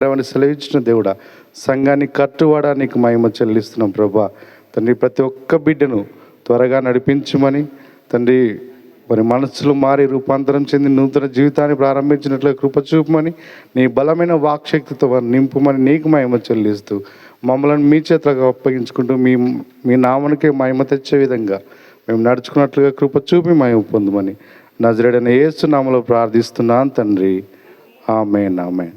సెలవిచ్చిన దేవుడా, సంఘాన్ని కట్టువాడా నీకు మహిమ చెల్లిస్తున్నాం ప్రభా. తండ్రి, ప్రతి ఒక్క బిడ్డను త్వరగా నడిపించమని తండ్రి, మరి మనస్సులు మారి రూపాంతరం చెంది నూతన జీవితాన్ని ప్రారంభించినట్లు కృప చూపమని, నీ బలమైన వాక్శక్తితో వారిని నింపుమని నీకు మహిమ చెల్లిస్తూ మమ్మల్ని మీ చేతులకు అప్పగించుకుంటూ మీ నామనికే మహిమ తెచ్చే విధంగా మేము నడుచుకున్నట్లుగా కృప చూపి మహిమ పొందమని నజరేయుడైన యేసు నామములో ప్రార్థిస్తున్నాను తండ్రి. ఆమేన్, ఆమేన్.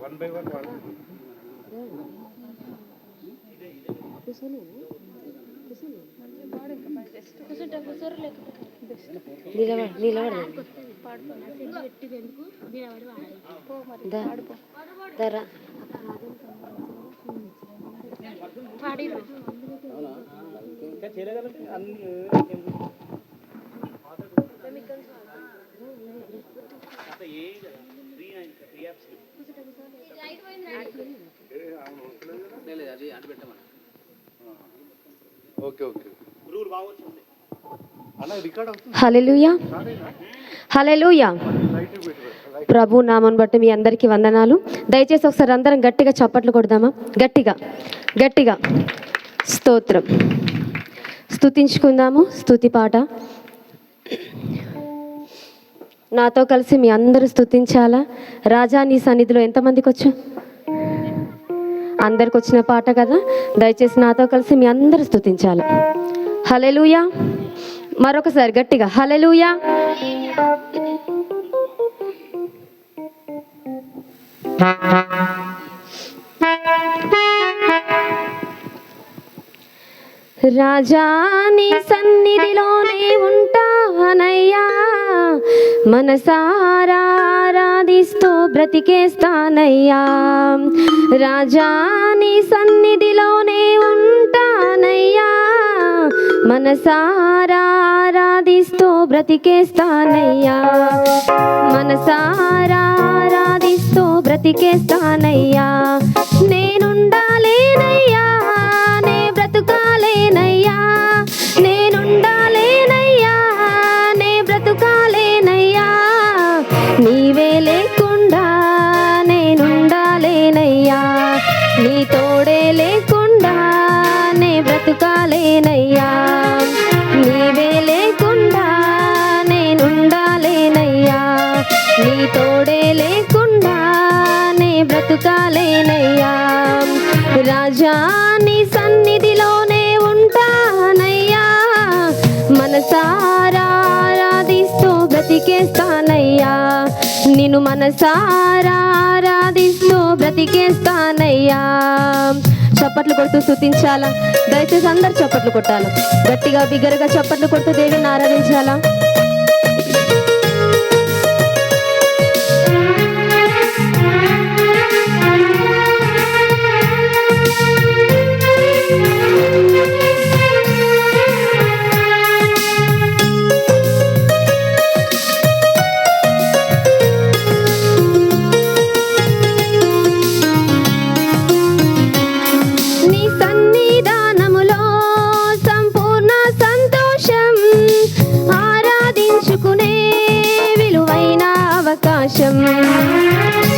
వన్ బై వన్ హల్లెలూయా, హల్లెలూయా. ప్రభు నామం బట్టి మీ అందరికీ వందనాలు. దయచేసి ఒకసారి అందరం గట్టిగా చప్పట్లు కొడదామా? గట్టిగా గట్టిగా స్తోత్రం. స్తుతించుకుందాము. స్తుతి పాట నాతో కలిసి మీ అందరూ స్తుతించాలా? రాజా నీ సన్నిధిలో ఎంతమందికి వచ్చు? అందరికి వచ్చిన పాట కదా. దయచేసి నాతో కలిసి మీ అందరూ స్తుతించాలి. హల్లెలూయా. మరొకసారి గట్టిగా హల్లెలూయా. రాజా నీ సన్నిధిలోనే ఉంటానయ్యా, మనసారా ఆరాధిస్తూ బ్రతికేస్తానయ్యా. రాజా నీ సన్నిధిలోనే ఉంటానయ్యా, మనసారా ఆరాధిస్తూ బ్రతికేస్తానయ్యా. మనసారా ఆరాధిస్తూ బ్రతికేస్తానయ్యా. నేనుండాలేనయ్యా, నే బ్రతుకాలేనయ్యా. నేనుండాలేనయ్యా, నే బ్రతుకాలేనయ్యా. నీవే లేకుండా నేనుండాలేనయ్యా, నీ తోడే లేకుండా నే బ్రతుకాలేనయ్యా. నీవే లేకుండా నేనుండాలేనయ్యా, నీ తోడే లేకుండా నే బ్రతుకాలేనయ్యా. రాజా నీ సన్నిధిలోనే ఉంటానయ్యా, మనసారా ఆరాధిస్తూ బ్రతికేస్తానయ్యా. నిన్ను మనసారా ఆరాధిస్తూ బ్రతికేస్తానయ్యా. చప్పట్లు కొడుతూ స్తుతించాలా? దయచేసి అందరు చప్పట్లు కొట్టాలి. గట్టిగా బిగ్గరగా చప్పట్లు కొడుతూ దేవిని ఆరాధించాలా?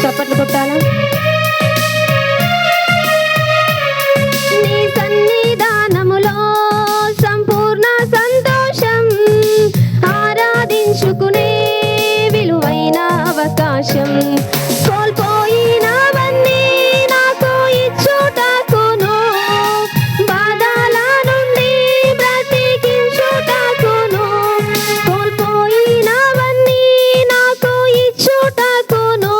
చప్పట్లు కొట్టాలా? నీ సన్నిధానములో సంపూర్ణ సంతోషం, ఆరాధించుకునే విలువైన అవకాశం. కోల్పోయినవన్నీ నాకు ఇచ్చుటకును, బాధల నుండి బ్రతికించుటకును. కోల్పోయినవన్నీ నాకు ఇచ్చుటకును,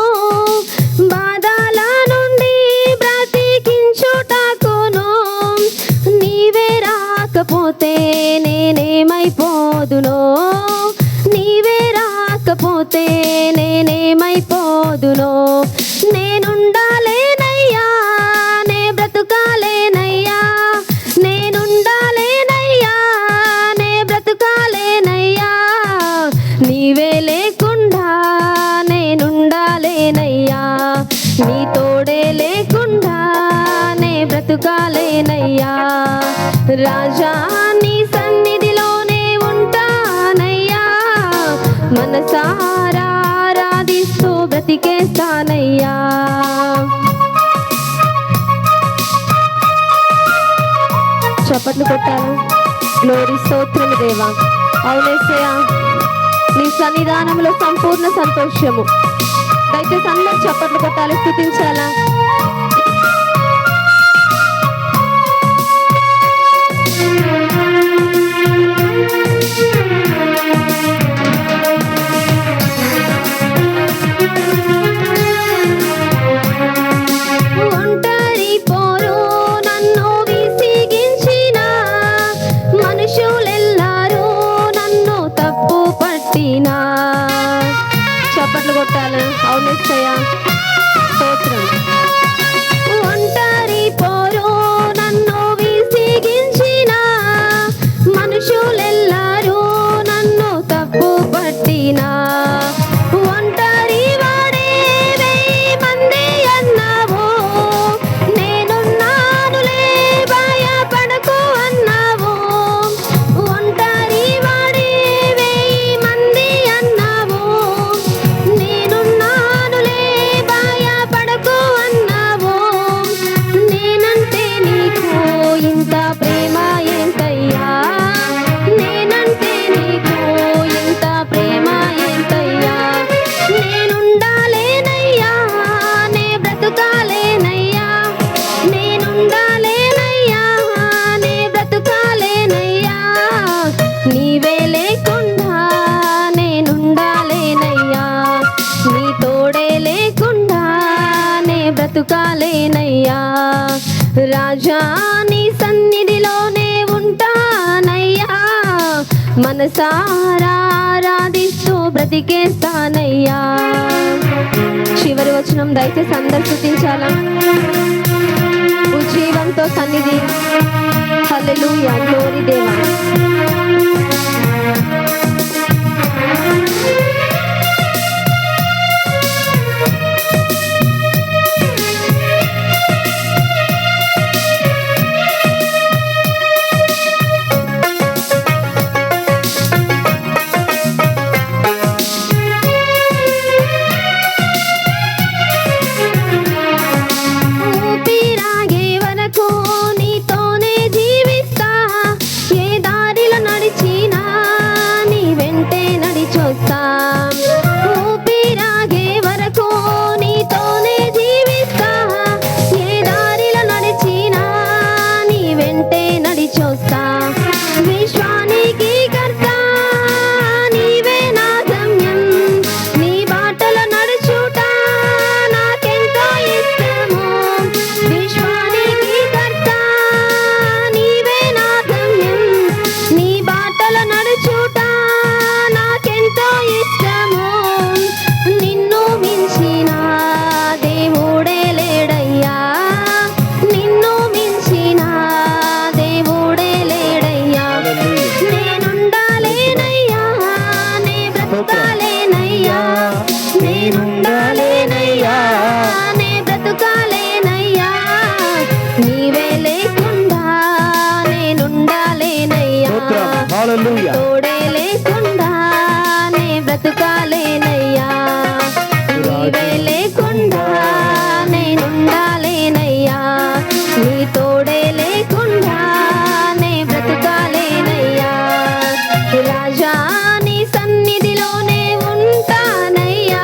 రాజా నీ సన్నిధిలోనే ఉంటానయ్యా, మనసారా ఆరాధిస్తూ బ్రతికేస్తానయ్యా. చప్పట్లు కొట్టాలి. గ్లోరీ, స్తోత్రము దేవా. అవునేసయ్యా, నీ సన్నిధానంలో సంపూర్ణ సంతోషము. దయచేసి అందరూ చప్పట్లు కొట్టాలి, స్తుతించాలా. ఒంటరి పోరు నన్ను విసిగించిన మనుషులెల్లారూ నన్ను తప్పు పట్టిన. చప్పట్లు కొట్టాలి. అవునేసయ్యా, స్తోత్రం. ఒంటరి పోరు నన్ను విసిగించిన మనుషులెల్లారూ నన్ను తప్పు పట్టిన. ఒంటరి వాడే 1000 మంది అన్నావు, నేనున్నానులే భయపడకు అన్నావు. ఒంటరి వాడే 1000 మంది అన్నావు, నేనున్నానులే భయపడకు అన్నావు. నేనంటే నీకు ఇంత ప్రేమ ఏంటయ్యా, నేనంటే నీకు ఇంత ప్రేమ ఏంటయ్యా. నేనుండాలేనయ్యా, నే బ్రతుకాలేనయ్యా, నేనుండాలేనయ్యా, నే బ్రతుకాలేనయ్యా. నీవే లేకుండా నేనుండాలేనయ్యా, నీ తోడే లేకుండా నే బ్రతుకాలేనయ్యా. రాజా నీ సన్నిధిలోనే ఉంటానయ్యా, మనసారా ఆరాధిస్తూ బ్రతికేస్తానయ్యా. చివరి వచనం దయచేసి అందరు స్తుతించాలా. ఉజ్జీవంతో సన్నిధి. హల్లెలూయా, గ్లోరీ దేవా. ఊపిరాగే వరకు నీతోనే జీవిస్తా, ఏ దారిలో నడిచినా నీ వెంటే నడిచొస్తా. ఊపిరాగే వరకు నీతోనే జీవిస్తా, ఏ దారిలో నడిచినా నీ వెంటే నడిచొస్తా. విశ్వానికి కర్త నీవే నా గమ్యం, నీ బాటలో నడుచుట నాకెంతో ఇష్టము. విశ్వానికి కర్త నీవే నా గమ్యం, నీ బాటలో నడుచుట నాకెంతో ఇష్టము. నిన్ను మించిన దేవుడే లేడయ్యా, నిన్ను మించిన దేవుడే లేడయ్యా. నేనుండాలేనయ్యా, నే బ్రతుకాలేనయ్యా, నేనుండాలేనయ్యా, నే బ్రతుకాలేనయ్యా. నీవే లేకుండా నేనుండాలేనయ్యా, తోడే లేకుండా నే బ్రతుకాలేనయ్యా. నీవే లేకుండా నేనుండాలేనయ్యా, నీ తోడే లేకుండా నే బ్రతుకాలేనయ్యా. రాజా నీ సన్నిధిలోనే ఉంటానయ్యా,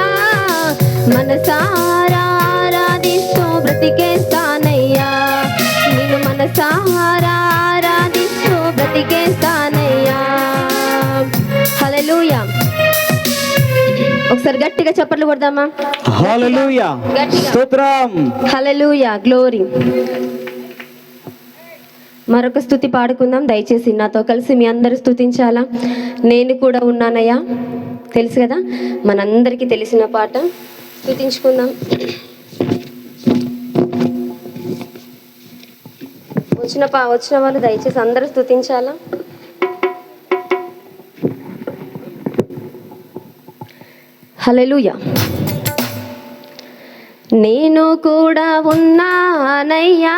మనసారా ఆరాధిస్తూ బ్రతికేస్తానయ్యా. నేను మనసారా ఆరాధిస్తూ బ్రతికేస్తానయ్యా. హల్లెలూయా. ఒకసారి గట్టిగా చప్పట్లు కొడదామా. హల్లెలూయా, స్తోత్రం. హల్లెలూయా, గ్లోరీ. మరొక స్తుతి పాడుకుందాం. దయచేసి నాతో కలిసి మీ అందరూ స్తుతించాలా. నేను కూడా ఉన్నానయ్యా. తెలుసు కదా, మనందరికీ తెలిసిన పాట. స్తుతించుకుందాం. వచ్చిన వాళ్ళు దయచేసి అందరూ స్తుతించాలా. హల్లెలూయా. నేను కూడా ఉన్నానయ్యా,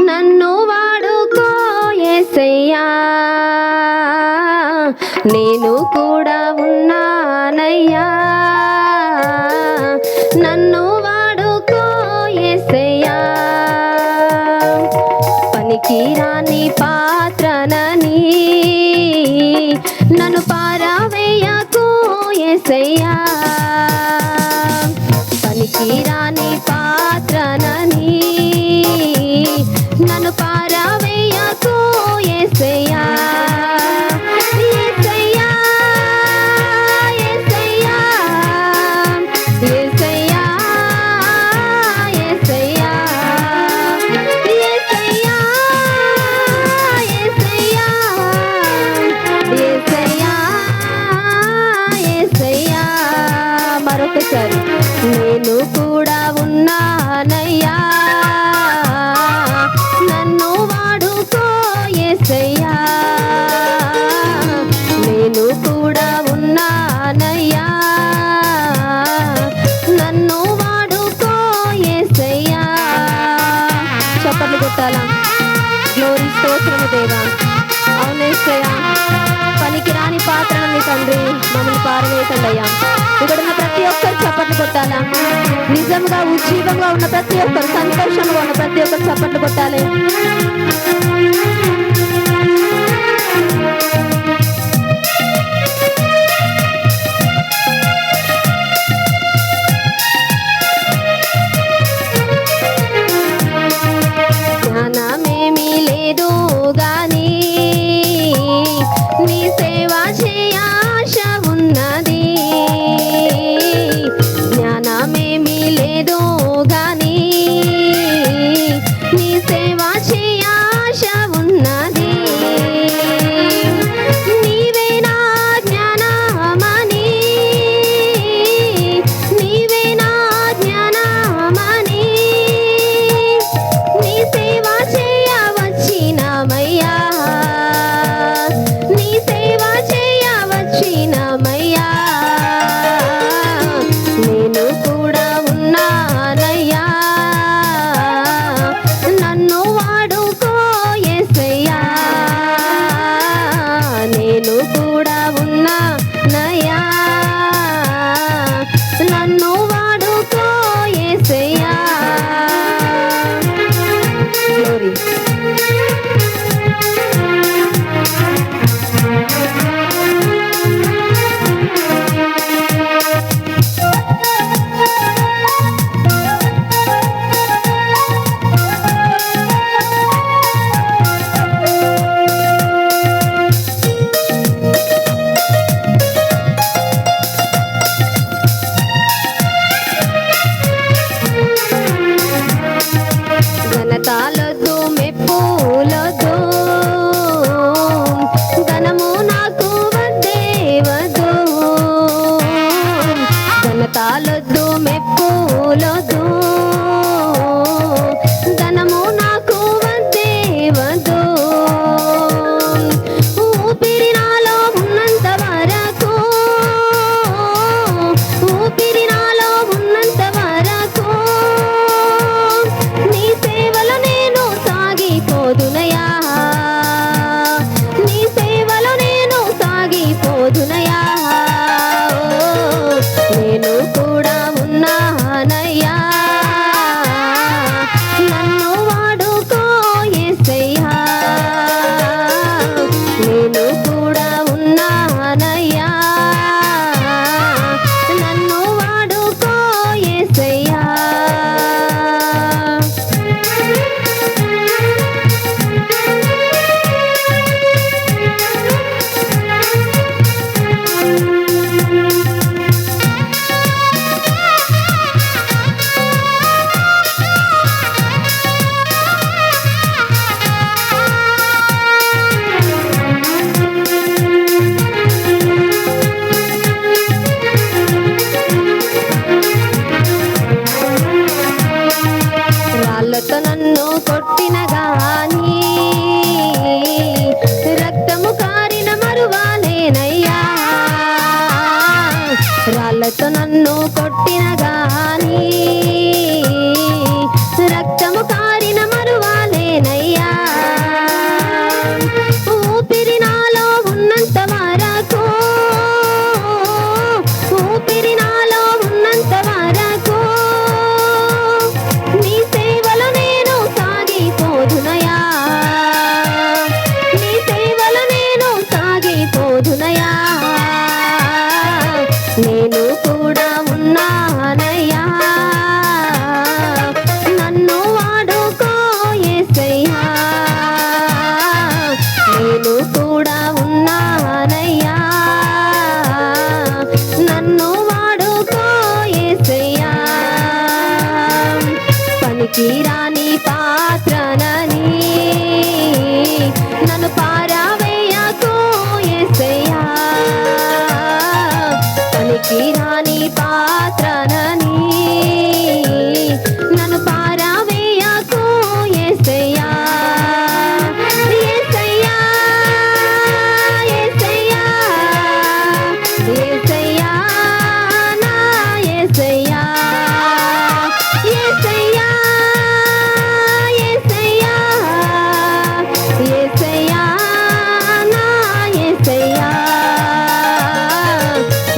నన్ను పనికిరాని పాత్రనని నన్ను పారవేయకు యేసయ్యా, పనికిరాని పాత్రనని నన్ను పారవేయకు యేసయ్యా, యేసయ్యా, యేసయ్యా, యేసయ్యా, యేసయ్యా, యేసయ్యా, యేసయ్యా, యేసయ్యా, యేసయ్యా. మరొకసారి నేను కూడా ఉన్నానయ్యా, నన్ను వాడుకో యేసయ్యా, నేను కూడా ఉన్నానయ్యా, నన్ను వాడుకో యేసయ్యా. చప్పట్లు కొట్టాలా? గ్లోరీ, స్తోత్రము దేవా. అవునేసయ్యా, పనికిరాని పాత్రలని తండ్రి మమ్మల్ని పారవేసండి అయ్యా. ఇక్కడ ఉన్న ప్రతి ఒక్కరు చప్పట్లు కొట్టాలా? నిజంగా ఉజ్జీవంగా ఉన్న ప్రతి ఒక్కరు, సంతోషంగా ఉన్న ప్రతి ఒక్కరు చప్పట్లు కొట్టాలి. జ్ఞానమేమీ లేదు గాని నీ సేవ చేయ ఆశ ఉన్నది, జ్ఞానమేమీ లేదు గాని నీ సేవ చేయ ఆశ ఉన్నది, నీవే నా జ్ఞానమని, నీవే నా జ్ఞానమని నీ సేవ చేయ వచ్చినమయ్యా, నీ సేవ చేయ వచ్చినమయ్యా, నేను కూడా ఉన్నానయ్యా, నన్ను వాడుకో యేసయ్యా, నేను కూడా ఉన్నానయ్యా, నన్ను వాడుకో యేసయ్యా. గ్లోరీ. ఘనతాలొద్దు, మెప్పులొద్దు, ఘనము నాకు వద్దే వద్దు, ఘనతాలొద్దు, మెప్పులొద్దు, ఘనము నాకు వద్దే వద్దు, ఊపిరి నాలో ఉన్నంత వరకు, ఊపిరి నాలో ఉన్నంత వరకు నీ సేవలో నేను పాత్రనని నన్ను పారవేయకు యేసయ్యా యేసయ్యా యేసయ్యా యేసయ్యా నా యేసయ్యా యేసయ్యా యేసయ్యా యేసయ్యా నా యేసయ్యా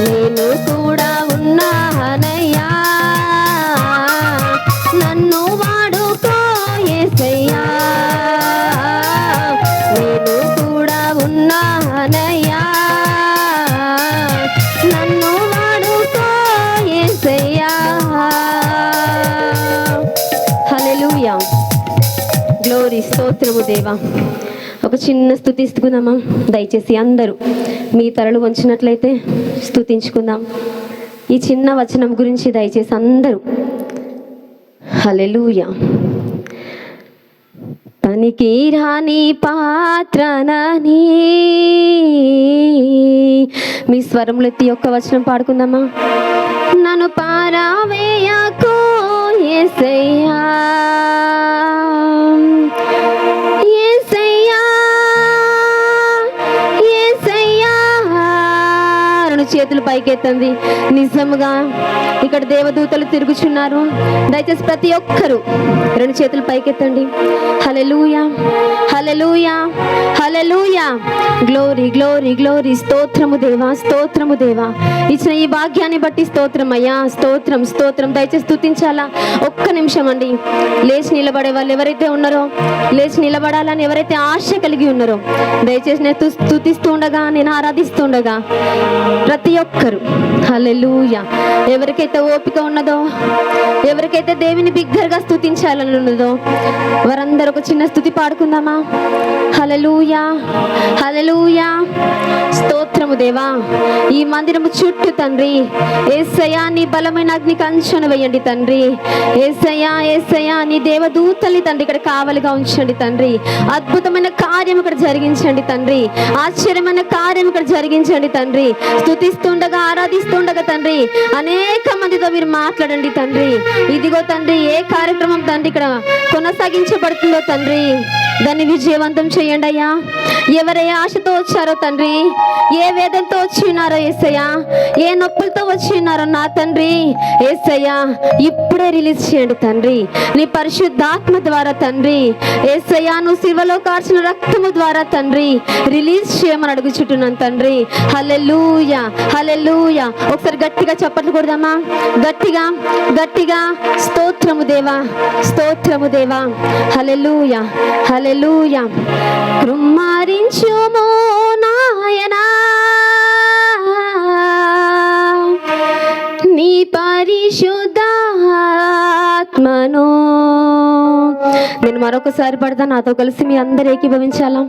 నేను కూడా ఉన్నానయ్యా నన్ను వాడుకో యేసయ్యా నేను కూడా ఉన్నానయ్యా నన్ను వాడుకో యేసయ్యా హల్లెలూయా గ్లోరీ స్తోత్రము దేవా. ఒక చిన్న స్తుతిస్తున్నామా? దయచేసి అందరూ మీ తలలు వంచినట్లయితే స్తుతించుకుందాం. ఈ చిన్న వచనం గురించి దయచేసి అందరూ హల్లెలూయా. పనికి రాని పాత్రనని మీ స్వరములు ఎత్తి ఒక్క వచనం పాడుకుందామా? నన్ను పారవేయకు యేసయ్యా యేసయ్యా యేసయ్యా. రెండు చేతులు పైకెత్తండి. నిజముగా ఇక్కడ దేవదూతలు తిరుగుచున్నారు. దయచేసి ప్రతి ఒక్కరూ రెండు చేతులు పైకెత్తండి. Hallelujah hallelujah hallelujah. Glory glory glory. స్తోత్రము దేవా స్తోత్రము దేవా. ఇచ్చిన ఈ భాగ్యాన్ని బట్టి స్తోత్రం అయ్యా. స్తోత్రం స్తోత్రం. దయచేసి స్తుతించాలా? ఒక్క నిమిషం అండి. లేచి నిలబడే వాళ్ళు ఎవరైతే ఉన్నారో, లేచి నిలబడాలని ఎవరైతే ఆశ కలిగి ఉన్నారో, దయచేసి నేను స్తుతిస్తూ ఉండగా, నేను ఆరాధిస్తుండగా ప్రతి ఒక్కరు హల్లెలూయా. ఎవరికైతే ఓపిక ఉన్నదో, ఎవరికైతే దేవుని బిగ్గరగా స్తుతించాలని ఉన్నదో వారందరూ ఒక చిన్న స్తుతి పాడుకుందామా? హల్లెలూయా హల్లెలూయా. స్తోత్రము దేవా. ఈ మందిరము చుట్టూ తండ్రి యేసయ్యా నీ బలమైన అగ్ని కంచెను వేయండి తండ్రి. యేసయ్యా యేసయ్యా నీ దేవదూతల్ని తండ్రి ఇక్కడ కావలిగా ఉంచండి తండ్రి. అద్భుతమైన కార్యం ఇక్కడ జరిగించండి తండ్రి. ఆశ్చర్యమైన కార్యం ఇక్కడ జరిగించండి తండ్రి. స్తుతిస్తుండగా ఆరాధిస్తుండగా తండ్రి అనేక మందితో మీరు మాట్లాడండి తండ్రి. ఇదిగో తండ్రి ఏ కార్యక్రమం తండ్రి ఇక్కడ కొనసాగించబడుతుందో తండ్రి దాన్ని విజయవంతం చేయండి అయ్యా. ఎవరే ఆశతో వచ్చారో తండ్రి, ఏ వేదంతో వచ్చి ఉన్నారో యేసయ్యా, ఏ నొప్పులతో వచ్చి ఉన్నారో నా తండ్రి యేసయ్యా ఇప్పుడే రిలీజ్ చేయండి తండ్రి. నీ పరిశుద్ధాత్మ ద్వారా తండ్రి యేసయ్యా నువ్వు శిలువలో కార్చిన రక్తము ద్వారా తండ్రి రిలీజ్ చేయమని అడుగుచుంటున్నాను తండ్రి. హల్లెలూయా హల్లెలూయా. ఒకసారి గట్టిగా చప్పట్లు కొడదామా? గట్టిగా గట్టిగా. స్తోత్రము దేవా స్తోత్రము దేవా. హల్లెలూయా హల్లెలూయా. కృమ్మారించుమో నాయనా నీ పరిశుద్ధాత్మను. నేను మరొకసారి పడతా, నాతో కలిసి మీ అందరూ ఏకీభవించాలా?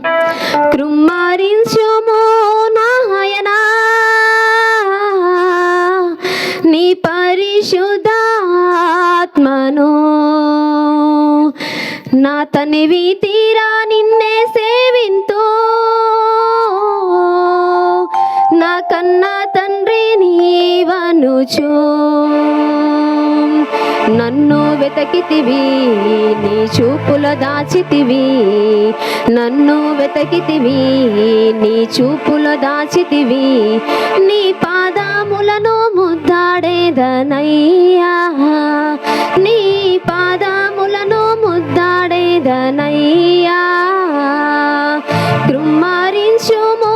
కృమ్మారించుమో నాయనా నీ పరిశుద్ధాత్మను. నా తనివి తీరా నిన్నే సేవింతో, నా కన్నా తండ్రి నీవనుచు నన్ను వెతకితివి, నీ చూపులో దాచితివి. నన్ను వెతకితివి, నీ చూపులో దాచితివి. నీ పాదములను ముద్దాడేదనయ్యా, నీ పాదములను ముద్దాడేదనయ్యా. కృమ్మారించుము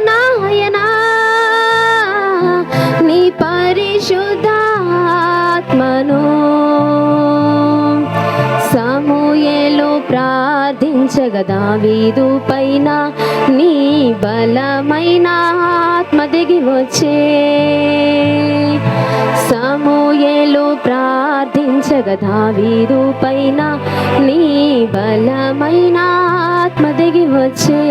నాయనా నీ పరిశుద్ధాత్మను. సమూయేలు ప్రార్థించగా దావీదు పైన నీ బలమైన ఆత్మ దిగి వచ్చే. సమూయేలు ప్రార్థించగా దావీదు పైన నీ బలమైన ఆత్మ దిగి వచ్చే.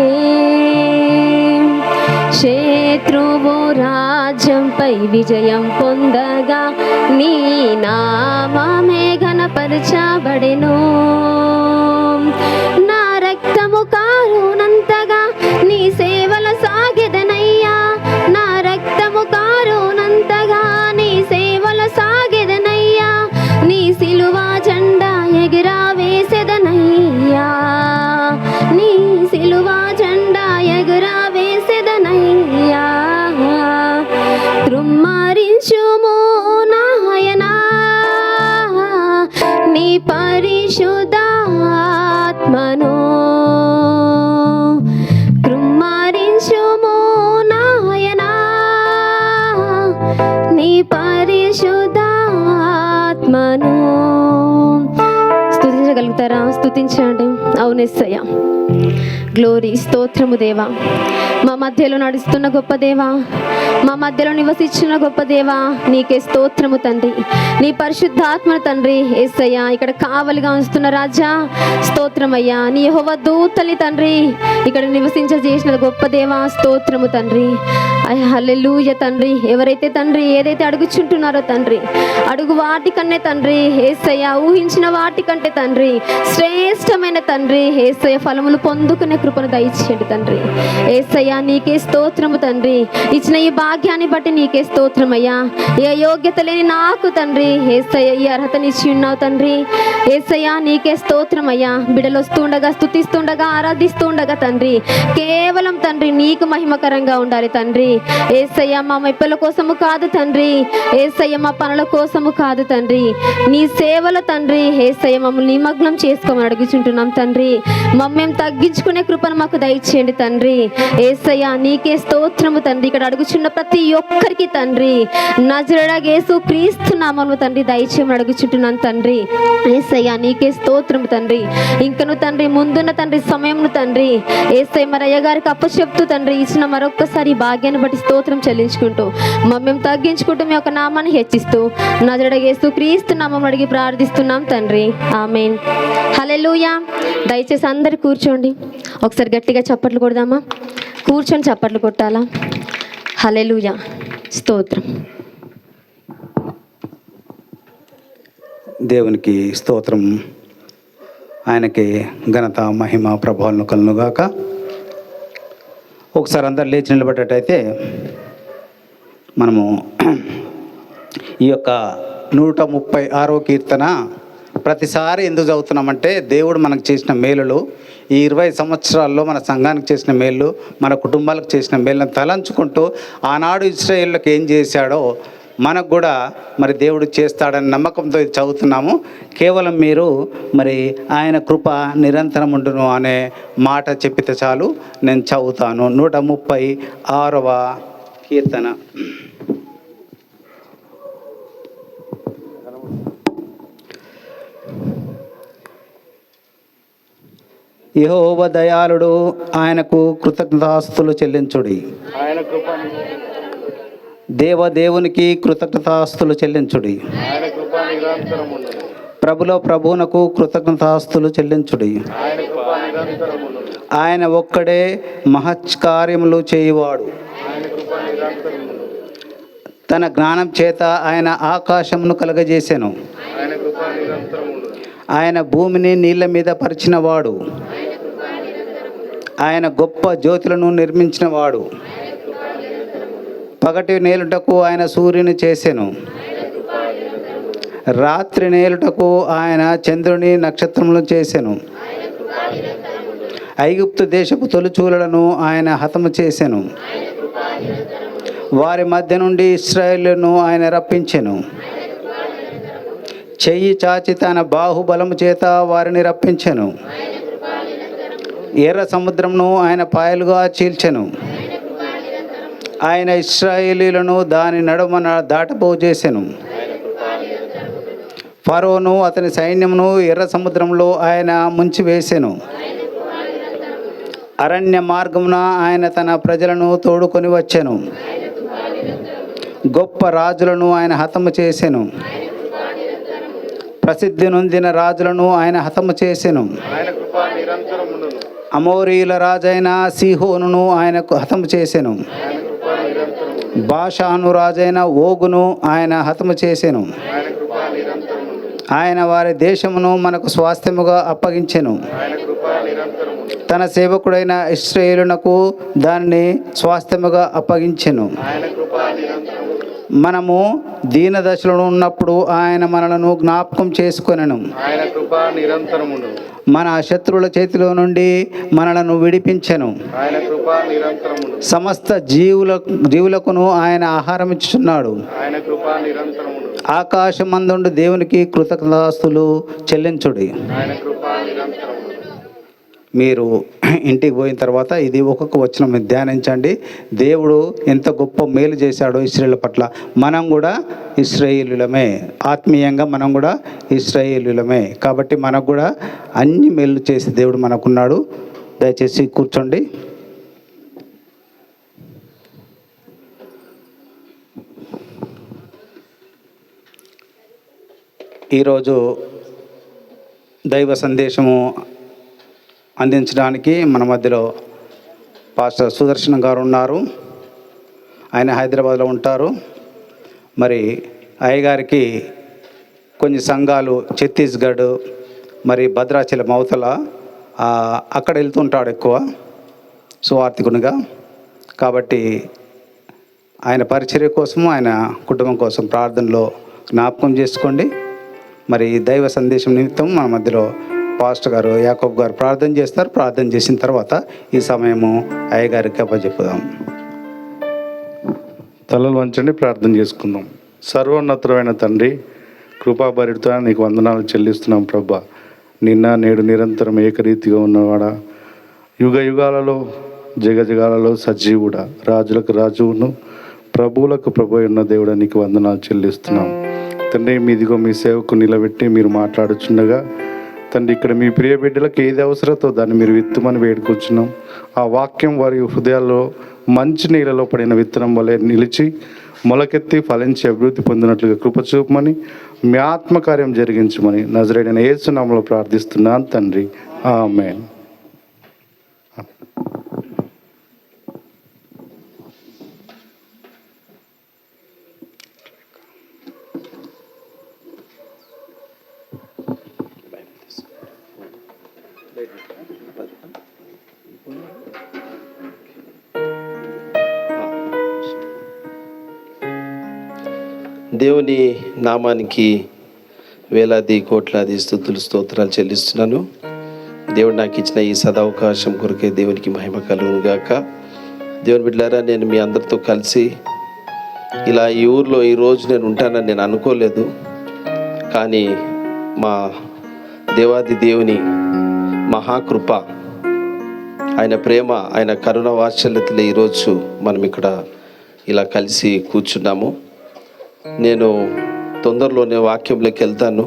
శత్రువు రాజ్యంపై విజయం పొందగా నీ నామమే ఘనపరచబడెను. నా రక్తము కారునంతగా నీ సేవల సాగెదనయ్యా, నా రక్తము కారునంతగా నీ సేవల ఆత్మను కృమ్మరించుము నాయనా నీ పరిశుద్ధాత్మను. స్తుతించగలుగుతారా? స్తుతించండి. అవునెస్సయ్య. గ్లోరీ, స్తోత్రము దేవా. మా మధ్యలో నడుస్తున్న గొప్ప దేవా, మా మధ్యలో నివసించిన గొప్ప దేవా, నీకే స్తోత్రము తండ్రి. నీ పరిశుద్ధాత్మను తండ్రి యేసయ్య ఇక్కడ కావలిగా ఉంచుతున్న రాజా స్తోత్రమయ్యా. నీ యెహోవా దూతల్ని తండ్రి ఇక్కడ నివసించేసిన గొప్ప దేవా స్తోత్రము తండ్రి. హల్లెలూయా తండ్రి. ఎవరైతే తండ్రి ఏదైతే అడుగుచుంటున్నారో తండ్రి, అడుగు వాటికన్నే తండ్రి యేసయ్య, ఊహించిన వాటికంటే తండ్రి శ్రేష్టమైన తండ్రి యేసయ్య ఫలములు పొందుకునే కృపను దయచేయండి తండ్రి యేసయ్య. నీకే స్తోత్రము తండ్రి. ఇచ్చిన ఈ భాగ్యాన్ని బట్టి నీకే స్తోత్రమయ్యా. ఏ యోగ్యత లేని నాకు తండ్రి యేసయ్య ఈ అర్హతనిచ్చి ఉన్నావు తండ్రి యేసయ్య. నీకే స్తోత్రమయ్యా. బిడ్డలు వస్తుండగా, స్తుతిస్తుండగా, ఆరాధిస్తుండగా తండ్రి కేవలం తండ్రి నీకు మహిమకరంగా ఉండాలి తండ్రి యేసయ్య. మా మెప్పల కోసము కాదు తండ్రి యేసయ్య, మా పనుల కోసము కాదు తండ్రి, నీ సేవల తండ్రి యేసయ్య మమ్మల్ని నిమగ్నం చేసుకోమని అడుగుచుంటున్నాం తండ్రి. మమ్మల్ని తగ్గించుకునే కృపను మాకు దయచేయండి తండ్రి యేసయ్య. నీకే స్తోత్రము తండ్రి. ఇక్కడ అడుగుచున్న ప్రతి ఒక్కరికి తండ్రి నజరేయుడైన యేసు క్రీస్తు నామమున తండ్రి దయచేయమని అడుగుచుంటున్నాను తండ్రి యేసయ్య. నీకే స్తోత్రము తండ్రి. ఇంకను తండ్రి ముందున్న తండ్రి సమయమును తండ్రి యేసయ్య మరి అయ్య గారికి అప్పచెప్తూ తండ్రి ఇచ్చిన మరొక్కసారి భాగ్యాన్ని బట్టి స్తోత్రం చెల్లించుకుంటూ మమ్మల్ని తగ్గించుకుంటూ మీ యొక్క నామాన్ని హెచ్చిస్తూ నజరేయుడైన యేసు క్రీస్తు నామమున అడిగి ప్రార్థిస్తున్నాం తండ్రి. ఆమేన్. హల్లెలూయా. దయచేసి అందరు కూర్చోండి. ఒకసారి గట్టిగా చప్పట్లు కొడదామా? కూర్చొని చప్పట్లు కొట్టాలా? హల్లెలూయా. స్తోత్రం. దేవునికి స్తోత్రం. ఆయనకి ఘనత, మహిమ, ప్రభావాలను కలుగుగాక. ఒకసారి అందరు లేచి నిలబడ్డట్టయితే మనము ఈ యొక్క 136వ కీర్తన ప్రతిసారి ఎందుకు చదువుతున్నామంటే దేవుడు మనకు చేసిన మేలులు, ఈ 20 సంవత్సరాల్లో మన సంఘానికి చేసిన మేలు, మన కుటుంబాలకు చేసిన మేలును తలంచుకుంటూ ఆనాడు ఇశ్రాయేలులకు ఏం చేశాడో మనకు కూడా మరి దేవుడు చేస్తాడని నమ్మకంతో ఇది చదువుతున్నాము. కేవలం మీరు మరి ఆయన కృప నిరంతరం ఉండును అనే మాట చెప్పితే చాలు. నేను చదువుతాను. 136వ కీర్తన. యెహోవా దయాళుడు, ఆయనకు కృతజ్ఞతాస్తులు చెల్లించుడి. దేవునికి కృతజ్ఞతాస్తులు చెల్లించుడి. ప్రభులో ప్రభువునకు కృతజ్ఞతాస్తులు చెల్లించుడి. ఆయన ఒక్కడే మహత్కార్యములు చేయువాడు. తన జ్ఞానం చేత ఆయన ఆకాశమును కలుగజేసెను. ఆయన భూమిని నీళ్ళ మీద పరిచినవాడు. ఆయన గొప్ప జ్యోతులను నిర్మించినవాడు. పగటి నేలుటకు ఆయన సూర్యుని చేసెను. రాత్రి నేలుటకు ఆయన చంద్రుని నక్షత్రములు చేసెను. ఐగుప్తు దేశపు తొలిచూలను ఆయన హతము చేసెను. వారి మధ్య నుండి ఇశ్రాయేలును ఆయన రప్పించెను. చెయ్యి చాచి తన బాహుబలము చేత వారిని రప్పించెను. ఎర్ర సముద్రమును ఆయన పాయలుగా చీల్చెను. ఆయన ఇశ్రాయేలీలను దాని నడుమన దాటపోజేసెను. ఫరోను అతని సైన్యమును ఎర్ర సముద్రంలో ఆయన ముంచివేసెను. అరణ్య మార్గమున ఆయన తన ప్రజలను తోడుకొని వచ్చెను. గొప్ప రాజులను ఆయన హతము చేసెను. ప్రసిద్ధి నొందిన రాజులను ఆయన హతము చేసెను. అమోరీల రాజైన సీహోనును ఆయనకు హతము చేసెను. బాషాను రాజైన ఓగును ఆయన హతము చేసెను. ఆయన వారి దేశమును మనకు స్వాస్థ్యముగా అప్పగించెను. తన సేవకుడైన ఇశ్రాయేలునకు దానిని స్వాస్థ్యముగా అప్పగించెను. మనము దీన దశలో ఉన్నప్పుడు ఆయన మనలను జ్ఞాపకం చేసుకొనెను. మన శత్రువుల చేతిలో నుండి మనలను విడిపించెను. సమస్త జీవులకును ఆయన ఆహారం ఇచ్చుచున్నాడు. ఆకాశమందుండు దేవునికి కృతజ్ఞతాస్తులు చెల్లించుడి. మీరు ఇంటికి పోయిన తర్వాత ఇది ఒక్కొక్క వచనం మీరు ధ్యానించండి. దేవుడు ఎంత గొప్ప మేలు చేశాడో ఇశ్రాయేలు పట్ల. మనం కూడా ఇశ్రాయేలులమే, ఆత్మీయంగా మనం కూడా ఇశ్రాయేలులమే. కాబట్టి మనకు కూడా అన్ని మేలు చేసే దేవుడు మనకున్నాడు. దయచేసి కూర్చోండి. ఈరోజు దైవ సందేశము అందించడానికి మన మధ్యలో పాస్టర్ సుదర్శన్ గారు ఉన్నారు. ఆయన హైదరాబాద్లో ఉంటారు. మరి అయ్యగారికి కొన్ని సంఘాలు ఛత్తీస్గఢ్, మరి భద్రాచలం అవతల అక్కడ వెళ్తుంటాడు ఎక్కువ సువార్థికునిగా. కాబట్టి ఆయన పరిచర్య కోసము, ఆయన కుటుంబం కోసం ప్రార్థనలో జ్ఞాపకం చేసుకోండి. మరి దైవ సందేశం నిమిత్తం మన మధ్యలో పాస్టర్ గారు యాకోబ్ గారు ప్రార్థన చేస్తారు. ప్రార్థన చేసిన తర్వాత ఈ సమయము అయ్యగారికి అప్పచెప్పుదాం. తలలు వంచండి, ప్రార్థన చేసుకుందాం. సర్వోన్నతమైన తండ్రి, కృపాభరిత నీకు వందనాలు చెల్లిస్తున్నాం ప్రభా. నిన్న నేడు నిరంతరం ఏకరీతిగా ఉన్నవాడా, యుగ యుగాలలో జగజగాలలో సజీవుడా, రాజులకు రాజువును ప్రభువులకు ప్రభు ఉన్న దేవుడా, నీకు వందనాలు చెల్లిస్తున్నాం తండ్రి. మీదిగో మీ సేవకు నిలబెట్టి మీరు మాట్లాడుచుండగా తండ్రి, ఇక్కడ మీ ప్రియ బిడ్డలకు ఏది అవసరతో దాన్ని మీరు విత్తుమని వేడుకొచ్చున్నాం. ఆ వాక్యం వారి హృదయాల్లో మంచి నీళ్ళలో పడిన విత్తనం వలె నిలిచి మొలకెత్తి ఫలించి అభివృద్ధి పొందినట్లుగా కృప చూపమని, మీ ఆత్మకార్యం జరిగించమని నజరేయుడైన యేసు నామములో ప్రార్థిస్తున్నాను తండ్రి, ఆమేన్. దేవుని నామానికి వేలాది కోట్లాది స్తుతులు స్తోత్రాలు చెల్లిస్తున్నాను. దేవుడు నాకు ఇచ్చిన ఈ సదవకాశం కొరకే దేవునికి మహిమ కలుగును గాక. దేవుని బిడ్డలారా, నేను మీ అందరితో కలిసి ఇలా ఈ ఊర్లో ఈరోజు నేను ఉంటానని నేను అనుకోలేదు. కానీ మా దేవాది దేవుని మహాకృప, ఆయన ప్రేమ, ఆయన కరుణ వాత్సల్యతలే ఈరోజు మనం ఇక్కడ ఇలా కలిసి కూర్చున్నాము. నేను తొందరలోనే వాక్యంలోకి వెళ్తాను.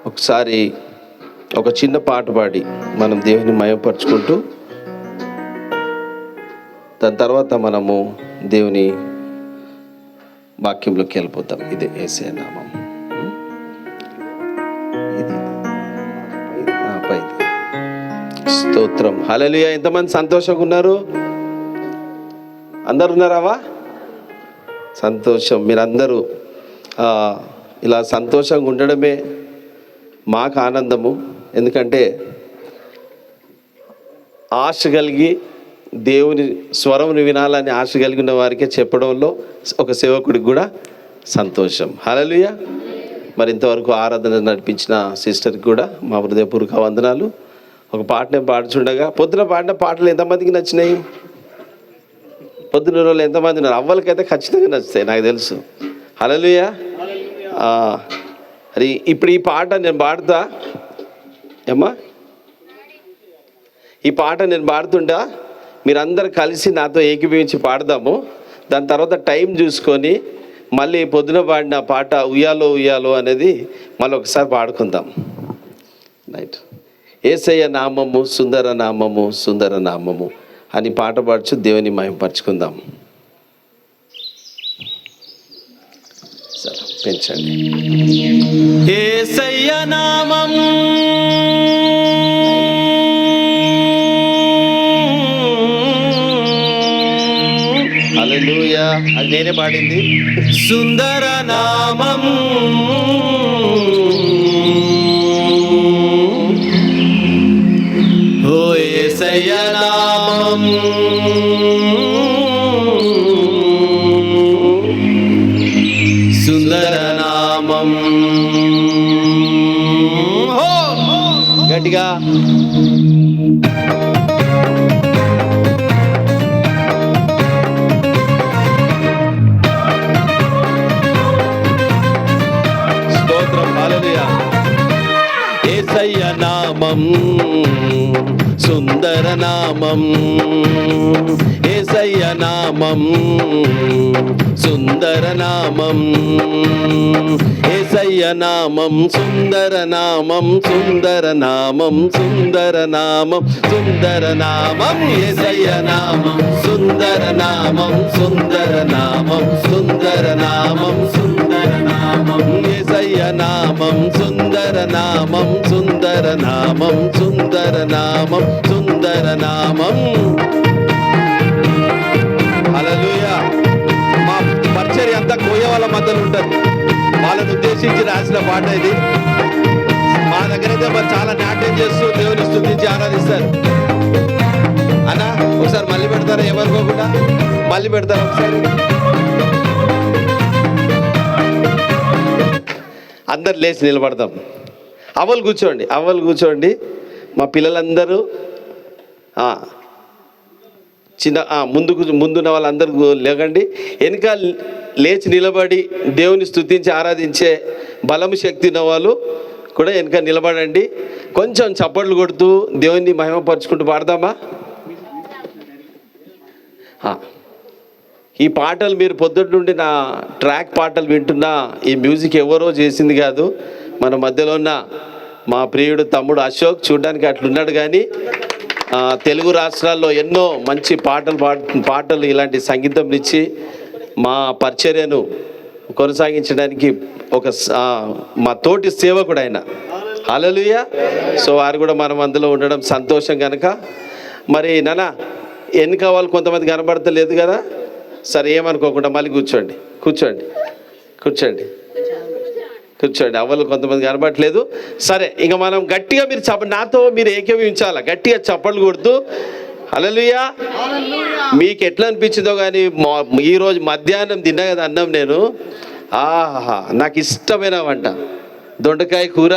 ఒకసారి ఒక చిన్న పాట పాడి మనం దేవుని మయపరుచుకుంటూ దాని తర్వాత మనము దేవుని వాక్యంలోకి వెళ్ళిపోతాం. ఇదే యేసయ్య నామం. ఇది స్తోత్రం, హల్లెలూయా. ఎంతమంది సంతోషంగా ఉన్నారు? అందరు ఉన్నారావా? సంతోషం. మీరందరూ ఇలా సంతోషంగా ఉండడమే మాకు ఆనందము. ఎందుకంటే ఆశ కలిగి దేవుని స్వరమును వినాలని ఆశ కలిగిన వారికే చెప్పడంలో ఒక సేవకుడికి కూడా సంతోషం. హల్లెలూయా. మరి ఇంతవరకు ఆరాధన నడిపించిన సిస్టర్కి కూడా మా హృదయపూర్వక వందనాలు. ఒక పాటనే పాడుచుండగా, పొద్దున పాడిన పాటలు ఎంతమందికి నచ్చినాయి? పొద్దున రోజులు ఎంతమంది ఉన్నారు? అవ్వలకైతే ఖచ్చితంగా నచ్చుతాయి, నాకు తెలుసు. హల్లెలూయా. అది ఇప్పుడు ఈ పాట నేను పాడుతా ఏమ్మా, ఈ పాట నేను పాడుతుంటా, మీరందరూ కలిసి నాతో ఏకీభవించి పాడదాము. దాని తర్వాత టైం చూసుకొని మళ్ళీ పొద్దున పాడిన పాట ఉయ్యాలో ఉయ్యాలో అనేది మళ్ళీ ఒకసారి పాడుకుందాం. రైట్. యేసయ్య నామము సుందర నామము, సుందర నామము అని పాట పాడుచు దేవుని మహిమపరచుకుందాం. సరే, పెంచండి. యేసయ్య నామం హల్లెలూయా. అది నేనే పాడింది. సుందర నామం ఓ యేసయ్య నామం సుందర నామం. గట్టిగా స్తోత్రం. హల్లెలూయా. యేసయ్య నామం సుందర నామం, యేసయ్య నామం సుందర నామం, యేసయ్య నామం సుందర నామం, సుందర నామం, సుందర నామం, సుందర నామం, యేసయ్య నామం సుందర నామం, సుందర నామం, సుందర నామం, సుందర నామం, యేసయ్య నామం సుందర నామం, సుందర నామం, సుందర నామం, సుందర నామం. హల్లెలూయా. మా పరిచర్య అంతా కోయ వాళ్ళ మధ్యలో ఉంటారు, వాళ్ళని ఉద్దేశించి రాసిన పాట ఇది. మా దగ్గర అయితే మరి చాలా నాట్యం చేస్తూ దేవుని స్తుతించి ఆరాధిస్తారు. అన్నా ఒకసారి మళ్ళీ పెడతారా? ఏమనుకోకుండా మళ్ళీ పెడతారా ఒకసారి? అందరు లేచి నిలబడతాం. అవ్వలు కూర్చోండి, అవ్వలు కూర్చోండి. మా పిల్లలందరూ చిన్న ముందున్న వాళ్ళందరూ లేకండి. వెనుక లేచి నిలబడి దేవుని స్తుతించి ఆరాధించే బలము శక్తి ఉన్న వాళ్ళు కూడా వెనుక నిలబడండి. కొంచెం చప్పట్లు కొడుతూ దేవుని మహిమపరుచుకుంటూ పాడదామా? ఈ పాటలు మీరు పొద్దున్న నుండి నా ట్రాక్ పాటలు వింటున్నా. ఈ మ్యూజిక్ ఎవరో చేసింది కాదు, మన మధ్యలో ఉన్న మా ప్రియుడు తమ్ముడు అశోక్. చూడడానికి అట్లున్నాడు కానీ తెలుగు రాష్ట్రాల్లో ఎన్నో మంచి పాటలు ఇలాంటి సంగీతం ఇచ్చి మా పరిచర్యను కొనసాగించడానికి ఒక మా తోటి సేవకుడు ఆయన. హల్లెలూయా. సో వారు కూడా మనం అందులో ఉండడం సంతోషం కనుక. మరి నాన్న వెనుక వాళ్ళు కొంతమంది కనబడతలేదు కదా, సరే ఏమనుకోకుండా మళ్ళీ కూర్చోండి, కూర్చోండి, కూర్చోండి, కూర్చోండి. అవ్వలు కొంతమంది కనబడట్లేదు. సరే ఇక మనం గట్టిగా మీరు నాతో మీరు ఏకీభవించాలా, గట్టిగా చప్పట్లు కొడుతూ హల్లెలూయా. మీకు ఎట్లా అనిపించిందో కానీ ఈరోజు మధ్యాహ్నం తిన్నా కదా అన్నం నేను, ఆహా నాకు ఇష్టమైన వంట దొండకాయ కూర,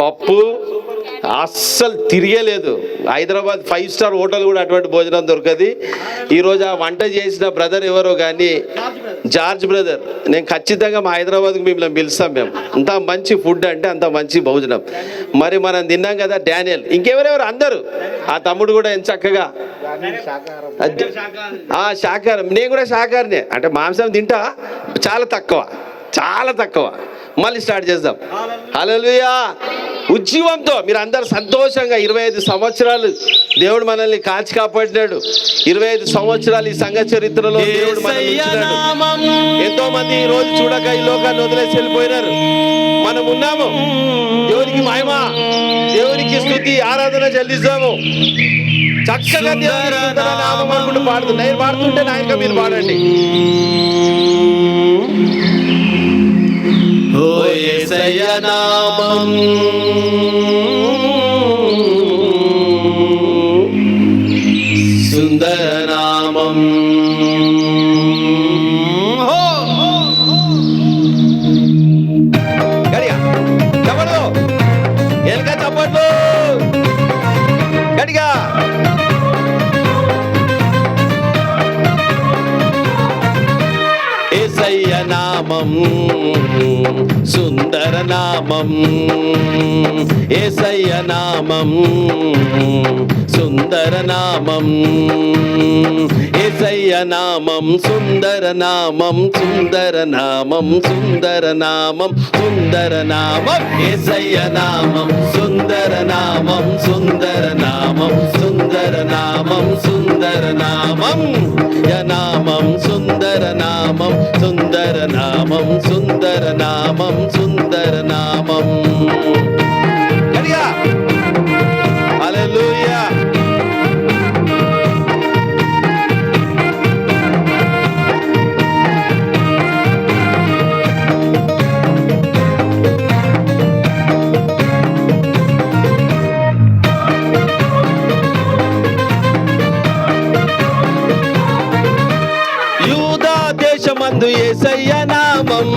పప్పు. అస్సలు తిరిగేలేదు. హైదరాబాద్ 5 స్టార్ హోటల్ కూడా అటువంటి భోజనం దొరకది. ఈరోజు ఆ వంట చేసిన బ్రదర్ ఎవరో కానీ జార్జ్ బ్రదర్, నేను ఖచ్చితంగా మా హైదరాబాద్కి మిమ్మల్ని పిలుస్తాం. మేము అంత మంచి ఫుడ్ అంటే అంత మంచి భోజనం. మరి మనం తిన్నాం కదా డానియల్, ఇంకెవరెవరు అందరూ, ఆ తమ్ముడు కూడా ఎంత చక్కగా శాకాహారం. నేను కూడా శాకాహారనే, అంటే మాంసం తింటా చాలా తక్కువ, చాలా తక్కువ. మళ్ళీ స్టార్ట్ చేద్దాం. హల్లెలూయా. ఉజ్జీవంతో మీరు అందరు సంతోషంగా 25 సంవత్సరాలు దేవుడు మనల్ని కాచి కాపాడినాడు. 25 సంవత్సరాలు ఈ సంఘ చరిత్రలో దేవుడు మనల్ని ఉంచినాడు. ఎంతో మంది ఈ రోజు చూడక ఈ లోకాన్ని వదిలేసి వెళ్ళిపోయినారు. మనం ఉన్నాము. దేవునికి మహిమ, దేవునికి స్తుతి ఆరాధన చెల్లిస్తాము. చక్కగా దేవుని నామం అనుకుంటూ పాడుతుంది. నేను పాడుతుంటే నాయక మీరు పాడండి. ఓ యేసయ్య నామం సుందర నామం, గడిగా చప్పట్లు, ఎనక చప్పట్లు గడిగా. యేసయ్య నామం సుందర నామం, యేసయ్య నామం సుందర నామం, యేసయ్య నామం సుందర నామం, సుందర నామం, సుందర నామం, సుందర నామం, యేసయ్య నామం సుందర నామం, సుందర నామం, సుందర నామం, సుందర నామం, నామం సుందర నామం, సుందర నామం, సుందర నామం, సుందర నామం. హల్లెలూయా. యూదా దేశమందు యేసయ్య నామం,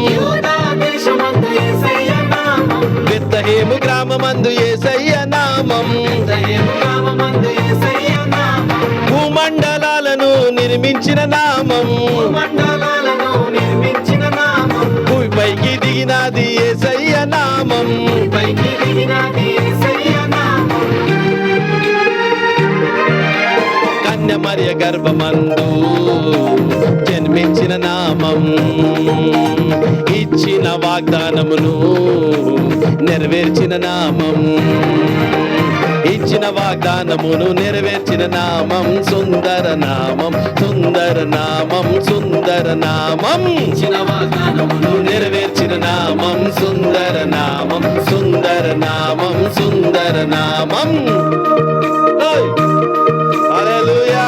బెత్లెహేము గ్రామమందు యేసయ్య నామం, భూమండలాలను నిర్మించిన నామం, భూమిపైకి దిగినది యేసయ్య నామం, భార్య గర్భమందు జన్మించిన నామం, ఇచ్చిన వాగ్దానమును నెరవేర్చిన నామం, ఇచ్చిన వాగ్దానమును నెరవేర్చిన నామం, సుందర నామం, సుందర నామం, సుందర నామం. ఇచ్చిన వాగ్దానమును నెరవేర్చిన నామం, సుందర నామం, సుందర నామం, సుందర నామం. హల్లెలూయా.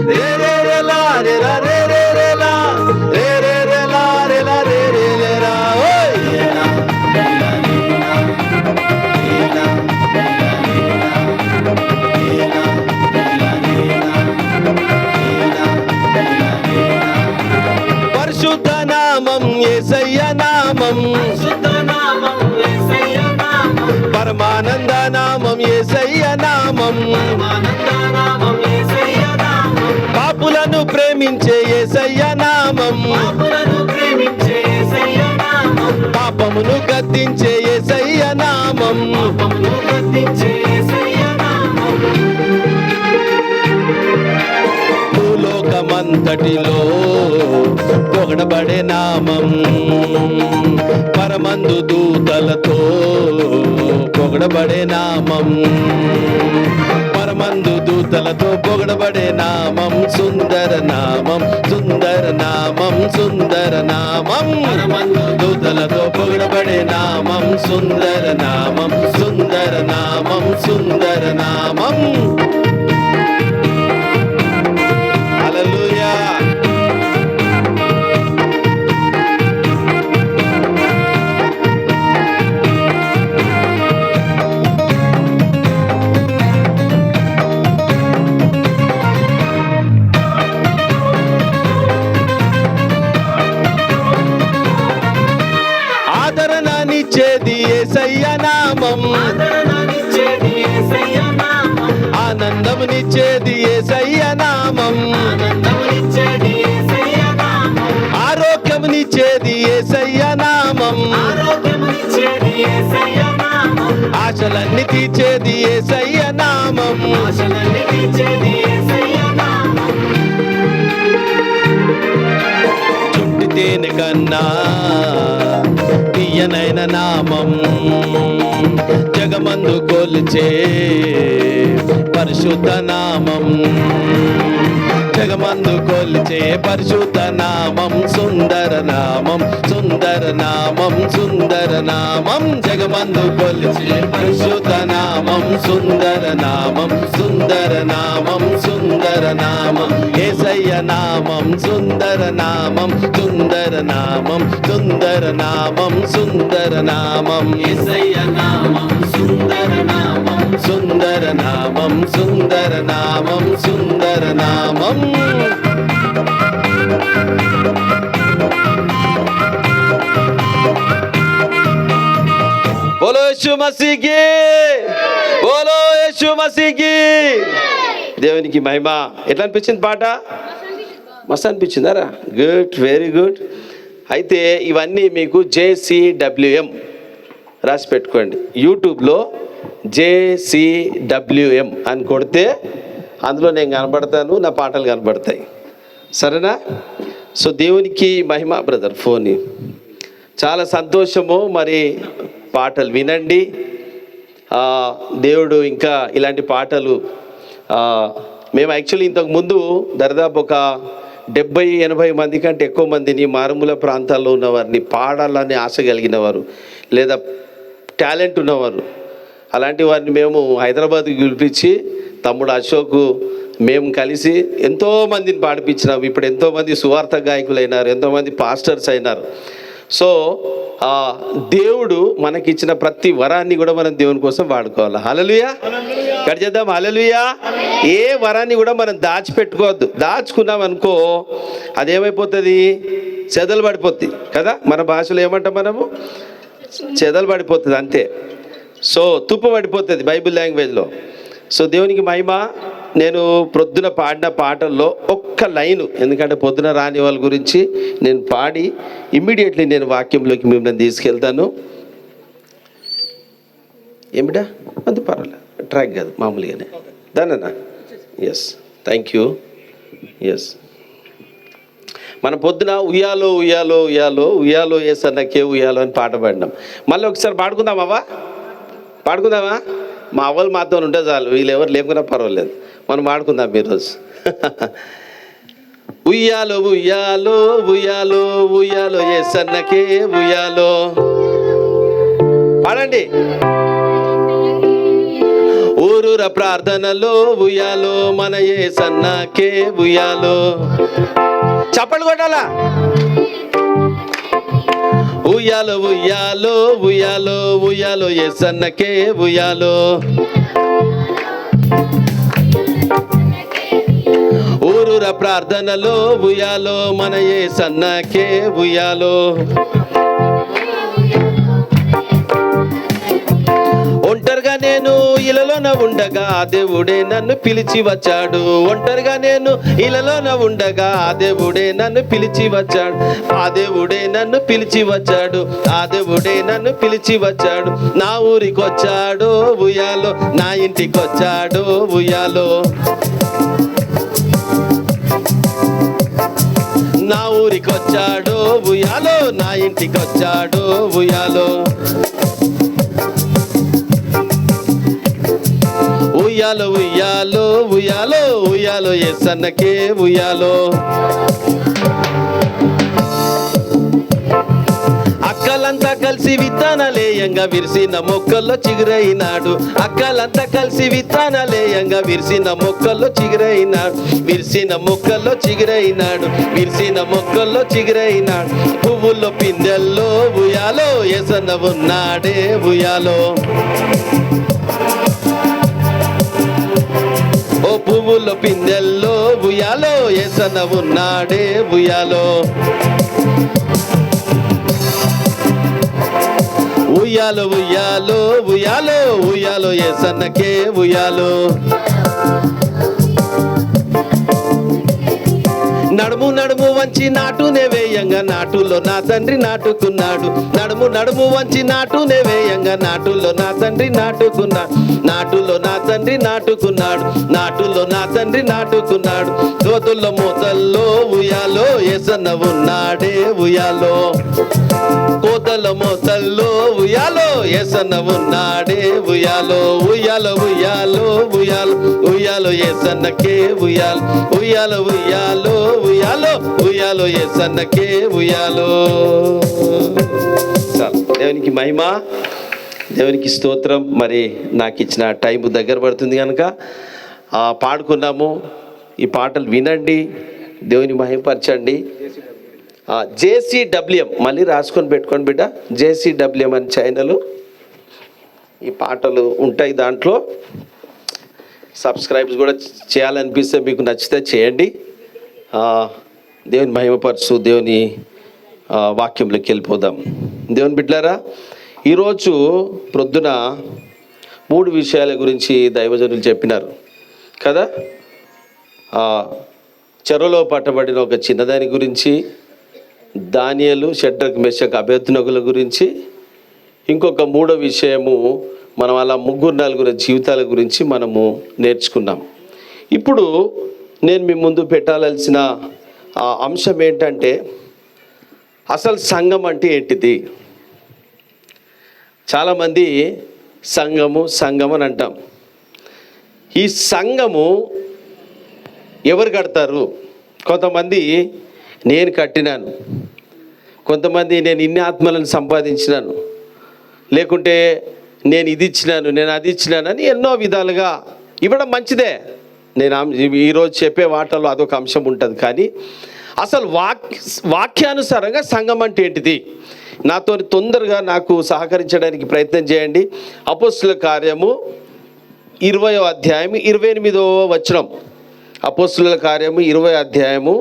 రే రే రే లా రే లా రే రే రే లా రే రే రే లా రే లా రే రే రే లా. ఓయ్ పరిశుద్ధ నామం యేసయ్య నామం, పరమానంద నామం యేసయ్య నామం, పాపులను ప్రేమించే యేసయ్య నామం, పాపమును గద్దించే యేసయ్య నామం, భూలోకమంతటిలో పొగడబడే నామం, పరమందు దూతలతో పొగడబడే నామం, పరమందు దూతలతో పొగడబడే నామం, సుందర నామం, సుందర నామం, సుందర నామం, పరమందు దూతలతో పొగడబడే నామం, సుందర నామం, సుందర నామం, సుందర నామం. హల్లెలూయా. ఆదరణనిచ్చేది యేసయ్య నామం, ఆనందమునిచ్చేది యేసయ్య నామం, ఆరోగ్యమునిచ్చేది యేసయ్య నామం, ఆశలన్నీ తీర్చేది యేసయ్య నామం, చుట్టి తేనె కన్నా తీయనైన నామం, జగమందు కొలిచే పరిశుద్ధ నామం, జగమందు కొలిచే పరిశుద్ధ నామం, సుందర నామం, సుందర నామం, సుందర నామం, జగమందు కొలిచే పరిశుద్ధ నామం, సుందర నామం, సుందర నామం, సుందర నామం, యేసయ్య నామం, సుందర నామం, సుందర నామం, సుందర నామం, సుందర నామం, యేసయ్య నామం, సుందర నామం, సుందర నామం, సుందర నామం, సుందర నామం. బోలో యేసు మసీకి, బోలో యేసు మసీకి. దేవునికి మహిమ. ఎట్లా అనిపించింది పాట? మస్తు అనిపించిందారా? Good, very good. అయితే ఇవన్నీ మీకు JCWM రాసి పెట్టుకోండి. యూట్యూబ్లో JCWM అని కొడితే అందులో నేను కనబడతాను, నా పాటలు కనబడతాయి. సరేనా? సో దేవునికి మహిమ. బ్రదర్ ఫోన్ చాలా సంతోషము. మరి పాటలు వినండి. దేవుడు ఇంకా ఇలాంటి పాటలు మేము యాక్చువల్లీ ఇంతకుముందు దాదాపు ఒక 70-80 మంది కంటే ఎక్కువ మందిని మారుమూల ప్రాంతాల్లో ఉన్నవారిని పాడాలని ఆశ కలిగిన వారు లేదా టాలెంట్ ఉన్నవారు అలాంటి వారిని మేము హైదరాబాద్కి పిలిపించి తమ్ముడు అశోక్ మేము కలిసి ఎంతోమందిని పాడిపించినాం. ఇప్పుడు ఎంతోమంది సువార్త గాయకులు అయినారు, ఎంతోమంది పాస్టర్స్ అయినారు. సో దేవుడు మనకిచ్చిన ప్రతి వరాన్ని కూడా మనం దేవుని కోసం వాడుకోవాలి. హల్లెలూయా. ఇక్కడ చేద్దాం. హల్లెలూయా. ఏ వరాన్ని కూడా మనం దాచిపెట్టుకోవద్దు. దాచుకున్నాం అనుకో అదేమైపోతుంది? చెదలు పడిపోద్ది కదా. మన భాషలో ఏమంటాం మనము? చెదలు పడిపోతుంది అంతే. సో తుప్పు పడిపోతుంది బైబిల్ లాంగ్వేజ్లో. సో దేవునికి మహిమ. నేను ప్రొద్దున పాడిన పాటల్లో ఒక్క లైను, ఎందుకంటే పొద్దున రాని వాళ్ళ గురించి నేను పాడి ఇమ్మీడియట్లీ నేను వాక్యంలోకి మిమ్మల్ని తీసుకెళ్తాను. ఏమిటా? అంత పర్వాలేదు, ట్రాక్ కాదు, మామూలుగానే. దానన్నా ఎస్, థ్యాంక్ యూ. ఎస్, మన పొద్దున ఉయ్యాలో ఉయ్యాలో ఉయ్యాలో ఉయ్యాలో ఏసన్నకే ఉయ్యాలో అని పాట పాడినాం. మళ్ళీ ఒకసారి పాడుకుందామా? పాడుకుందామా? మా అవ్వలు మాతో ఉంటే చాలు, వీళ్ళు ఎవరు లేకున్నా పర్వాలేదు, మనం పాడుకుందాం ఈరోజు. ఉయ్యాలో ఉయ్యాలో ఉయ్యాలో ఉయ్యాలో ఏసన్నకే ఉయ్యాలో. పాడండి. ఊరూర ప్రార్థనలో ఉయ్యాలో మన యేసన్నకే ఉయ్యాలో. చప్పట్లు కొట్టాలా? ఉయ్యాలో ఉయ్యాలో ఉయ్యాలో ఉయ్యాలో యేసన్నకే ఉయ్యాలో. ఊరూర ప్రార్థనలో ఉయ్యాలో మన యేసన్నకే ఉయ్యాలో. ఒంటరిగా నేను ఇలలోన ఉండగా దేవుడే నన్ను పిలిచి వచ్చాడు. ఒంటరిగా నేను ఇలలోన ఉండగా దేవుడే నన్ను పిలిచి వచ్చాడు. ఆ దేవుడే నన్ను పిలిచి వచ్చాడు. ఆ దేవుడే నన్ను పిలిచి వచ్చాడు. నా ఊరికి వచ్చాడు ఉయ్యాలో, నా ఇంటికి వచ్చాడు ఉయ్యాలో. నా ఊరికి వచ్చాడు ఉయ్యాలో, నా ఇంటికి వచ్చాడు ఉయ్యాలో. ఉయ్యాలో ఉయ్యాలో ఉయ్యాలో ఉయ్యాలో యేసన్నకే ఉయ్యాలో. అక్కలంతా కలిసి విత్తనాలేయంగా విరిసిన మొక్కల్లో చిగురైనాడు. అక్కలంతా కలిసి విత్తనాలేయంగా విరిసిన మొక్కల్లో చిగురైనాడు. విరిసిన మొక్కల్లో చిగురైనాడు. విరిసిన మొక్కల్లో చిగురైనాడు. పువ్వుల్లో పిందెల్లో ఉయ్యాలో యేసన్న ఉన్నాడే ఉయ్యాలో. ఓ పువ్వుల్లో పిందెల్లో ఉయ్యాలో యేసన్న ఉన్నాడే ఉయ్యాలో. ఉయ్యాలో ఉయ్యాలో ఉయ్యాలో ఉయ్యాలో యేసన్నకే ఉయ్యాలో. నడుము నడుము వంచి నాటునే వేయంగా నాటులో నా తండ్రి నాటుకున్నాడు. నడుము నడుము వంచి నాటునే వేయంగా నాటులో నా తండ్రి నాటుకున్నాడు. నాటులో నా తండ్రి నాటుకున్నాడు. నాటులో నా తండ్రి నాటుకున్నాడు. గోతుల్లో మూతల్లో ఉయ్యాలో యేసన్న ఉన్నాడే ఉయ్యాలో. కోతల మోతల్లో ఉయ్యాలో యేసన్న ఉన్నాడే ఉయ్యాలో. ఉయ్యాలో ఉయ్యాలో ఉయ్యాలో ఉయ్యాలో యేసన్నకే ఉయ్యాలో. ఉయ్యాలో ఉయ్యాలో ఉయ్యాలో ఉయ్యాలో యేసన్నకే ఉయ్యాలో. చాలు, దేవునికి మహిమ, దేవునికి స్తోత్రం. మరి నాకు ఇచ్చిన టైం దగ్గర పడుతుంది కనుక పాడుకున్నాము. ఈ పాటలు వినండి, దేవుని మహిమపరచండి. JCWM మళ్ళీ రాసుకొని పెట్టుకోండి బిడ్డ. JCWM అని ఛానల్, ఈ పాటలు ఉంటాయి దాంట్లో. సబ్స్క్రైబ్స్ కూడా చేయాలనిపిస్తే మీకు నచ్చితే చేయండి. దేవుని మహిమపరచు, దేవుని వాక్యంలోకి వెళ్ళిపోదాం. దేవుని బిడ్డలారా, ఈరోజు ప్రొద్దున 3 విషయాల గురించి దైవజనులు చెప్పినారు కదా. చెరలో పట్టబడిన ఒక చిన్నదాని గురించి, దానియేలు, షడ్రక్, మెషక్, అబేద్నెగోల గురించి, ఇంకొక 3వ విషయము మనం అలా 3-4 జీవితాల గురించి మనము నేర్చుకున్నాం. ఇప్పుడు నేను మీ ముందు పెట్టాల్సిన అంశం ఏంటంటే, అసలు సంఘం అంటే ఏంటిది? చాలామంది సంఘము అని అంటాం. ఈ సంఘము ఎవరు కడతారు? కొంతమంది నేను కట్టినాను, కొంతమంది నేను ఇన్ని ఆత్మలను సంపాదించినాను, లేకుంటే నేను ఇది ఇచ్చినాను, నేను అది ఇచ్చినాను అని ఎన్నో విధాలుగా ఇవ్వడం మంచిదే. నేను ఈరోజు చెప్పే వాటలో అదొక అంశం ఉంటుంది. కానీ అసలు వాక్యానుసారంగా సంఘం అంటే ఏంటిది? నాతో తొందరగా నాకు సహకరించడానికి ప్రయత్నం చేయండి. అపోస్తుల కార్యము 20వ అధ్యాయం 28వ వచనం. అపోస్తుల కార్యము 20వ అధ్యాయము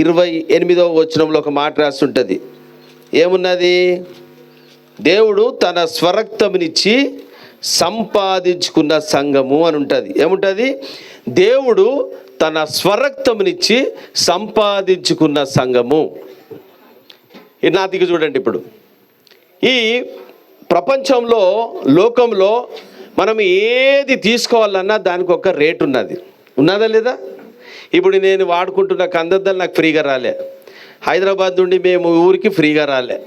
28వ వచనంలో ఒక మాట రాస్తుంటుంది. ఏమున్నది? దేవుడు తన స్వరక్తమునిచ్చి సంపాదించుకున్న సంఘము అని ఉంటుంది. ఏముంటుంది? దేవుడు తన స్వరక్తమునిచ్చి సంపాదించుకున్న సంఘము. నా దిగు చూడండి. ఇప్పుడు ఈ ప్రపంచంలో, లోకంలో మనం ఏది తీసుకోవాలన్నా దానికి ఒక రేటు ఉన్నది, ఉన్నదా లేదా? ఇప్పుడు నేను వాడుకుంటున్న కందద్దలు నాకు ఫ్రీగా రాలే, హైదరాబాద్ నుండి మేము ఊరికి ఫ్రీగా రాలే,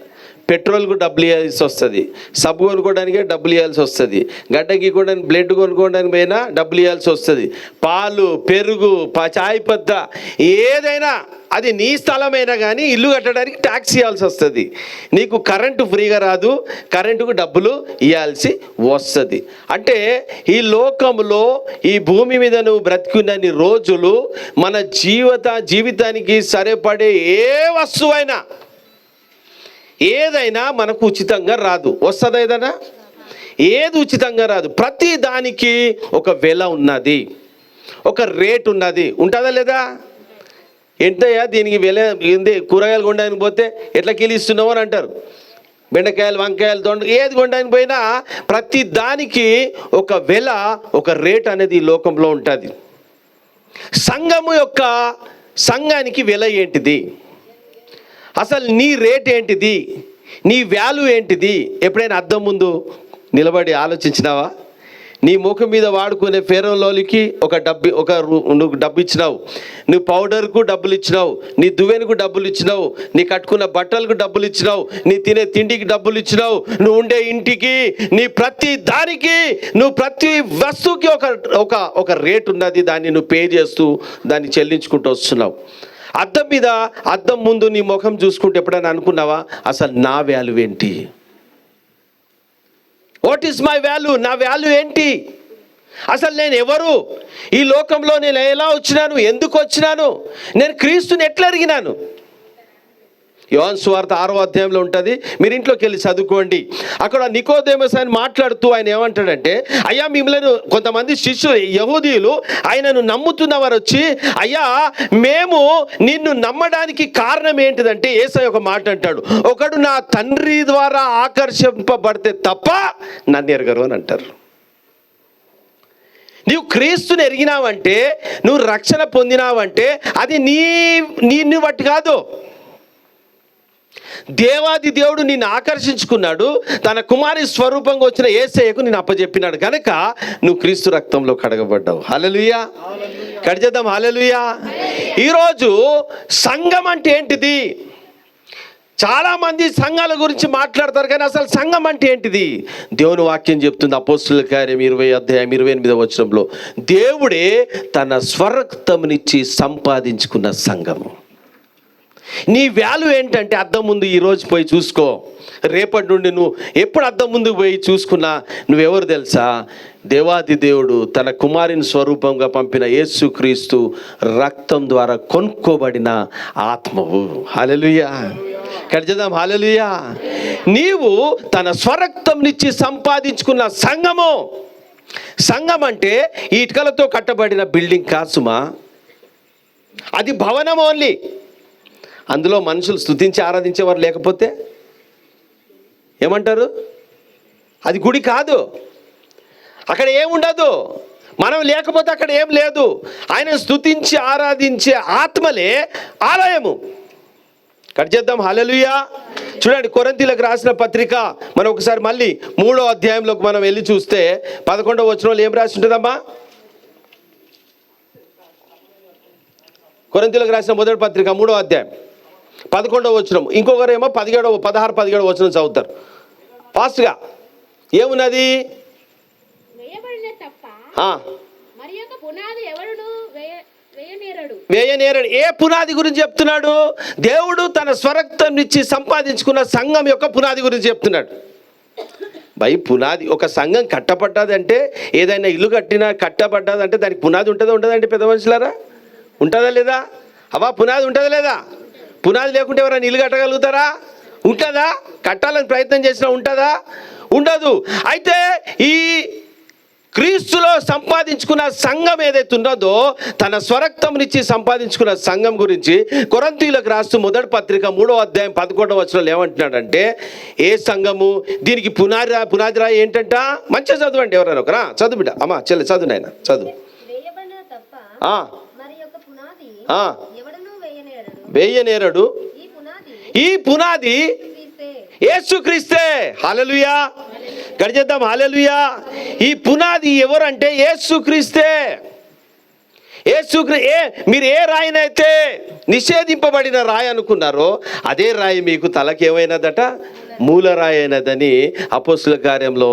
పెట్రోల్కు డబ్బులు ఇవ్వాల్సి వస్తుంది, సబ్బు కొనుక్కోవడానికే డబ్బులు ఇవ్వాల్సి వస్తుంది, గడ్డకి కూడా బ్లడ్ కొనుక్కోవడానికి పోయినా డబ్బులు ఇవ్వాల్సి వస్తుంది, పాలు, పెరుగు, చాయ్ పత్త ఏదైనా అది నీ స్థలమైనా కానీ ఇల్లు కట్టడానికి ట్యాక్స్ ఇవ్వాల్సి వస్తుంది. నీకు కరెంటు ఫ్రీగా రాదు, కరెంటుకు డబ్బులు ఇవ్వాల్సి వస్తుంది. అంటే ఈ లోకంలో ఈ భూమి మీద నువ్వు బ్రతికున్నన్ని రోజులు మన జీవితానికి సరిపడే ఏ వస్తువైనా ఏదైనా మనకు ఉచితంగా రాదు. వస్తుంది ఏదైనా? ఏది ఉచితంగా రాదు. ప్రతి దానికి ఒక వెల ఉన్నది, ఒక రేటు ఉన్నది. ఉంటుందా లేదా? ఎంతయ్యా దీనికి వెల ఏంది? కూరగాయలు కొనడానికి పోతే ఎట్లా కిలో ఇస్తున్నావు అని అంటారు. బెండకాయలు, వంకాయలు, దొండ ఏది కొనడానికి పోయినా ప్రతి దానికి ఒక వెల, ఒక రేట్ అనేది ఈ లోకంలో ఉంటుంది. సంఘానికి వెల ఏంటిది? అసలు నీ రేట్ ఏంటిది? నీ వాల్యూ ఏంటిది? ఎప్పుడైనా అద్దం ముందు నిలబడి ఆలోచించినావా? నీ ముఖం మీద వాడుకునే ఫెయిర్ అండ్ లవ్లీకి నువ్వు డబ్బు ఇచ్చినావు, నువ్వు పౌడర్కు డబ్బులు ఇచ్చినావు, నీ దువ్వెనకు డబ్బులు ఇచ్చినావు, నీ కట్టుకున్న బట్టలకు డబ్బులు ఇచ్చినావు, నీ తినే తిండికి డబ్బులు ఇచ్చినావు, నువ్వు ఉండే ఇంటికి, నీ ప్రతి దానికి, నువ్వు ప్రతి వస్తువుకి ఒక రేట్ ఉన్నది. దాన్ని నువ్వు పే చేస్తూ దాన్ని చెల్లించుకుంటూ వస్తున్నావు. అద్దం ముందు నీ ముఖం చూసుకుంటే ఎప్పుడైనా అనుకున్నావా అసలు నా వాల్యూ ఏంటి? What is my value? నా వాల్యూ ఏంటి? అసలు నేను ఎవరు? ఈ లోకంలో నేను ఎలా వచ్చినాను? ఎందుకు వచ్చినాను? నేను క్రీస్తుని ఎట్లా ఎరిగినాను? యోహాను సువార్త 6వ అధ్యాయంలో ఉంటుంది, మీరు ఇంట్లోకి వెళ్ళి చదువుకోండి. అక్కడ నికోదేమస్ ఆయన మాట్లాడుతూ ఆయన ఏమంటాడంటే, అయ్యా మిమ్మల్ని కొంతమంది శిష్యులు యహూదీయులు ఆయనను నమ్ముతున్నవారు వచ్చి, అయ్యా మేము నిన్ను నమ్మడానికి కారణం ఏంటిదంటే యేసయ్య ఒక మాట అంటాడు, ఒకడు నా తండ్రి ద్వారా ఆకర్షింపబడితే తప్ప నన్ను ఎరగరు అని అంటారు. నీవు క్రీస్తుని ఎరిగినావంటే, నువ్వు రక్షణ పొందినావంటే అది నిన్ను బట్టి కాదు. దేవాది దేవుడు నిన్ను ఆకర్షించుకున్నాడు, తన కుమారి స్వరూపంగా వచ్చిన యేసయ్యకు నిన్ను అప్పచెప్పినాడు కనుక నువ్వు క్రీస్తు రక్తంలో కడగబడ్డావు. హల్లెలూయా, కడిచేద్దాం. హల్లెలూయా. ఈరోజు సంఘం అంటే ఏంటిది? చాలామంది సంఘాల గురించి మాట్లాడతారు కానీ అసలు సంఘం అంటే ఏంటిది? దేవుని వాక్యం చెప్తుంది, అపోస్తుల కార్యం 20 అధ్యాయం 28వ వచనంలో, దేవుడే తన స్వరక్తమునిచ్చి సంపాదించుకున్న సంఘము. నీ వాల్యూ ఏంటంటే అద్దం ముందు ఈరోజు పోయి చూసుకో. రేపటి నుండి నువ్వు ఎప్పుడు అద్దం ముందుకు పోయి చూసుకున్నా నువ్వెవరు తెలుసా? దేవాది దేవుడు తన కుమారుని స్వరూపంగా పంపిన యేసుక్రీస్తు రక్తం ద్వారా కొనుక్కోబడిన ఆత్మవు. హల్లెలూయా, కడిచేద్దాం. హల్లెలూయా. నీవు తన స్వరక్తంనిచ్చి సంపాదించుకున్న సంఘము. సంఘం అంటే ఈ ఇటుకలతో కట్టబడిన బిల్డింగ్ కాసుమా, అది భవనం ఓన్లీ. అందులో మనుషులు స్తుతించి ఆరాధించేవారు లేకపోతే ఏమంటారు? అది గుడి కాదు, అక్కడ ఏముండదు. మనం లేకపోతే అక్కడ ఏం లేదు. ఆయన స్తుతించి ఆరాధించే ఆత్మలే ఆలయము. కట్ చేద్దాం. హల్లెలూయా. చూడండి, కొరింథీయులకు రాసిన పత్రిక మనం ఒకసారి మళ్ళీ 3వ అధ్యాయంలోకి మనం వెళ్ళి చూస్తే 11వ వచనంలో ఏం రాసి ఉంటుందమ్మా? కొరింథీయులకు రాసిన మొదటి పత్రిక 3వ అధ్యాయం 11వ వచనం. ఇంకొకరేమో 16-17 వచనం చదువుతారు ఫాస్ట్గా. ఏమున్నది? వేయనేరడు. ఏ పునాది గురించి చెప్తున్నాడు? దేవుడు తన స్వరక్తం ఇచ్చి సంపాదించుకున్న సంఘం యొక్క పునాది గురించి చెప్తున్నాడు. పునాది, ఒక సంఘం కట్టబడ్డది అంటే, ఏదైనా ఇల్లు కట్టబడ్డది అంటే దానికి పునాది ఉంటుందా ఉండదండి? పెద్ద మనుషులారా, ఉంటుందా లేదా? పునాది ఉంటుందా లేదా? పునాది లేకుంటే ఎవరైనా ఇల్లు కట్టగలుగుతారా? ఉంటుందా? కట్టాలని ప్రయత్నం చేసినా ఉంటుందా? ఉండదు. అయితే ఈ క్రీస్తులో సంపాదించుకున్న సంఘం ఏదైతే ఉన్నదో, తన స్వరక్తంనిచ్చి సంపాదించుకున్న సంఘం గురించి కొరింథీయులకు రాస్తూ మొదటి పత్రిక 3వ అధ్యాయం 11వ వచనంలో ఏమంటున్నాడంటే, ఏ సంఘము? దీనికి పునాదిరా ఏంటంట? మంచిగా చదవండి. ఎవరైనా ఒకరా చదువు బిడ్డ. అమ్మా చెల్లి చదువు, నాయన చదువు. వేయనేరడు. ఈ పునాది యేసుక్రీస్తే. హల్లెలూయా, గడిచేద్దాం. హల్లెలూయా. ఈ పునాది ఎవరంటే యేసుక్రీస్తే. మీరు ఏ రాయినైతే నిషేధింపబడిన రాయి అనుకున్నారో అదే రాయి మీకు తలకేమైనదట, మూలరాయి అయినదని అపోస్తుల కార్యంలో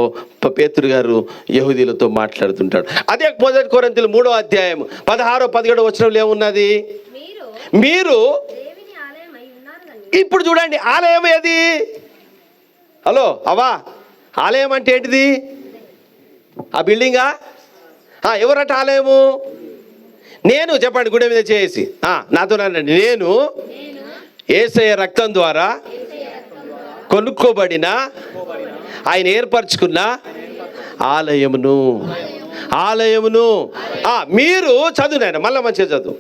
పేతురు గారు యెహూదీలతో మాట్లాడుతుంటాడు. అదే 1 కొరింథీయులు 3వ అధ్యాయం 16-17 వచనంలో ఏమున్నది? మీరు ఇప్పుడు చూడండి, ఆలయం ఏది? హలో అవ్వా, ఆలయం అంటే ఏంటిది? ఆ బిల్డింగా? ఎవరట ఆలయము? నేను, చెప్పండి గుడి మీద చేసి నాతో అనండి. నేను యేసయ్య రక్తం ద్వారా కొనుక్కోబడిన, ఆయన ఏర్పరచుకున్న ఆలయమును. ఆలయమును మీరు చదువునైనా మళ్ళా మంచిగా చదువు.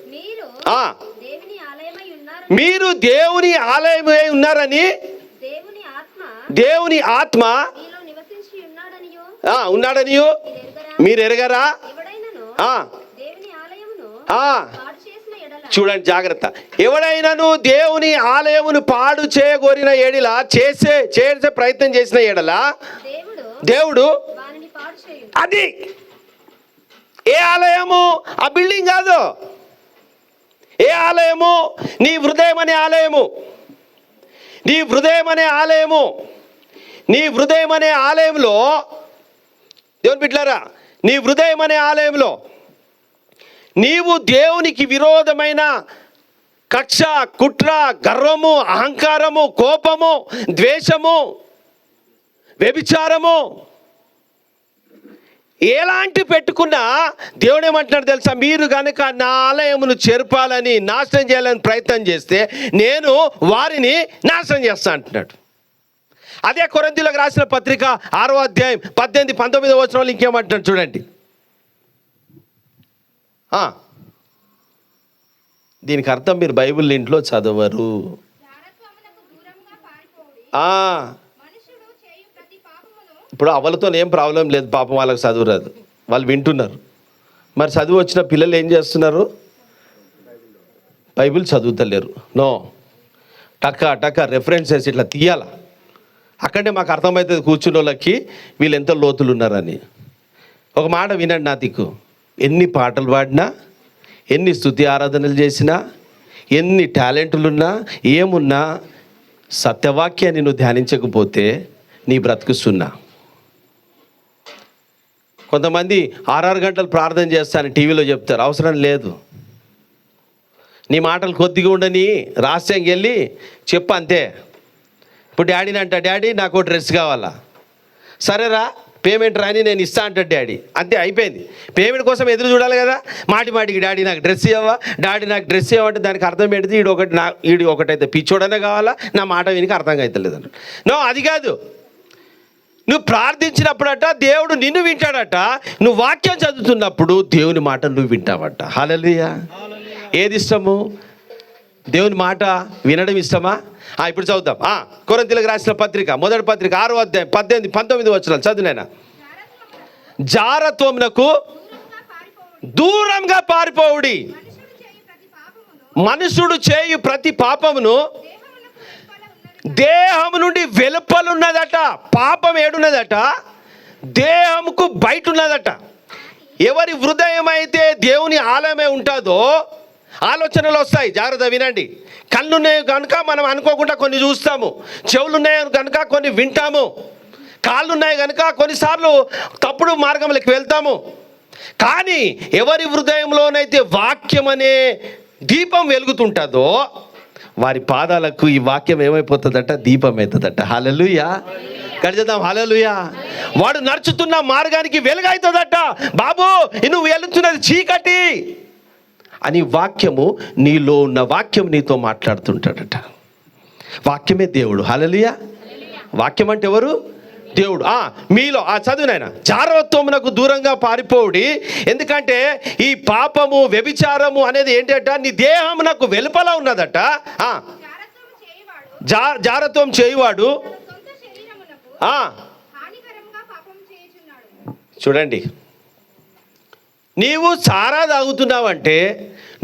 మీరు దేవుని ఆలయమై ఉన్నారని, దేవుని ఆత్మ ఉన్నాడనియో మీరు ఎరగరా? చూడండి జాగ్రత్త. ఎవడైనాను దేవుని ఆలయమును పాడు చేయగోరిన ఏడిలా చేసే ప్రయత్నం చేసిన ఏడలా దేవుడు అది ఏ ఆలయము? ఆ బిల్డింగ్ కాదు. ఏ ఆలయము? నీ హృదయం అనే ఆలయము. నీ హృదయం అనే ఆలయము. నీ హృదయం అనే ఆలయంలో దేవుని బిడ్డలారా, నీ హృదయం అనే ఆలయంలో నీవు దేవునికి విరోధమైన కక్ష, కుట్ర, గర్వము, అహంకారము, కోపము, ద్వేషము, వ్యభిచారము ఎలాంటి పెట్టుకున్నా దేవుడు ఏమంటున్నాడు తెలుసా? మీరు కనుక నా ఆలయమును చెరపాలని, నాశనం చేయాలని ప్రయత్నం చేస్తే నేను వారిని నాశనం చేస్తా అంటున్నాడు. అదే కొరింథీయులకు రాసిన పత్రిక 6వ అధ్యాయం 18-19 వచనాలు ఇంకేమంటున్నాడు చూడండి. దీనికి అర్థం మీరు బైబిల్ ఇంట్లో చదవరు. ఇప్పుడు అవలతో ఏం ప్రాబ్లం లేదు, పాపం వాళ్ళకి చదువు రాదు, వాళ్ళు వింటున్నారు. మరి చదువు వచ్చిన పిల్లలు ఏం చేస్తున్నారు? బైబిల్ చదువుతలేరు. నో, టక్క రెఫరెన్సెస్ ఇట్లా తీయాల. అక్కడే మాకు అర్థమవుతుంది కూర్చున్న వాళ్ళకి వీళ్ళు ఎంత లోతులు ఉన్నారని. ఒక మాట వినండి, నా దిక్కు ఎన్ని పాటలు పాడినా, ఎన్ని స్తుతి ఆరాధనలు చేసినా, ఎన్ని టాలెంట్లున్నా, ఏమున్నా, సత్యవాక్యాన్ని నువ్వు ధ్యానించకపోతే నీ బ్రతుకు సున్నా. కొంతమంది 6 గంటలు ప్రార్థన చేస్తాను టీవీలో చెప్తారు. అవసరం లేదు. నీ మాటలు కొద్దిగా ఉండని రహస్యంగా వెళ్ళి చెప్పు అంతే. ఇప్పుడు డాడీని అంట, డాడీ నాకు డ్రెస్ కావాలా, సరేరా పేమెంట్ రాని నేను ఇస్తా అంటాడు డాడీ. అంతే, అయిపోయింది. పేమెంట్ కోసం ఎదురు చూడాలి కదా. మాటికి డాడీ నాకు డ్రెస్ ఇవ్వవా, డాడీ నాకు డ్రెస్ ఇవ్వంటే దానికి అర్థం ఏంటిది? ఈడు ఒకటైతే పిచ్చోడనే కావాలా, నా మాట వినికి అర్థం అవుతలేదు అన్నాడు. నో, అది కాదు. నువ్వు ప్రార్థించినప్పుడట దేవుడు నిన్ను వింటాడట. నువ్వు వాక్యం చదువుతున్నప్పుడు దేవుని మాట నువ్వు వింటావట. హల్లెలూయా. ఏది ఇష్టము? దేవుని మాట వినడం ఇష్టమా? ఇప్పుడు చదువుతాం. కొరింథీయులకు రాసిన పత్రిక 1వ పత్రిక 6వ అధ్యాయం 18-19 వచనాలు చదువునైనా. జారత్వమునకు దూరంగా పారిపోవుడి. మనుషుడు చేయు ప్రతి పాపమును దేహము నుండి వెలుపలున్నదట. పాపం ఏడున్నదట? దేహముకు బయట ఉన్నదట. ఎవరి హృదయం అయితే దేవుని ఆలయమే ఉంటుందో ఆలోచనలు వస్తాయి. జాగ్రత్త వినండి. కళ్ళున్నాయి కనుక మనం అనుకోకుండా కొన్ని చూస్తాము, చెవులున్నాయి కనుక కొన్ని వింటాము, కాళ్ళున్నాయి కనుక కొన్నిసార్లు తప్పుడు మార్గంలోకి వెళ్తాము. కానీ ఎవరి హృదయంలోనైతే వాక్యం అనే దీపం వెలుగుతుంటుందో వారి పాదాలకు ఈ వాక్యం ఏమైపోతుందట? దీపం అవుతుందట. హల్లెలూయా. గడిచేద్దాం. హల్లెలూయా. వాడు నడుచుతున్న మార్గానికి వెలుగవుతుందట. బాబు నువ్వు వెళుతున్నది చీకటి అని వాక్యము, నీలో ఉన్న వాక్యం నీతో మాట్లాడుతుంటాడట. వాక్యమే దేవుడు. హల్లెలూయా. వాక్యం అంటే ఎవరు? దేవుడు. మీలో చదువునైనా జారత్వమునకు దూరంగా పారిపోవుడి. ఎందుకంటే ఈ పాపము, వ్యభిచారము అనేది ఏంటంట? నీ దేహమునకు వెలుపల ఉన్నదట. జారత్వం చేయువాడు చూడండి, నీవు సారా తాగుతున్నావంటే,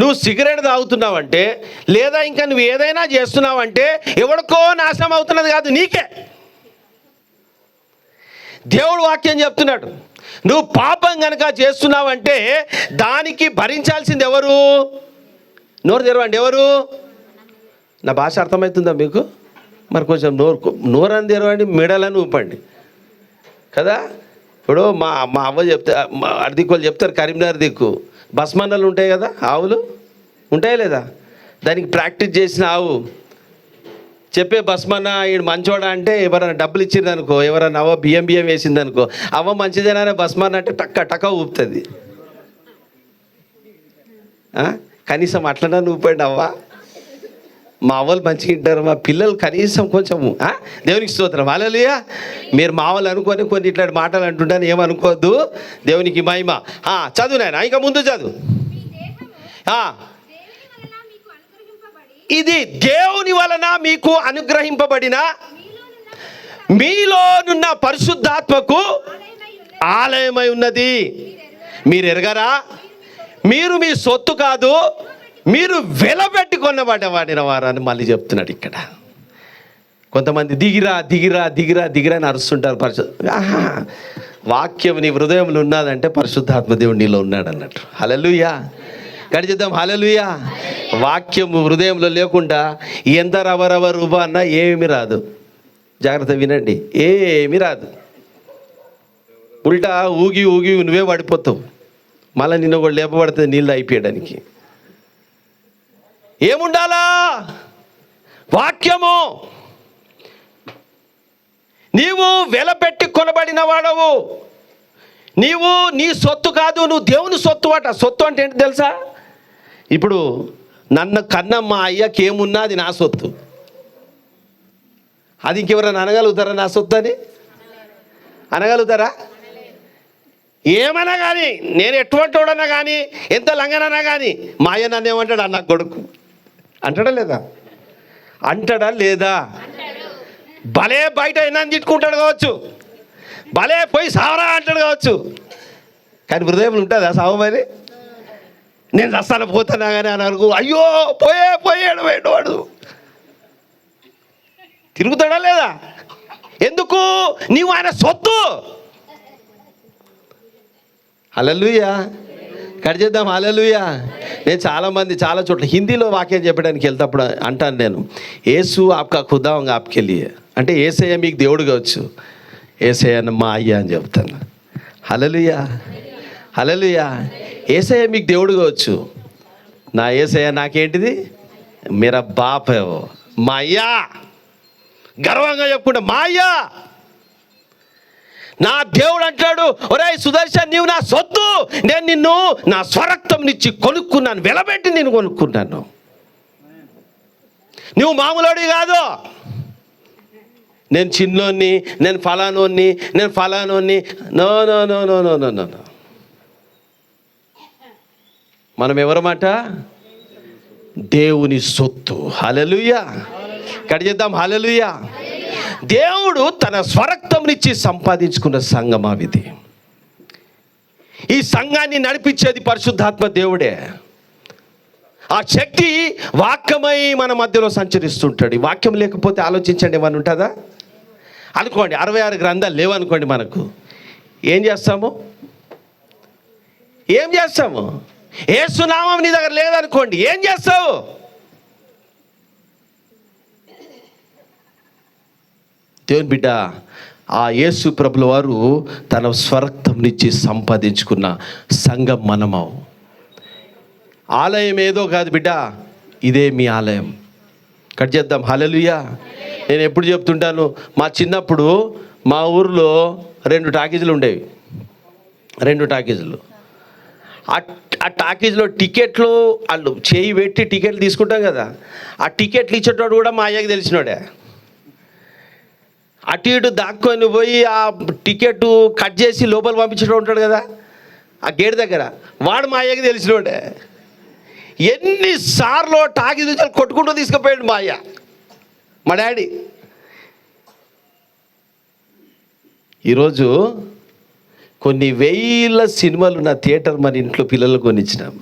నువ్వు సిగరెట్ తాగుతున్నావంటే, లేదా ఇంకా నువ్వు ఏదైనా చేస్తున్నావంటే ఎవరికో నాశనం అవుతున్నది కాదు, నీకే. దేవుడు వాక్యం చెప్తున్నాడు, నువ్వు పాపం కనుక చేస్తున్నావంటే దానికి భరించాల్సింది ఎవరు? నోరు తెరవండి, ఎవరు? నా భాష అర్థమవుతుందా మీకు? మరి కొంచెం నోరని తెరవండి, మెడలని ఊపండి కదా. ఇప్పుడు మా అవ్వ చెప్తే, మా అర్దిక్కులు చెప్తారు, కరీంనగర్ దిక్కు బస్మన్నలు ఉంటాయి కదా, ఆవులు ఉంటాయా లేదా? దానికి ప్రాక్టీస్ చేసిన ఆవు చెప్పే బస్మన్న ఈడు మంచోడా అంటే, ఎవరైనా డబ్బులు ఇచ్చిందనుకో, ఎవరైనా అవ్వ బియ్యం వేసిందనుకో, అవ్వ మంచిదేనా బస్మన్న అంటే టక్క ఊపుతుంది. కనీసం అట్లనే ఊపండి అవ్వ. మా అవ్వలు మంచిగా తింటారు, మా పిల్లలు కనీసం కొంచెము. దేవునికి స్తోత్రం, హల్లెలూయా. మీరు మా వాళ్ళు అనుకొని కొన్ని ఇట్లాంటి మాటలు అంటుంటాను, ఏమనుకోవద్దు. దేవునికి మహిమ. చదువు నాయన, ఇంకా ముందు చదువు. ఇది దేవుని వలన మీకు అనుగ్రహింపబడిన మీలోనున్న పరిశుద్ధాత్మకు ఆలయమై ఉన్నది. మీరు ఎరగరా? మీరు మీ సొత్తు కాదు, మీరు వెలబెట్టి కొన్నబడ్డవాడిన వారని మళ్ళీ చెప్తున్నాడు ఇక్కడ. కొంతమంది దిగిరా దిగిరా దిగిరా దిగిరా అని అరుస్తుంటారు. వాక్యం నీ హృదయంలో ఉన్నదంటే పరిశుద్ధాత్మ దేవుడు నీలో ఉన్నాడు అన్నట్టు. హల్లెలూయా, గడిచేద్దాం. హల్లెలూయా. వాక్యం హృదయంలో లేకుండా ఎంత రవ రూప అన్నా ఏమీ రాదు. జాగ్రత్త వినండి, ఏమీ రాదు. ఉల్టా ఊగి ఊగి నువ్వే పడిపోతావు. మళ్ళీ నిన్ను కూడా లేపబడుతుంది నీళ్ళు అయిపోయడానికి. ఏముండాలా? వాక్యము. నీవు వెలపెట్టి కొనబడిన వాడవు. నీవు నీ సొత్తు కాదు, నువ్వు దేవుని సొత్తు అట. సొత్తు అంటే ఏంటి తెలుసా? ఇప్పుడు నన్ను కన్న మా అయ్యకి ఏమున్నా అది నా సొత్తు. అది ఇంకెవరైనా అనగలుగుతారా నా సొత్తు అని? అనగలుగుతారా? ఏమన్నా కానీ, నేను ఎటువంటి వాడన్నా కానీ, ఎంత లంగనన్నా కానీ, మా అయ్య నన్ను ఏమంటాడు? అన్న కొడుకు అంటాడా లేదా? అంటాడా లేదా? భలే బయట ఎన్న తిట్టుకుంటాడు కావచ్చు, భలే పోయి సావరా అంటాడు కావచ్చు, కానీ హృదయంలో ఉంటుంది ఆ సావు. మరి నేను రస్తాను పోతున్నా కానీ అని అనుకో, అయ్యో పోయాడు వాడు. తిరుగుతాడా లేదా? ఎందుకు? నీవు ఆయన సొత్తు. హల్లెలూయా, కడిచేద్దాం. హల్లెలూయా. నేను చాలా చోట్ల హిందీలో వాక్యం చెప్పడానికి వెళ్తేప్పుడు అంటాను నేను, యేసు ఆప్కా ఖుదా హోంగా ఆప్కే లియే అంటే యేసయ్య మీకు దేవుడు కావచ్చు, యేసయ్య మా అయ్య అని చెప్తాను. హల్లెలూయా, హల్లెలూయా. యేసయ్య మీకు దేవుడు కావచ్చు, నా యేసయ్య నాకేంటిది? మేరా బాప్ హై, మా అయ్యా. గర్వంగా చెప్పుకుంటా, మా అయ్యా. నా దేవుడు అంటాడు, ఒరేయ్ సుదర్శన్, నీవు నా సొత్తు, నేను నిన్ను నా స్వరక్తం నుంచి కొనుక్కున్నాను, వెలబెట్టి నేను కొనుక్కున్నాను. నువ్వు మామూలుడి కాదు. నేను చిన్నోన్ని, నేను ఫలానోన్ని. No no no no no no no no. మనం ఎవరమాట? దేవుని సొత్తు. హల్లెలూయా, కడిచేద్దాం. హల్లెలూయా. దేవుడు తన స్వరక్తంనిచ్చి సంపాదించుకున్న సంఘం ఇది. ఈ సంఘాన్ని నడిపించేది పరిశుద్ధాత్మ దేవుడే. ఆ శక్తి వాక్యమై మన మధ్యలో సంచరిస్తుంటాడు. ఈ వాక్యం లేకపోతే ఆలోచించండి, ఏమన్నా ఉంటుందా? అనుకోండి 66 గ్రంథాలు లేవనుకోండి, మనకు ఏం చేస్తాము? యేసు నామం నీ దగ్గర లేదనుకోండి, ఏం చేస్తావు? దేవుని బిడ్డ, ఆ యేసు ప్రభుల వారు తన స్వరక్తంనిచ్చి సంపాదించుకున్న సంఘం మనము. ఆలయం ఏదో కాదు బిడ్డ, ఇదే మీ ఆలయం. కట్ చేద్దాం. హల్లెలూయా. నేను ఎప్పుడు చెప్తుంటాను, మా చిన్నప్పుడు మా ఊరిలో 2 టాకీజులు ఉండేవి. 2 టాకీజులు. ఆ టాకీజ్లో టికెట్లు వాళ్ళు చేయి పెట్టి టికెట్లు తీసుకుంటాం కదా, ఆ టికెట్లు ఇచ్చేటోడు కూడా మా అయ్యకి తెలిసినోడే. అటు ఇటు దాక్కొని పోయి ఆ టికెట్ కట్ చేసి లోపల పంపించడం ఉంటాడు కదా ఆ గేట్ దగ్గర, వాడు మా అయ్యకి తెలిసినోడే. ఎన్నిసార్లు టాకీ చూసి కొట్టుకుంటూ తీసుకుపోయాడు మా అయ్య, మా డాడీ. ఈరోజు కొన్ని వేల సినిమాలు నా థియేటర్ మన ఇంట్లో పిల్లలు కొనిచ్చినాం.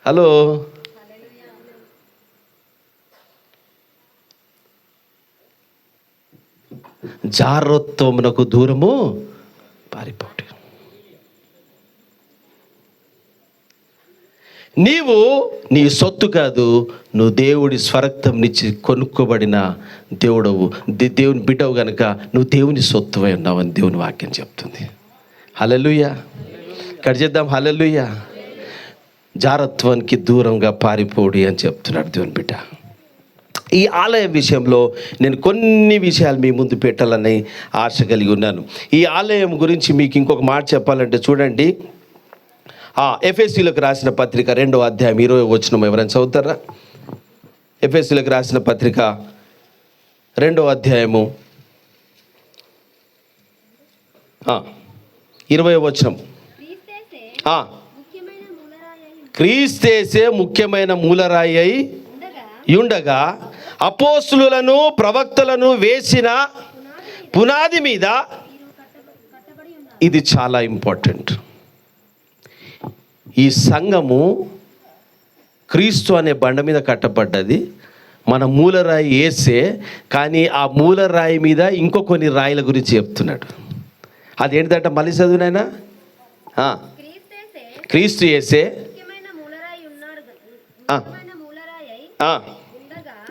హలో, జారత్వమునకు దూరము పారిపోడు. నీవు నీ సొత్తు కాదు, నువ్వు దేవుడి స్వరక్తం నుంచి కొనుక్కోబడిన దేవుడవు, దేవుని బిడ్డవు కనుక నువ్వు దేవుని సొత్తువై ఉన్నావని దేవుని వాక్యం చెప్తుంది. హల్లెలూయా. ఇక్కడ చేద్దాం. హల్లెలూయా. జారత్వానికి దూరంగా పారిపోడి అని చెప్తున్నాడు దేవుని బిడ్డ. ఈ ఆలయం విషయంలో నేను కొన్ని విషయాలు మీ ముందు పెట్టాలని ఆశ కలిగి ఉన్నాను. ఈ ఆలయం గురించి మీకు ఇంకొక మాట చెప్పాలంటే చూడండి, ఎఫెసీలకు రాసిన పత్రిక 2వ అధ్యాయం 20వ వచనం ఎవరైనా చదువుతారా? ఎఫెసీలకు రాసిన పత్రిక 2వ అధ్యాయము 20వ వచనం. క్రీస్తేసే ముఖ్యమైన మూలరాయి అయి ఉండగా అపోస్తులను ప్రవక్తలను వేసిన పునాది మీద, ఇది చాలా ఇంపార్టెంట్. ఈ సంఘము క్రీస్తు అనే బండ మీద కట్టబడ్డది. మన మూలరాయి యేసే, కానీ ఆ మూలరాయి మీద ఇంకో కొన్ని రాయిల గురించి చెప్తున్నాడు. అదేంటంటే మళ్ళీ చదువునైనా, క్రీస్తు యేసే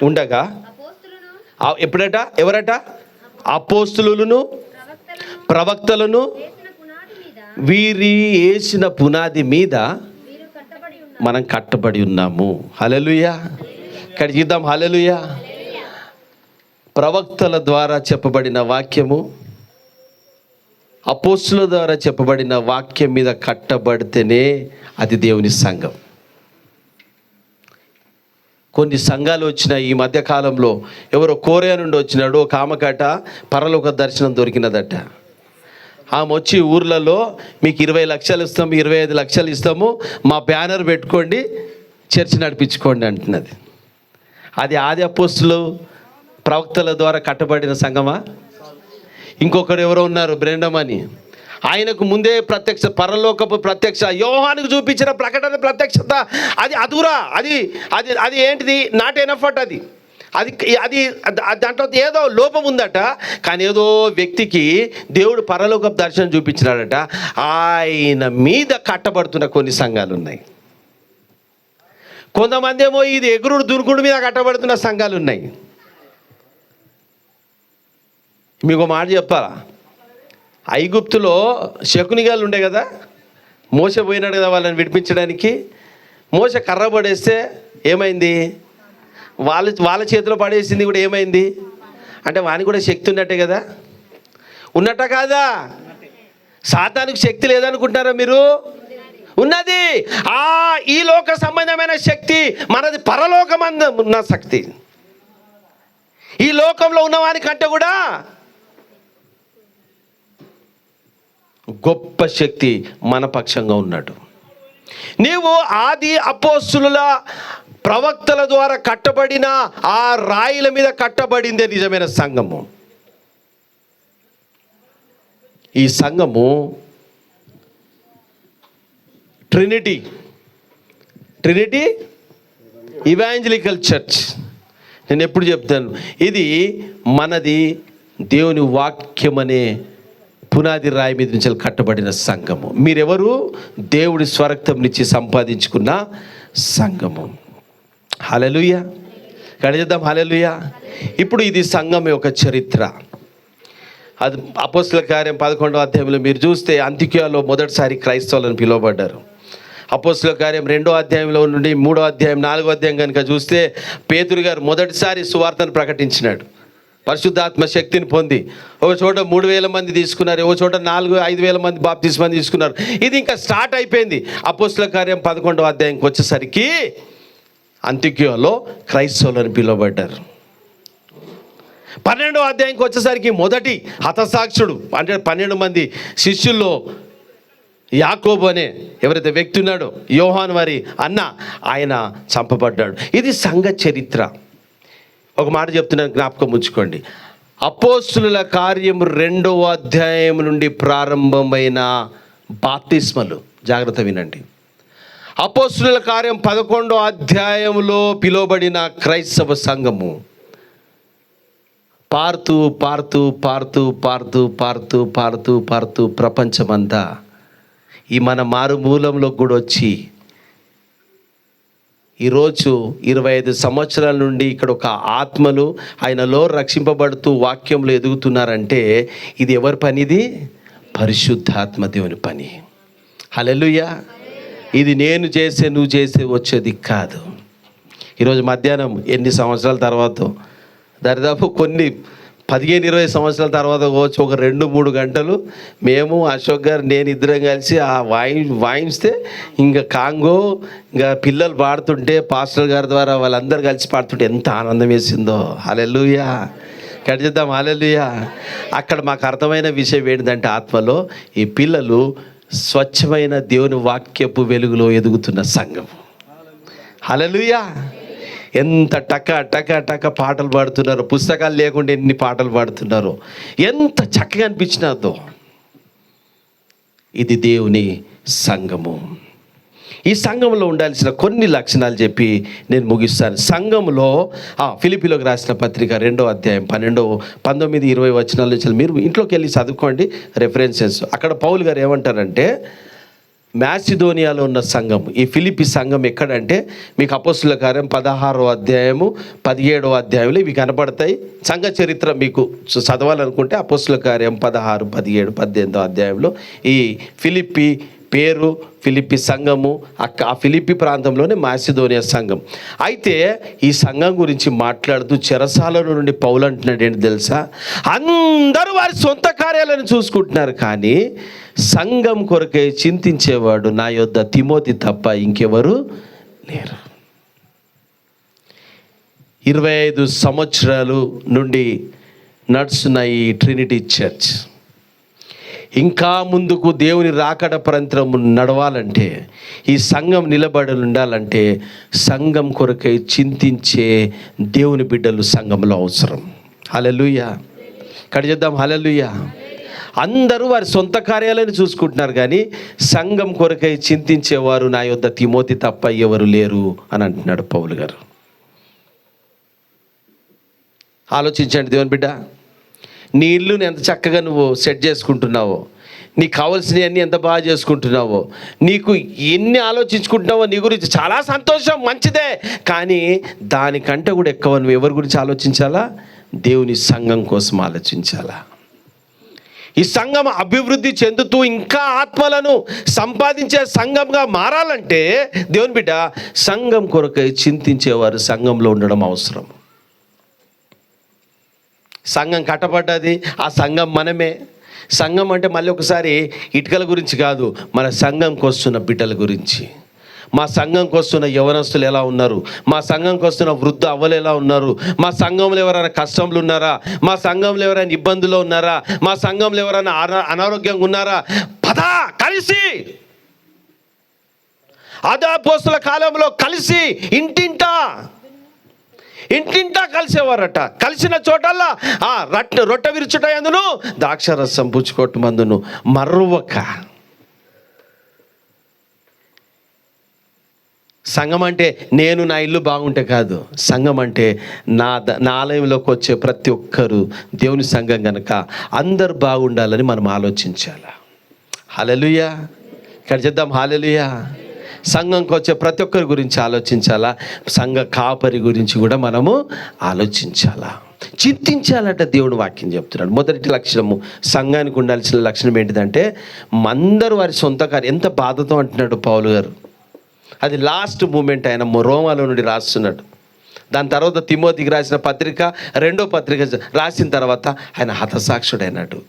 ఉండగా ఎప్పుడట, ఎవరట? అపోస్తులను ప్రవక్తలను వీరి వేసిన పునాది మీద మనం కట్టబడి ఉన్నాము. హల్లెలూయా. ఇక్కడ చూద్దాం. హల్లెలూయా. ప్రవక్తల ద్వారా చెప్పబడిన వాక్యము, అపోస్తుల ద్వారా చెప్పబడిన వాక్యం మీద కట్టబడితేనే అది దేవుని సంఘం. కొన్ని సంఘాలు వచ్చినాయి ఈ మధ్యకాలంలో. ఎవరో కోరియా నుండి వచ్చినాడు, ఒక ఆమెకట పరలోక దర్శనం దొరికినదట. ఆమె వచ్చి ఊర్లలో మీకు 20 లక్షలు ఇస్తాము, 25 లక్షలు ఇస్తాము, మా బ్యానర్ పెట్టుకోండి, చర్చి నడిపించుకోండి అంటున్నది. అది ఆది అపోస్తులు ప్రవక్తల ద్వారా కట్టబడిన సంఘమా? ఇంకొకరు ఎవరో ఉన్నారు, బ్రెండమ్ అని. ఆయనకు ముందే పరలోకపు ప్రత్యక్ష, యోహానుకు చూపించిన ప్రకటన ప్రత్యక్షత, అది అదురా, అది ఏంటిది? Not enough. అది దాంట్లో ఏదో లోపం ఉందట. కానీ ఏదో వ్యక్తికి దేవుడు పరలోక దర్శనం చూపించినాడట. ఆయన మీద కట్టబడుతున్న కొన్ని సంఘాలు ఉన్నాయి. కొంతమంది ఏమో ఇది ఎగురుడు దుర్గుడు మీద కట్టబడుతున్న సంఘాలు ఉన్నాయి. మీకు మాట చెప్పాలా? ఐగుప్తులో శకునిగాళ్ళు ఉండే కదా, మోసే పోయినాడు కదా వాళ్ళని విడిపించడానికి. మోసే కర్ర పడేస్తే ఏమైంది? వాళ్ళ చేతిలో పడేసింది కూడా ఏమైంది అంటే వానికి కూడా శక్తి ఉన్నట్టే కదా, ఉన్నట్ట కాదా? సాతానికి శక్తి లేదనుకుంటున్నారా మీరు? ఉన్నది. ఈ లోక సంబంధమైన శక్తి మనది పరలోకమందు ఉన్న శక్తి. ఈ లోకంలో ఉన్నవానికంటే కూడా గొప్ప శక్తి మన పక్షంగా ఉన్నాడు. నీవు ఆది అపోస్తుల ప్రవక్తల ద్వారా కట్టబడిన ఆ రాయిల మీద కట్టబడిందే నిజమైన సంఘము. ఈ సంఘము ట్రినిటీ ఇవాంజలికల్ చర్చ్. నేను ఎప్పుడు చెప్తాను, ఇది మనది దేవుని వాక్యం అనే పునాది రాయి మీద నుంచి కట్టబడిన సంఘము. మీరెవరు? దేవుడి స్వరక్తం నుంచి సంపాదించుకున్న సంఘము. హల్లెలూయా. కడిచేద్దాం. హల్లెలూయా. ఇప్పుడు ఇది సంఘం యొక్క చరిత్ర. అది అపోస్తుల కార్యం 11వ అధ్యాయంలో మీరు చూస్తే అంతియోకియాలో మొదటిసారి క్రైస్తవులను పిలువబడ్డారు. అపోస్తుల కార్యం 2వ అధ్యాయంలో నుండి 3వ అధ్యాయం 4వ అధ్యాయం కనుక చూస్తే పేతురు గారు మొదటిసారి సువార్తను ప్రకటించినాడు. పరిశుద్ధాత్మ శక్తిని పొంది ఒక చోట 3,000 మంది తీసుకున్నారు, ఒక చోట 4,000-5,000 మంది బాప్తిస్మం తీసుకున్నారు. ఇది ఇంకా స్టార్ట్ అయిపోయింది. అపోస్తుల కార్యం 11వ అధ్యాయంకి వచ్చేసరికి అంతియోకియాలో క్రైస్తవులను పిలువబడ్డారు. 12వ అధ్యాయంకి వచ్చేసరికి మొదటి హతసాక్షుడు అంటే 12 మంది శిష్యుల్లో యాకోబు అనే ఎవరైతే వ్యక్తి ఉన్నాడో, యోహాను వారి అన్న, ఆయన చంపబడ్డాడు. ఇది సంఘ చరిత్ర. ఒక మాట చెప్తున్నాను, జ్ఞాపకం ఉంచుకోండి. అపోస్తుల కార్యం 2వ అధ్యాయం నుండి ప్రారంభమైన బాప్తిస్మలు, జాగ్రత్త వినండి. అపోస్తుల కార్యం 11వ అధ్యాయంలో పిలువబడిన క్రైస్తవ సంఘము పారుతూ పారుతూ పారుతూ పారుతూ పారుతూ పారుతూ పారుతూ ప్రపంచమంతా ఈ మన మారుమూలంలో కూడా వచ్చి ఈరోజు 25 సంవత్సరాల నుండి ఇక్కడ ఒక ఆత్మలు ఆయనలో రక్షింపబడుతూ వాక్యంలో ఎదుగుతున్నారంటే ఇది ఎవరి పని? ఇది పరిశుద్ధాత్మ దేవుని పని. హల్లెలూయా. ఇది నేను చేసే నువ్వు చేసే వచ్చేది కాదు. ఈరోజు మధ్యాహ్నం ఎన్ని సంవత్సరాల తర్వాత, దరిదాపు కొన్ని 15-20 సంవత్సరాల తర్వాత వచ్చి ఒక 2-3 గంటలు మేము అశోక్ గారు నేను ఇద్దరం కలిసి ఆ వాయిస్తే ఇంకా కాంగో ఇంకా పిల్లలు పాడుతుంటే పాస్టర్ గారి ద్వారా వాళ్ళందరూ కలిసి పాడుతుంటే ఎంత ఆనందం వేసిందో. హల్లెలూయా. కడిచేద్దాం. హల్లెలూయా. అక్కడ మాకు అర్థమైన విషయం ఏంటంటే ఆత్మలో ఈ పిల్లలు స్వచ్ఛమైన దేవుని వాక్యపు వెలుగులో ఎదుగుతున్న సంఘం. హల్లెలూయా. ఎంత టక టక టక పాటలు పాడుతున్నారు. పుస్తకాలు లేకుండా ఎన్ని పాటలు పాడుతున్నారు. ఎంత చక్కగా అనిపించినదో. ఇది దేవుని సంఘము. ఈ సంఘంలో ఉండాల్సిన కొన్ని లక్షణాలు చెప్పి నేను ముగిస్తాను. సంఘంలో ఫిలిప్పీలోకి రాసిన పత్రిక 2వ అధ్యాయం 19-20 వచనాల నుంచి మీరు ఇంట్లోకి వెళ్ళి చదువుకోండి రెఫరెన్సెస్. అక్కడ పౌలు గారు ఏమంటారంటే మాసిదోనియాలో ఉన్న సంఘం, ఈ ఫిలిప్పి సంఘం ఎక్కడంటే మీకు అపోస్తుల కార్యం 16వ అధ్యాయము 17వ అధ్యాయంలో ఇవి కనపడతాయి. సంఘ చరిత్ర మీకు చదవాలనుకుంటే అపోస్తుల కార్యం 16, 17, 18వ అధ్యాయంలో ఈ ఫిలిప్పి పేరు ఫిలిప్పి సంఘము ఆ ఫిలిప్పి ప్రాంతంలోనే మాసిదోనియా సంఘం. అయితే ఈ సంఘం గురించి మాట్లాడుతూ చెరసాల నుండి పౌలు అంటున్నాడు ఏంటి తెలుసా? అందరూ వారి సొంత కార్యాలను చూసుకుంటున్నారు, కానీ సంఘం కొరకై చింతించేవాడు నా యొద్ద తిమోతి తప్ప ఇంకెవరు లేరు. 25 సంవత్సరాలు నుండి నడుస్తున్న ఈ ట్రినిటీ చర్చ్ ఇంకా ముందుకు దేవుని రాకడ పరంతరం నడవాలంటే, ఈ సంఘం నిలబడి ఉండాలంటే సంఘం కొరకై చింతించే దేవుని బిడ్డలు సంఘంలో అవసరం. హల్లెలూయా. కడిచేద్దాం. హల్లెలూయా. అందరూ వారి సొంత కార్యాలను చూసుకుంటున్నారు, కానీ సంఘం కొరకై చింతించేవారు నా యొద్ద తిమోతి తప్ప ఎవరు లేరు అని అంటున్నాడు పౌలు గారు. ఆలోచించండి దేవుని బిడ్డ, నీ ఇల్లుని ఎంత చక్కగా నువ్వు సెట్ చేసుకుంటున్నావో, నీకు కావాల్సినవన్నీ ఎంత బాగా చేసుకుంటున్నావో, నీకు ఎన్ని ఆలోచించుకుంటున్నావో నీ గురించి చాలా సంతోషం, మంచిదే. కానీ దానికంటే కూడా ఎక్కువ నువ్వు ఎవరి గురించి ఆలోచించాలా? దేవుని సంఘం కోసం ఆలోచించాలా? ఈ సంఘం అభివృద్ధి చెందుతూ ఇంకా ఆత్మలను సంపాదించే సంఘంగా మారాలంటే దేవుని బిడ్డ సంఘం కొరకై చింతించేవారు సంఘంలో ఉండడం అవసరం. సంఘం కట్టబడ్డది, ఆ సంఘం మనమే. సంఘం అంటే మళ్ళీ ఒకసారి ఇటుకల గురించి కాదు, మన సంఘంకి వస్తున్న బిడ్డల గురించి. మా సంఘంకి వస్తున్న యవనస్తులు ఎలా ఉన్నారు, మా సంఘంకి వస్తున్న వృద్ధ అవ్వలు ఎలా ఉన్నారు, మా సంఘంలో ఎవరైనా కష్టంలో ఉన్నారా, మా సంఘంలో ఎవరైనా ఇబ్బందుల్లో ఉన్నారా, మా సంఘంలో ఎవరైనా అనారోగ్యంగా ఉన్నారా, పదా కలిసి అదే అపోస్తలుల కాలంలో కలిసి ఇంటింటా కలిసేవారట. కలిసిన చోటల్లా రొట్టె విరుచుట యందును ద్రాక్షారసం పుచ్చుకోవటం మందును మర్రువక. సంఘం అంటే నేను నా ఇల్లు బాగుంటే కాదు. సంఘం అంటే నా ఆలయంలోకి వచ్చే ప్రతి ఒక్కరు దేవుని సంఘం కనుక అందరు బాగుండాలని మనం ఆలోచించాలి. హల్లెలూయా. ఇక్కడ చేద్దాం. హల్లెలూయా. సంఘంకి వచ్చే ప్రతి ఒక్కరి గురించి ఆలోచించాలా, సంఘ కాపరి గురించి కూడా మనము ఆలోచించాలా, చింతించాలంటే దేవుడు వాక్యం చెప్తున్నాడు. మొదటి లక్షణము, సంఘానికి ఉండాల్సిన లక్షణం ఏంటిదంటే అందరూ వారి సొంత కార్యం. ఎంత బాధతో అంటున్నాడు పౌలు గారు. అది లాస్ట్ మూమెంట్ ఆయన రోమాలో నుండి రాస్తున్నాడు. దాని తర్వాత తిమోతికి రాసిన పత్రిక, 2వ పత్రిక రాసిన తర్వాత ఆయన హతసాక్షుడైనాడు.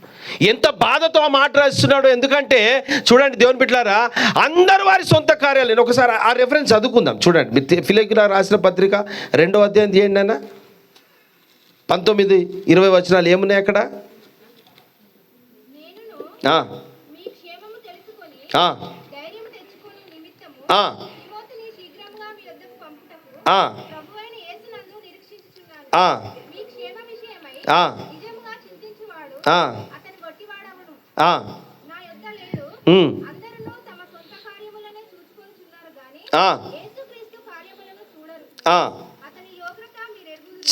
ఎంత బాధతో ఆ మాట రాస్తున్నాడు. ఎందుకంటే చూడండి దేవుని బిడ్డలారా, అందరూ వారి సొంత కార్యాలు. నేను ఒకసారి ఆ రెఫరెన్స్ చదువుకుందాం. చూడండి ఫిలిప్పీకి రాసిన పత్రిక 2వ అధ్యాయం తీయండి అన్న. 19-20 వచనాలు ఏమున్నాయి అక్కడ?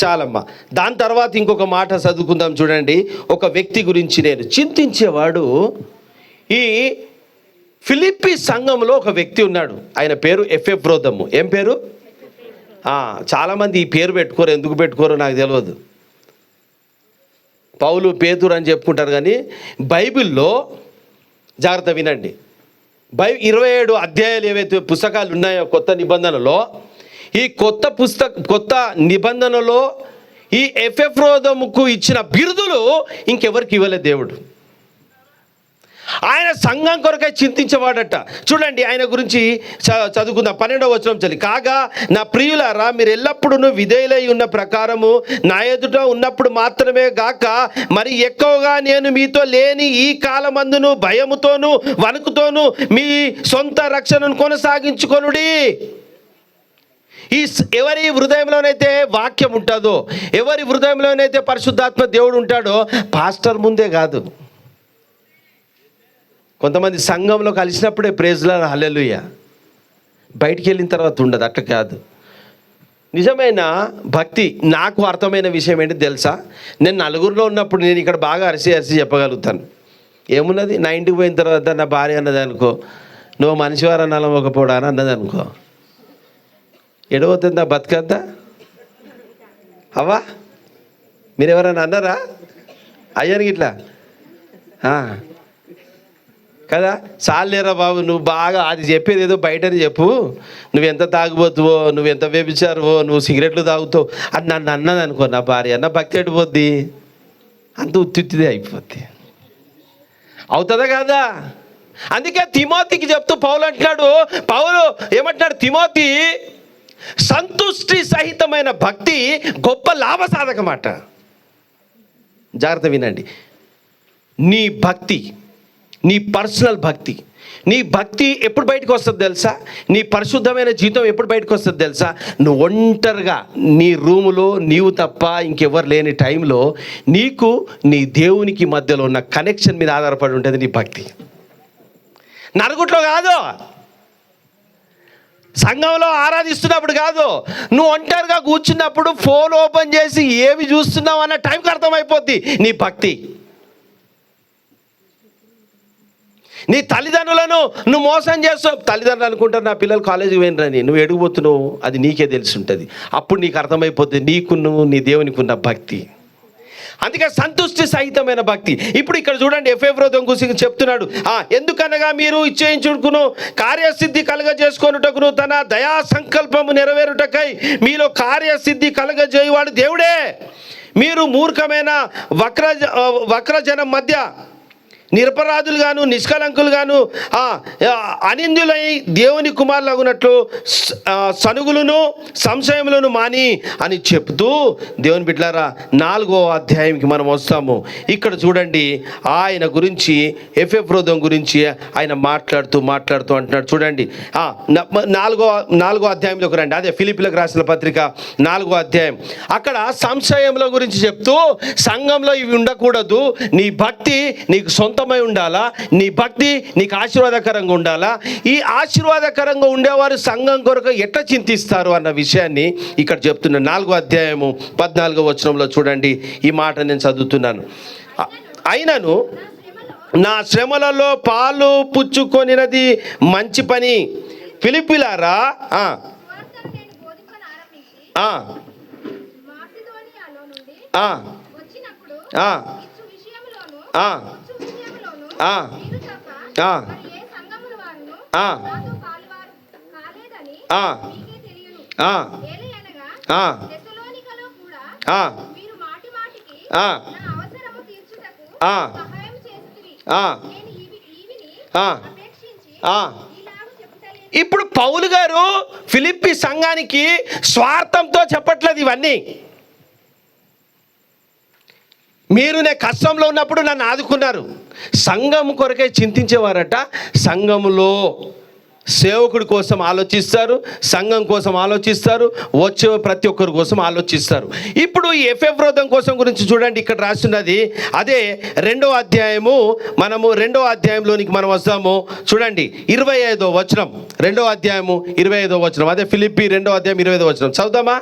చాలమ్మా. దాని తర్వాత ఇంకొక మాట చదువుకుందాం చూడండి. ఒక వ్యక్తి గురించి నేను చింతించేవాడు. ఈ ఫిలిప్పి సంఘంలో ఒక వ్యక్తి ఉన్నాడు. ఆయన పేరు ఎపెఫ్రోదము. ఏం పేరు? చాలామంది ఈ పేరు పెట్టుకోరు. ఎందుకు పెట్టుకోరో నాకు తెలియదు. పౌలు, పేతురు అని చెప్పుకుంటారు, కానీ బైబిల్లో జాగ్రత్త వినండి. 27 అధ్యాయాలు ఏవైతే పుస్తకాలు ఉన్నాయో కొత్త నిబంధనలో, ఈ కొత్త నిబంధనలో ఈ ఎపెఫ్రోదముకు ఇచ్చిన బిరుదులు ఇంకెవరికి ఇవ్వలేదు దేవుడు. ఆయన సంఘం కొరకై చింతించేవాడట. చూడండి ఆయన గురించి చదువుకుందాం. 12వ వచనం చలి. కాగా నా ప్రియులారా, మీరు ఎల్లప్పుడూ విధేయులై ఉన్న ప్రకారము నా ఎదుట ఉన్నప్పుడు మాత్రమే గాక మరి ఎక్కువగా నేను మీతో లేని ఈ కాలమందును భయముతోనూ వణుకుతోనూ మీ సొంత రక్షణను కొనసాగించుకొనుడి. ఎవరి హృదయంలోనైతే వాక్యం ఉంటుందో, ఎవరి హృదయంలోనైతే పరిశుద్ధాత్మ దేవుడు ఉంటాడో, పాస్టర్ ముందే కాదు, కొంతమంది సంఘంలో కలిసినప్పుడే ప్రేజ్లా హల్లెలూయా, బయటికి వెళ్ళిన తర్వాత ఉండదు. అట్లా కాదు. నిజమైన భక్తి నాకు అర్థమైన విషయం ఏంటి తెలుసా? నేను నలుగురిలో ఉన్నప్పుడు నేను ఇక్కడ బాగా అరిసి చెప్పగలుగుతాను. ఏమున్నది, నా ఇంటికి పోయిన తర్వాత నా భార్య అన్నది అనుకో, నువ్వు మనిషివారా నలమొకపోడా అని అన్నది అనుకో, ఎడవుతుందా బతుకంతా? అవ్వా మీరు ఎవరైనా అన్నారా అయ్యానికి ఇట్లా? కదా, చాలేరా బాబు, నువ్వు బాగా అది చెప్పేది ఏదో బయటని చెప్పు, నువ్వు ఎంత తాగుబోతువో, నువ్వు ఎంత వ్యభిచారువో, నువ్వు సిగరెట్లు తాగుతావు అది నన్ను అన్నది అనుకో, నా భార్య, నా భక్తి ఎడిపోద్ది, అంత ఉత్తిదే అయిపోద్ది. అవుతుందా కదా? అందుకే తిమోతికి చెప్తూ పౌలు అంటున్నాడు, పౌలు ఏమంటున్నాడు, తిమోతి సంతుష్టి సహితమైన భక్తి గొప్ప లాభసాధకమాట. జాగ్రత్త వినండి. నీ భక్తి, నీ పర్సనల్ భక్తి, నీ భక్తి ఎప్పుడు బయటకు వస్తుంది తెలుసా? నీ పరిశుద్ధమైన జీవితం ఎప్పుడు బయటకు వస్తుంది తెలుసా? నువ్వు ఒంటరిగా నీ రూములో నీవు తప్ప ఇంకెవరు లేని టైంలో నీకు నీ దేవునికి మధ్యలో ఉన్న కనెక్షన్ మీద ఆధారపడి ఉంటుంది నీ భక్తి. నలుగుట్లో కాదు, సంఘంలో ఆరాధిస్తున్నప్పుడు కాదు, నువ్వు ఒంటరిగా కూర్చున్నప్పుడు ఫోన్ ఓపెన్ చేసి ఏమి చూస్తున్నావు అన్న టైంకి అర్థమైపోద్ది నీ భక్తి. నీ తల్లిదండ్రులను నువ్వు మోసం చేస్తావు. తల్లిదండ్రులు అనుకుంటారు నా పిల్లలు కాలేజీకి పోయినరని, నువ్వు ఎడిగిపోతున్నావు అది నీకే తెలిసి ఉంటుంది. అప్పుడు నీకు అర్థమైపోతుంది నీకును నీ దేవునికి ఉన్న భక్తి. అందుకే సంతుష్టి సహితమైన భక్తి. ఇప్పుడు ఇక్కడ చూడండి, ఎపెఫ్రోదం గురించి చెప్తున్నాడు. ఎందుకనగా మీరు ఇచ్చేయించుకును కార్యసిద్ధి కలగజేసుకొనుటకును తన దయా సంకల్పము నెరవేరుటకై మీలో కార్యసిద్ధి కలగజేయువాడు దేవుడే. మీరు మూర్ఖమైన వక్రజనం మధ్య నిరపరాధులు గాను నిష్కలంకులు గాను అనిందులై దేవుని కుమారులగునట్లు సనుగులను సంశయములను మాని అని చెప్తూ, దేవుని బిడ్డలారా 4వ అధ్యాయంకి మనం వస్తాము. ఇక్కడ చూడండి, ఆయన గురించి ఎపెఫ్రోదం గురించి ఆయన మాట్లాడుతూ అంటున్నాడు. చూడండి 4వ అధ్యాయంలోకి రండి. అదే ఫిలిప్పీలకు రాసిన పత్రిక 4వ అధ్యాయం. అక్కడ సంశయముల గురించి చెప్తూ, సంఘంలో ఇవి ఉండకూడదు, నీ భక్తి నీకు సొంతమై ఉండాలా, నీ భక్తి నీకు ఆశీర్వాదకరంగా ఉండాలా. ఈ ఆశీర్వాదకరంగా ఉండేవారు సంఘం కొరకు ఎట్లా చింతిస్తారు అన్న విషయాన్ని ఇక్కడ చెప్తున్నా. 4వ అధ్యాయము 14వ వచనంలో చూడండి, ఈ మాట నేను చదువుతున్నాను. అయినను నా శ్రమలలో పాలు పుచ్చుకొనినది మంచి పని. ఫిలిప్పీలారా, ఇప్పుడు పౌలు గారు ఫిలిప్పీ సంఘానికి స్వార్థంతో చెప్పట్లేదు ఇవన్నీ. మీరు నేను కష్టంలో ఉన్నప్పుడు నన్ను ఆదుకున్నారు. సంఘం కొరకే చింతించేవారట. సంఘములో సేవకుడి కోసం ఆలోచిస్తారు, సంఘం కోసం ఆలోచిస్తారు, వచ్చే ప్రతి ఒక్కరి కోసం ఆలోచిస్తారు. ఇప్పుడు ఈ ఎపెఫ్రోదం కోసం గురించి చూడండి, ఇక్కడ రాస్తున్నది అదే 2వ అధ్యాయము. మనము 2వ అధ్యాయంలోనికి మనం వస్తాము. చూడండి 25వ వచనం, 2వ అధ్యాయము 25వ వచనం. అదే ఫిలిప్పీ 2వ అధ్యాయం 25వ వచనం చదువుదామా?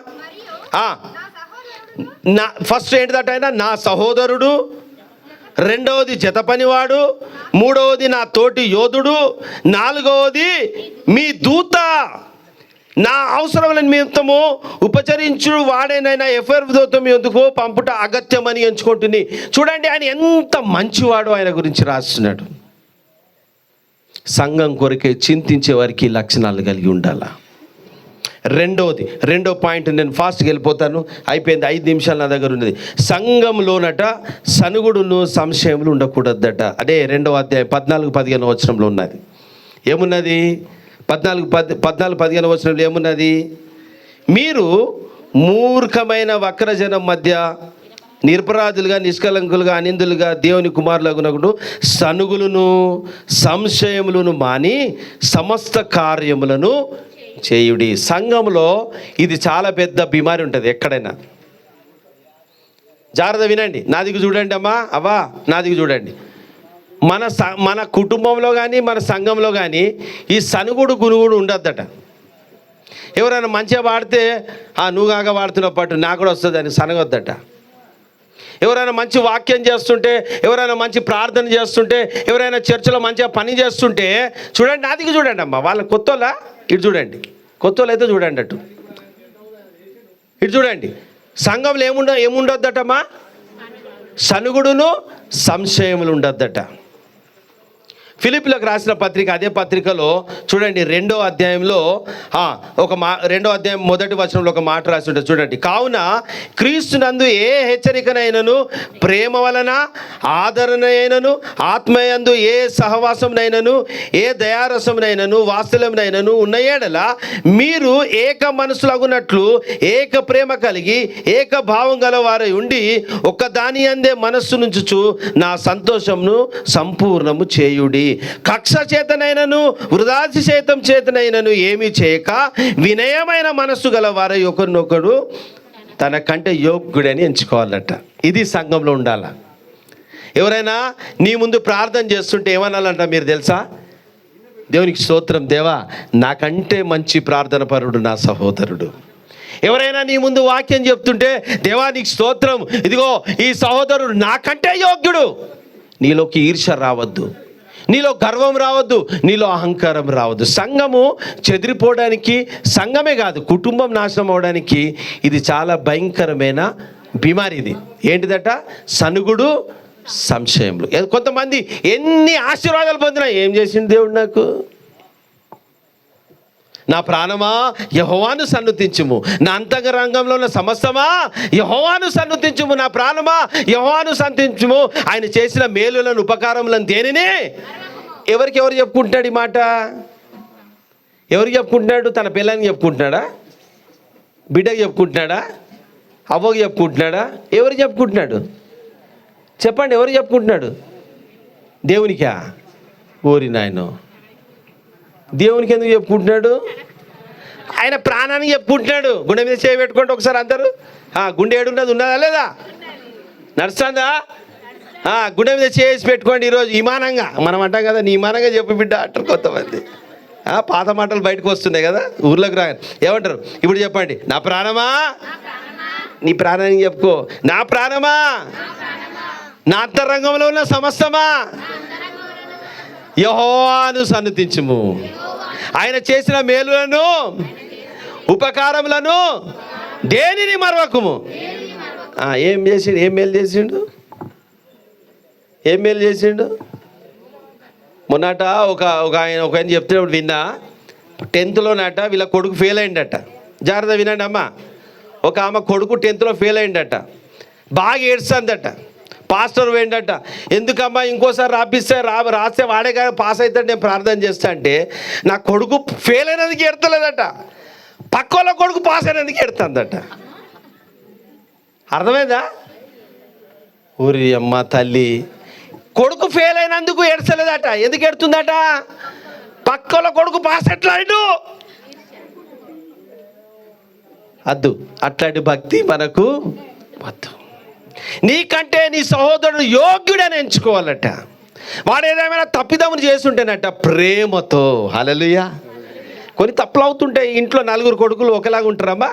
ఫస్ట్ ఏంటిదట ఆయన? నా సహోదరుడు, రెండవది జత పనివాడు, మూడవది నా తోటి యోధుడు, నాలుగవది మీ దూత. నా అవసరముల నిమిత్తము ఉపచరించు వాడేనైనా ఎఫ్ఎర్దోతం ఎందుకు పంపుట అగత్యమని ఎంచుకుంటుంది. చూడండి ఆయన ఎంత మంచివాడు ఆయన గురించి రాస్తున్నాడు. సంఘం కొరకే చింతించే వారికి లక్షణాలు కలిగి ఉండాలా. రెండో పాయింట్, నేను ఫాస్ట్గా వెళ్ళిపోతాను, అయిపోయింది, 5 నిమిషాలు నా దగ్గర ఉన్నది. సంఘంలోనట సనుగుడును సంశయములు ఉండకూడదట. అదే 2వ అధ్యాయం 14-15 వచనంలో ఉన్నది. ఏమున్నది? 14-15 వచనంలో ఏమున్నది? మీరు మూర్ఖమైన వక్రజనం మధ్య నిరపరాధులుగా, నిష్కలంకులుగా, అనిందులుగా, దేవుని కుమారులగునకుడు సనుగులను సంశయములను మాని సమస్త కార్యములను చేయుడి. సంఘంలో ఇది చాలా పెద్ద బిమారి ఉంటుంది. ఎక్కడైనా జాగ్రత్త వినండి, నాదికి చూడండి అమ్మా, అవ్వా నాదికి చూడండి. మన కుటుంబంలో కానీ మన సంఘంలో కానీ ఈ సనుగుడు గునుగుడు ఉండద్దట. ఎవరైనా మంచిగా వాడితే నువ్వు కాక వాడుతున్నావు పట్టు నాకు కూడా వస్తుంది అని సనగొద్దట. ఎవరైనా మంచి వాక్యం చేస్తుంటే, ఎవరైనా మంచి ప్రార్థన చేస్తుంటే, ఎవరైనా చర్చలో మంచిగా పని చేస్తుంటే చూడండి, నాదికి చూడండి అమ్మ. వాళ్ళ కొత్తోళ్ళ ఇటు చూడండి, కొత్తోళ్ళు అయితే చూడండి అటు ఇటు చూడండి. సంఘంలో ఏముండొద్దటమ్మా? సనుగుడును సంశయములు ఉండొద్దట. ఫిలిప్పీలకు రాసిన పత్రిక, అదే పత్రికలో చూడండి 2వ అధ్యాయంలో 2వ అధ్యాయం 1వ వచనంలో ఒక మాట రాసి ఉంటుంది చూడండి. కావున క్రీస్తునందు ఏ హెచ్చరికనైనను, ప్రేమ వలన ఆదరణ అయినను, ఆత్మయందు ఏ సహవాసంనైనను, ఏ దయారసంనైనను, వాత్సల్యంనైనను ఉన్న యెడల మీరు ఏక మనసులగునట్లు ఏక ప్రేమ కలిగి ఏక భావం గల వారై ఉండి ఒక్క దాని అందే మనస్సు నుంచుచు నా సంతోషమును సంపూర్ణము చేయుడి. కక్ష చేతనైనను వృధాతిశయతం చేతనైనను ఏమీ చేయక వినయమైన మనస్సు గల వారై ఒకరినొకడు తన కంటే యోగ్యుడని ఎంచుకోవాలట. ఇది సంఘంలో ఉండాల. ఎవరైనా నీ ముందు ప్రార్థన చేస్తుంటే ఏమనాలంట మీరు తెలుసా? దేవునికి స్తోత్రం, దేవా నాకంటే మంచి ప్రార్థన పరుడు నా సహోదరుడు. ఎవరైనా నీ ముందు వాక్యం చెప్తుంటే, దేవా నీకు స్తోత్రం, ఇదిగో ఈ సహోదరుడు నాకంటే యోగ్యుడు. నీలోకి ఈర్ష్య రావద్దు, నీలో గర్వం రావద్దు, నీలో అహంకారం రావద్దు. సంఘము చెదిరిపోవడానికి, సంఘమే కాదు కుటుంబం నాశనం అవడానికి ఇది చాలా భయంకరమైన బిమారి. ఇది ఏంటిదట? సనుగుడు సంశయములు. కొంతమంది ఎన్ని ఆశీర్వాదాలు పొందినా ఏం చేసిండు దేవుడు నాకు? నా ప్రాణమా యెహోవాను సన్నుతించుము, నా అంతరంగంలో ఉన్న సమస్తమా యెహోవాను సన్నుతించుము, నా ప్రాణమా యెహోవాను సన్నుతించుము. ఆయన చేసిన మేలులను ఉపకారములను దేనిని ఎవరు చెప్పుకుంటున్నాడు? ఈ మాట ఎవరికి చెప్పుకుంటున్నాడు? తన పిల్లని చెప్పుకుంటున్నాడా? బిడ్డకి చెప్పుకుంటున్నాడా? అవ్వకి చెప్పుకుంటున్నాడా? ఎవరికి చెప్పుకుంటున్నాడు? చెప్పండి, ఎవరు చెప్పుకుంటున్నాడు? దేవునికా? ఓరి నాయనో, దేవునికి ఎందుకు చెప్పుకుంటున్నాడు? ఆయన ప్రాణానికి చెప్పుకుంటున్నాడు. గుండె మీద చేయి పెట్టుకోండి ఒకసారి అందరూ. గుండె ఏడున్నది, ఉన్నదా లేదా? నడుస్తుందా? గుండె మీద చేసి పెట్టుకోండి. ఈరోజు ఈమానంగా మనం అంటాం కదా, నీ ఈమానంగా చెప్పు బిడ్డ అంటారు కొంతమంది. పాత మాటలు బయటకు వస్తున్నాయి కదా, ఊర్లోకి రా. ఏమంటారు ఇప్పుడు? చెప్పండి, నా ప్రాణమా, నీ ప్రాణానికి చెప్పుకో, నా ప్రాణమా, నా అంతరంగంలో ఉన్న సమస్తమా యెహోవాను సన్నుతించుము. ఆయన చేసిన మేలులను ఉపకారములను దేనిని మరవకుము. ఏం చేసిండు? ఏం మేలు చేసిండు? ఏం మేలు చేసిండు? మొన్నట ఒక ఆయన చెప్తున్నప్పుడు విన్నా. 10th వీళ్ళ కొడుకు ఫెయిల్ అయిందట. జాగ్రత్త వినండి అమ్మ. ఒక ఆమె కొడుకు 10th ఫెయిల్ అయిందట. బాగా ఏడ్స్తుందట. పాస్టర్ వేయండట, ఎందుకమ్మా ఇంకోసారి రాస్తే వాడే కానీ పాస్ అవుతాడు, నేను ప్రార్థన చేస్తా అంటే నా కొడుకు ఫెయిల్ అయినందుకు ఎడతలేదట, పక్కోళ్ళ కొడుకు పాస్ అయినందుకు ఎడుతుందట. అర్థమైందా? ఊరి అమ్మ తల్లి, కొడుకు ఫెయిల్ అయినందుకు ఎడతలేదట. ఎందుకు ఎడుతుందట? పక్కోళ్ళ కొడుకు పాస్ ఎట్లాడు. అద్దు, అట్లాంటి భక్తి మనకు వద్దు. నీకంటే నీ సహోదరుడు యోగ్యుడని ఎంచుకోవాలట. వాడు ఏదేమైనా తప్పిదమును చేస్తుంటేనట ప్రేమతో. హల్లెలూయా. కొన్ని తప్పులు అవుతుంటాయి ఇంట్లో. 4 కొడుకులు ఒకలాగా ఉంటారమ్మా.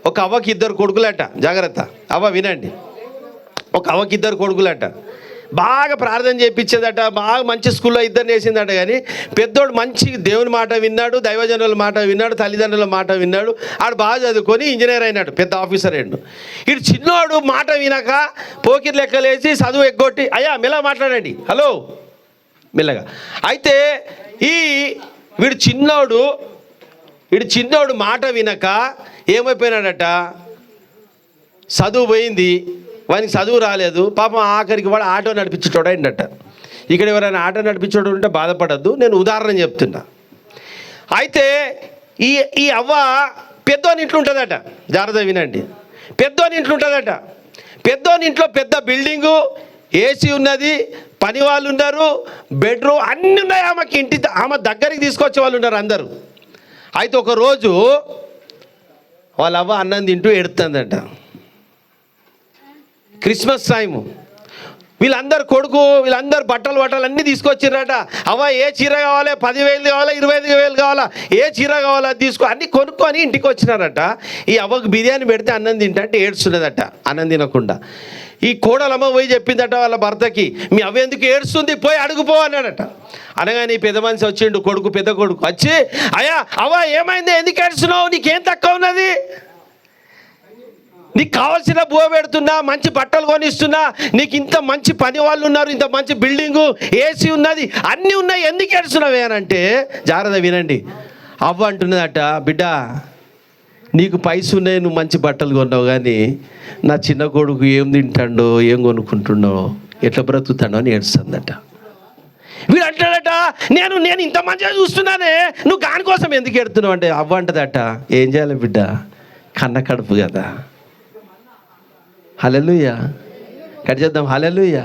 ఒక అవ్వకి 2 కొడుకులట. జాగ్రత్త, అవ్వ వినండి. ఒక అవ్వకి 2 కొడుకులట. బాగా ప్రార్థన చేయించేదట, బాగా మంచి స్కూల్లో 2 వేసిందట. కానీ పెద్దోడు మంచి దేవుని మాట విన్నాడు, దైవజనుల మాట విన్నాడు, తల్లిదండ్రుల మాట విన్నాడు. ఆడు బాగా చదువుకొని ఇంజనీర్ అయినాడు, పెద్ద ఆఫీసర్ అయ్యాడు. ఇటు చిన్నోడు మాట వినక పోకిరి లెక్కలేసి చదువు ఎగ్గొట్టి, అయ్యా మెల్లగా మాట్లాడండి, హలో మెల్లగా. అయితే వీడు చిన్నోడు మాట వినక ఏమైపోయినాడట, చదువు పోయింది, వానికి చదువు రాలేదు. పాపం ఆఖరికి వాడు ఆటో నడిపించేటోడు అయిందట. ఇక్కడ ఎవరైనా ఆటో నడిపించేటోడు ఉంటే బాధపడద్దు, నేను ఉదాహరణ చెప్తున్నా. అయితే ఈ అవ్వ పెద్దోని ఇంట్లో ఉంటుందట. జాగ్రత్త వినండి, పెద్దోని ఇంట్లో ఉంటుందట. పెద్దోని ఇంట్లో పెద్ద బిల్డింగు, ఏసీ ఉన్నది, పని వాళ్ళు ఉన్నారు, బెడ్రూమ్ అన్నీ ఉన్నాయి. ఆమె దగ్గరికి తీసుకొచ్చే వాళ్ళు ఉన్నారు అందరూ. అయితే ఒకరోజు వాళ్ళ అవ్వ అన్నం తింటూ ఎడుతుందట. క్రిస్మస్ టైము, వీళ్ళందరూ బట్టలు అన్నీ తీసుకొచ్చిర్రట. అవ్వ ఏ చీర కావాలి, 10,000 కావాలా, 25,000 కావాలా, ఏ చీర కావాలా తీసుకో అన్నీ కొనుక్కొని ఇంటికి వచ్చినారట. ఈ అవ్వకు బిర్యానీ పెడితే అన్నం తింటే ఏడ్చున్నదట, అన్నం తినకుండా. ఈ కోడలమ్మ పోయి చెప్పిందట వాళ్ళ భర్తకి, మీ అవ్వ ఎందుకు ఏడుస్తుంది, పోయి అడుగుపో అన్నాడట. అనగానే ఈ పెద్ద మనిషి వచ్చిండు, పెద్ద కొడుకు వచ్చి, అయ్యా అవ్వ ఏమైంది, ఎందుకు ఏడుస్తున్నావు, నీకేం తక్కువ ఉన్నది, నీకు కావాల్సిన బువ్వ పెడుతున్నా, మంచి బట్టలు కొనిస్తున్నా, నీకు ఇంత మంచి పని వాళ్ళు ఉన్నారు, ఇంత మంచి బిల్డింగు, ఏసీ ఉన్నది, అన్నీ ఉన్నాయి, ఎందుకు ఏడుస్తున్నావే అని అంటే, జాగ్రత్త వినండి, అవ్వ అంటున్నదట, బిడ్డ నీకు పైసలు ఉన్నాయి, నువ్వు మంచి బట్టలు కొన్నావు, కానీ నా చిన్న కొడుకు ఏం తింటాడో, ఏం కొనుక్కుంటున్నావు, ఎట్లా బ్రతుకుతాడో అని ఏడుస్తుందట. వీడు అంటాడట, నేను ఇంత మంచిగా చూస్తున్నానే, నువ్వు దానికోసం ఎందుకు ఎడుతున్నావు అంటే, అవ్వ అంటదట, ఏం చేయాలి బిడ్డ, కన్న కడుపు కదా. హల్లెలూయా, కట్ చేద్దాం. హల్లెలూయా.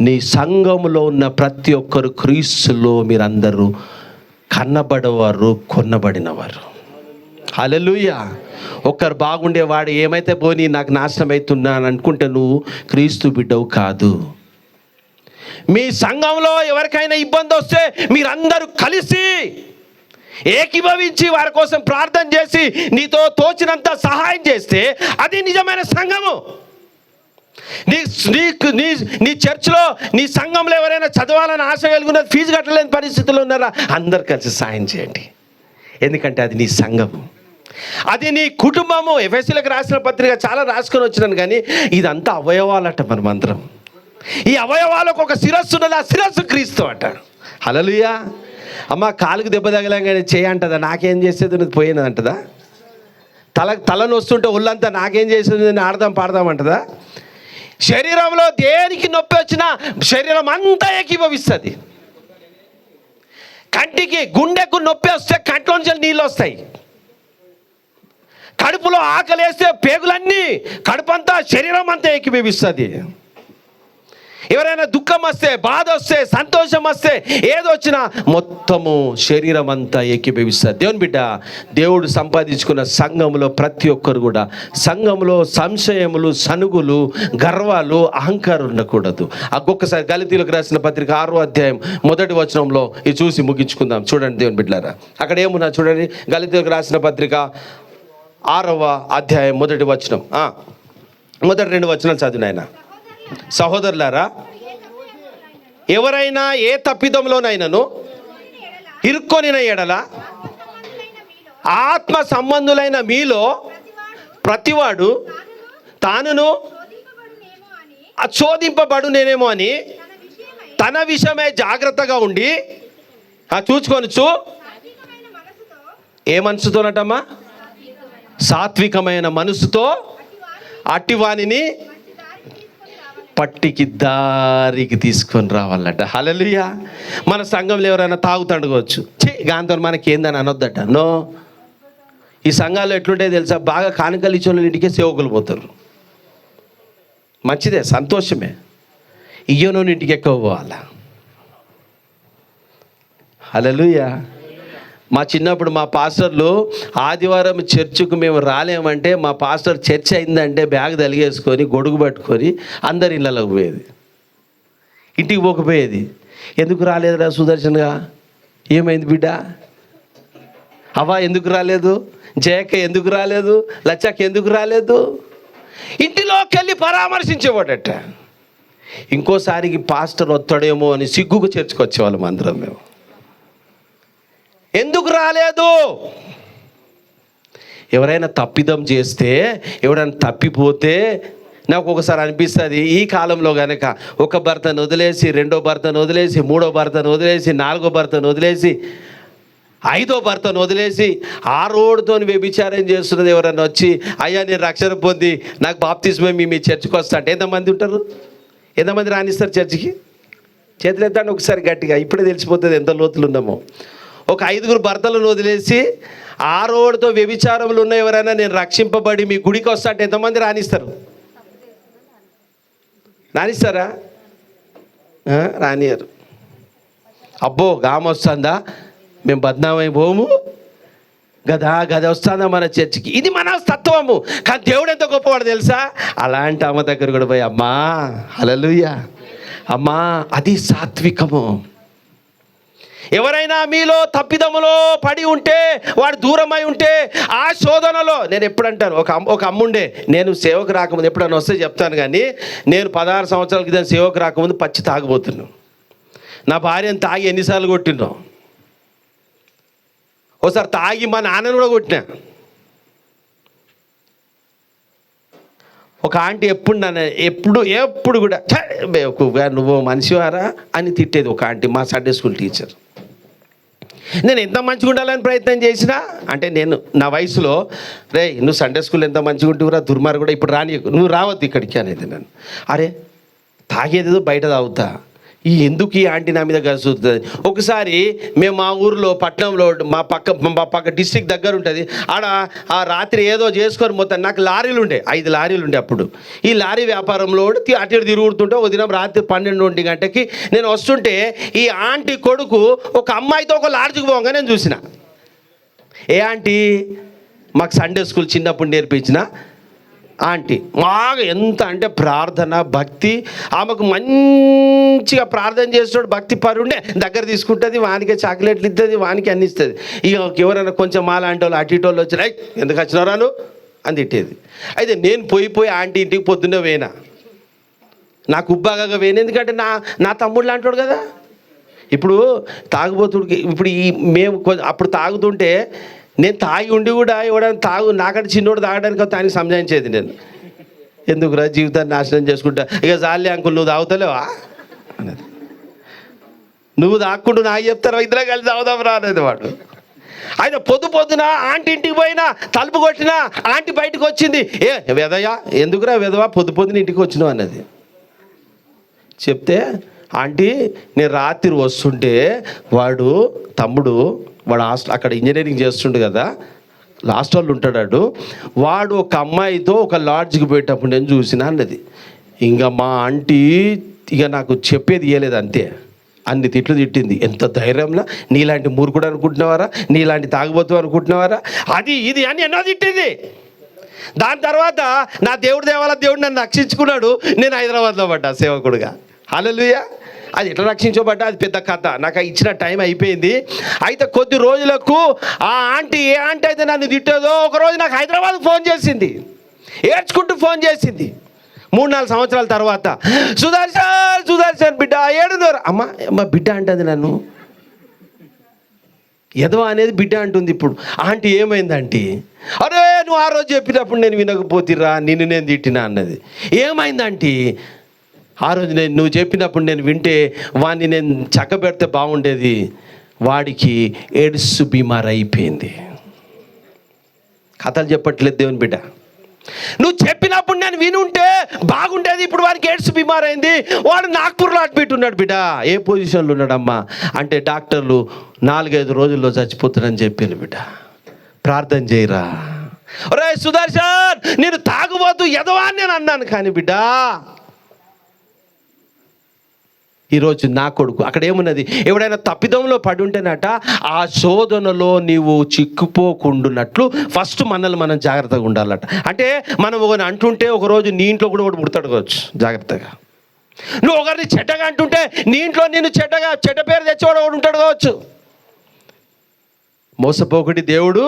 నీ సంఘంలో ఉన్న ప్రతి ఒక్కరు క్రీస్తులో మీరందరూ కన్నబడేవారు, కొన్నబడినవారు. హల్లెలూయా. ఒక్కరు బాగుండేవాడు ఏమైతే పోనీ నాకు నాశనం అవుతున్నాను అనుకుంటే నువ్వు క్రీస్తు బిడ్డవు కాదు. మీ సంఘంలో ఎవరికైనా ఇబ్బంది వస్తే మీరందరూ కలిసి ఏకీభవించి వారి కోసం ప్రార్థన చేసి నీతో తోచినంత సహాయం చేస్తే అది నిజమైన సంఘము. నీ చర్చ్లో నీ సంఘంలో ఎవరైనా చదవాలని ఆశ కలిగిన ఫీజు కట్టలేని పరిస్థితుల్లో ఉన్నారా, అందరు కలిసి సాయం చేయండి. ఎందుకంటే అది నీ సంఘము, అది నీ కుటుంబము. ఎఫెసీయులకు రాసిన పత్రిక చాలా రాసుకొని వచ్చినాను, కానీ ఇదంతా అవయవాలట. మనమందరం ఈ అవయవాలకు ఒక శిరస్సు ఉన్నది, ఆ శిరస్సు క్రీస్తు అట. హల్లెలూయా. అమ్మ కాలుకు దెబ్బ తగలంగానే చేయంటదా, నాకేం చేసేది నువ్వు పోయినదంటదా, తలను వస్తుంటే ఒళ్ళంతా నాకేం చేసేది ఆడదాం పాడదామంటదా. శరీరంలో దేనికి నొప్పి వచ్చినా శరీరం అంతా ఏకీభవిస్తుంది. కంటికి గుండెకు నొప్పి వస్తే కంట్లో నుంచి నీళ్ళు వస్తాయి. కడుపులో ఆకలి వేస్తే పేగులన్నీ, కడుపంతా, శరీరం అంతా ఏకీభవిస్తుంది. ఎవరైనా దుఃఖం వస్తే, బాధ వస్తే, సంతోషం వస్తే, ఏదొచ్చినా మొత్తము శరీరం అంతా ఏకీభవిస్తుంది. దేవుని బిడ్డ, దేవుడు సంపాదించుకున్న సంఘంలో ప్రతి ఒక్కరు కూడా సంఘంలో సంశయములు, సనుగులు, గర్వాలు, అహంకారం ఉండకూడదు. ఒక్కొక్కసారి గలితీయులకు రాసిన పత్రిక 6వ అధ్యాయం 1వ వచనంలో ఇది చూసి ముగించుకుందాం. చూడండి దేవుని బిడ్డలారా, అక్కడ ఏమున్నా చూడండి. గలితీయులకు రాసిన పత్రిక 6వ అధ్యాయం 1వ వచనం, మొదటి 2 వచనాలు చదివినాయన. సహోదరులారా, ఎవరైనా ఏ తప్పిదంలోనైనాను ఇరుక్కొనిన ఎడల ఆత్మ సంబంధులైన మీలో ప్రతివాడు తానును అచోదింపబడునేమో అని తన విషయమే జాగ్రత్తగా ఉండి చూచుకొనుచు. ఏ మనసుతోనటమ్మా? సాత్వికమైన మనసుతో అట్టివానిని పట్టికి దారికి తీసుకొని రావాలట. హల్లెలూయా. మన సంఘంలో ఎవరైనా తాగుతండుకోవచ్చు, గాంతో మనకి ఏందని అనొద్దట. నో, ఈ సంఘాల్లో ఎట్లుంటే తెలుసా, బాగా కానుకలు ఇచ్చే ఇంటికే సేవకులు పోతారు. మంచిదే, సంతోషమే. ఇయ్యనోని ఇంటికి ఎక్కువ పోవాలా. హల్లెలూయా. మా చిన్నప్పుడు మా పాస్టర్లు ఆదివారం చర్చికి మేము రాలేమంటే మా పాస్టర్ చర్చ్ అయిందంటే బ్యాగ్ తలిగేసుకొని గొడుగు పట్టుకొని అందరి ఇళ్ళలోకి పోయేది, ఇంటికి పోకపోయేది. ఎందుకు రాలేదురా సుదర్శన్గా, ఏమైంది బిడ్డ హవ్వ ఎందుకు రాలేదు? జయక్క ఎందుకు రాలేదు? లచ్చక్క ఎందుకు రాలేదు? ఇంటిలోకి వెళ్ళి పరామర్శించేవాడట. ఇంకోసారికి పాస్టర్ వస్తాడేమో అని సిగ్గుకు చేర్చుకొచ్చేవాళ్ళం అందరం మేము. ఎందుకు రాలేదు? ఎవరైనా తప్పిదం చేస్తే, ఎవరైనా తప్పిపోతే నాకు ఒకసారి అనిపిస్తుంది, ఈ కాలంలో కనుక ఒక భర్తను వదిలేసి, రెండో భర్తను వదిలేసి, మూడో భర్తను వదిలేసి, నాలుగో భర్తను వదిలేసి, ఐదో భర్తను వదిలేసి ఆ రోడ్డుతో వ్యభిచారం చేస్తున్నది ఎవరన్నా వచ్చి, అయ్యా నేను రక్షణ పొంది నాకు బాప్తిస్మం మీ చర్చికి వస్తా అంటే ఎంతమంది ఉంటారు? ఎంతమంది రాణిస్తారు చర్చికి? చేతులు ఎత్తండి ఒకసారి గట్టిగా, ఇప్పుడే తెలిసిపోతుంది ఎంత లోతులు ఉన్నామో. ఒక 5 భర్తలను వదిలేసి ఆ రోడ్డుతో వ్యభిచారములు ఉన్న ఎవరైనా నేను రక్షింపబడి మీ గుడికి వస్తా అంటే ఎంతమంది రాణిస్తారు? రాణిస్తారా? రానియరు. అబ్బో గామ వస్తుందా, మేము బద్నామైపోము, గద వస్తుందా మన చర్చికి, ఇది మన తత్వము. కానీ దేవుడు ఎంత గొప్పవాడు తెలుసా? అలాంటి అమ్మ దగ్గర కూడా పోయి, అమ్మా హల్లెలూయా, అమ్మా అది సాత్వికము. ఎవరైనా మీలో తప్పిదములో పడి ఉంటే, వాడు దూరమై ఉంటే, ఆ శోధనలో నేను ఎప్పుడంటాను, ఒక అమ్ముండే, నేను సేవకు రాకముందు ఎప్పుడన్నా వస్తే చెప్తాను, కానీ నేను 16 సంవత్సరాల క్రితం సేవకు రాకముందు పచ్చి తాగిపోతున్నాను. నా భార్యను తాగి ఎన్నిసార్లు కొట్టినాం. ఒకసారి తాగి మా నాన్నను కూడా కొట్టినా. ఒక ఆంటీ ఎప్పుడు కూడా నువ్వు మనిషివారా అని తిట్టేది ఒక ఆంటీ, మా సండే స్కూల్ టీచర్. నేను ఎంత మంచిగా ఉండాలని ప్రయత్నం చేసినా, అంటే నేను నా వయసులో, రే నువ్వు సండే స్కూల్ ఎంత మంచిగా ఉంటువురా దుర్మార్గుడు కూడా, ఇప్పుడు రానియకు, నువ్వు రావద్దు ఇక్కడికి అనేది. నన్ను అరే తాగేదేదో బయట తాగుతా, ఎందుకు ఈ ఆంటీ నా మీద గసుతుంది. ఒకసారి మేము మా ఊరిలో పట్టణంలో మా పక్క డిస్ట్రిక్ట్ దగ్గర ఉంటుంది, ఆడ ఆ రాత్రి ఏదో చేసుకొని మొత్తం నాకు లారీలు ఉండే, 5 లారీలు ఉండే అప్పుడు. ఈ లారీ వ్యాపారంలో అటు ఇటు తిరుగుతుంటే ఒక దినం రాత్రి 12-1 గంటకి నేను వస్తుంటే ఈ ఆంటీ కొడుకు ఒక అమ్మాయితో ఒక లాడ్జ్కి పోగా నేను చూసిన. ఏ ఆంటీ? మాకు సండే స్కూల్ చిన్నప్పుడు నేర్పించిన ఆంటీ. బాగా ఎంత అంటే ప్రార్థన భక్తి, ఆమెకు మంచిగా ప్రార్థన చేస్తాడు, భక్తి పరుండే, దగ్గర తీసుకుంటుంది, వానికి చాక్లెట్లు ఇస్తుంది, వానికి అన్ని ఇస్తుంది. ఇక ఎవరైనా కొంచెం మాలాంటి వాళ్ళు అటు ఇటు వాళ్ళు వచ్చినా ఎందుకు వచ్చినారాను అని తిట్టేది. అయితే నేను పోయి ఆంటీ ఇంటికి పొద్దున్నే వేనా, నాకు ఉబ్బాగా వేను, ఎందుకంటే నా తమ్ముడు లాంటాడు కదా. ఇప్పుడు తాగుబోతుడికి ఇప్పుడు మేము అప్పుడు తాగుతుంటే, నేను తాగి ఉండి కూడా ఎవడైనా నాకంటే చిన్నోడు తాగడానికి ఆయనకి సంజాయించేది నేను, ఎందుకురా జీవితాన్ని నాశనం చేసుకుంటా, ఇక జాలి అంకుల్ నువ్వు తాగుతలేవా అన్నది. నువ్వు తాక్కుంటూ నాకు చెప్తారా, ఇద్దరే కలిసి తాగుదాం రా అనేది వాడు. ఆయన పొద్దున ఆంటీ ఇంటికి పోయినా, తలుపు కొట్టినా ఆంటీ బయటకు వచ్చింది, ఏ వెదయా ఎందుకురా వెదవా పొద్దున ఇంటికి వచ్చినావు అన్నది. చెప్తే ఆంటీ నేను రాత్రి వస్తుంటే తమ్ముడు వాడు అక్కడ ఇంజనీరింగ్ చేస్తుండు కదా, హాస్టల్లో ఉంటాడు, వాడు ఒక అమ్మాయితో ఒక లాడ్జ్కి పోయేటప్పుడు నేను చూసిన అన్నది. ఇంకా మా ఆంటీ ఇక నాకు చెప్పేది ఇవ్వలేదు, అంతే. అన్ని తిట్లు తిట్టింది. ఎంత ధైర్యంలా, నీలాంటి మూర్ఖుడు అనుకుంటున్నావారా, నీలాంటి తాగుబోతు అనుకుంటున్నావారా, అది ఇది అని ఎన్నో తిట్టింది. దాని తర్వాత నా దేవుడు నన్ను రక్షించుకున్నాడు, నేను హైదరాబాద్లో పడ్డా సేవకుడుగా. హల్లెలూయా. అది ఎట్లా రక్షించబడ్డా అది పెద్ద కథ, నాకు ఇచ్చిన టైం అయిపోయింది. అయితే కొద్ది రోజులకు ఆ ఆంటీ, ఏ ఆంటీ అయితే నన్ను తిట్టేదో, ఒకరోజు నాకు హైదరాబాద్ ఫోన్ చేసింది, ఏడ్చుకుంటూ ఫోన్ చేసింది. 3-4 సంవత్సరాల తర్వాత, సుదర్శన్ బిడ్డ ఏడున్నారు. అమ్మ బిడ్డ అంటుంది నన్ను, ఎదవా అనేది బిడ్డ అంటుంది. ఇప్పుడు ఆంటీ ఏమైందంటే, అరే నువ్వు ఆ రోజు చెప్పినప్పుడు నేను వినకపోతిరా, నిన్ను నేను తిట్టినా అన్నది. ఏమైందంటే, ఆ రోజు నువ్వు చెప్పినప్పుడు నేను వింటే వాడిని నేను చక్కబెడితే బాగుండేది, వాడికి ఎయిడ్స్ బీమార్ అయిపోయింది. కథలు చెప్పట్లేదు దేవుని బిడ్డ, నువ్వు చెప్పినప్పుడు నేను వినుంటే బాగుండేది, ఇప్పుడు వాడికి ఎయిడ్స్ బీమార్ అయింది, వాడు నాగ్పూర్లో అడ్మిట్ ఉన్నాడు బిడ్డ. ఏ పొజిషన్లో ఉన్నాడమ్మా అంటే డాక్టర్లు 4-5 రోజుల్లో చచ్చిపోతాడని చెప్పాను బిడ్డ. ప్రార్థన చేయరా. ఒరే సుదర్శన్, నేను తాగుబోతు ఎదవా అని నేను అన్నాను, కానీ బిడ్డ ఈరోజు నా కొడుకు అక్కడ ఏమున్నది, ఎవడైనా తప్పిదంలో పడి ఉంటేనట, ఆ శోధనలో నీవు చిక్కుపోకుండానట్లు ఫస్ట్ మనల్ని మనం జాగ్రత్తగా ఉండాలట. అంటే మనం ఒకరిని అంటుంటే ఒకరోజు నీ ఇంట్లో కూడా ఒకటి ముడతాడు కావచ్చు, జాగ్రత్తగా. నువ్వు ఒకరిని చెడ్డగా అంటుంటే నీ ఇంట్లో నేను చెడ్డ పేరు తెచ్చేవాడు ఒకటి ఉంటాడు కావచ్చు. మోసపోకుడి దేవుడు.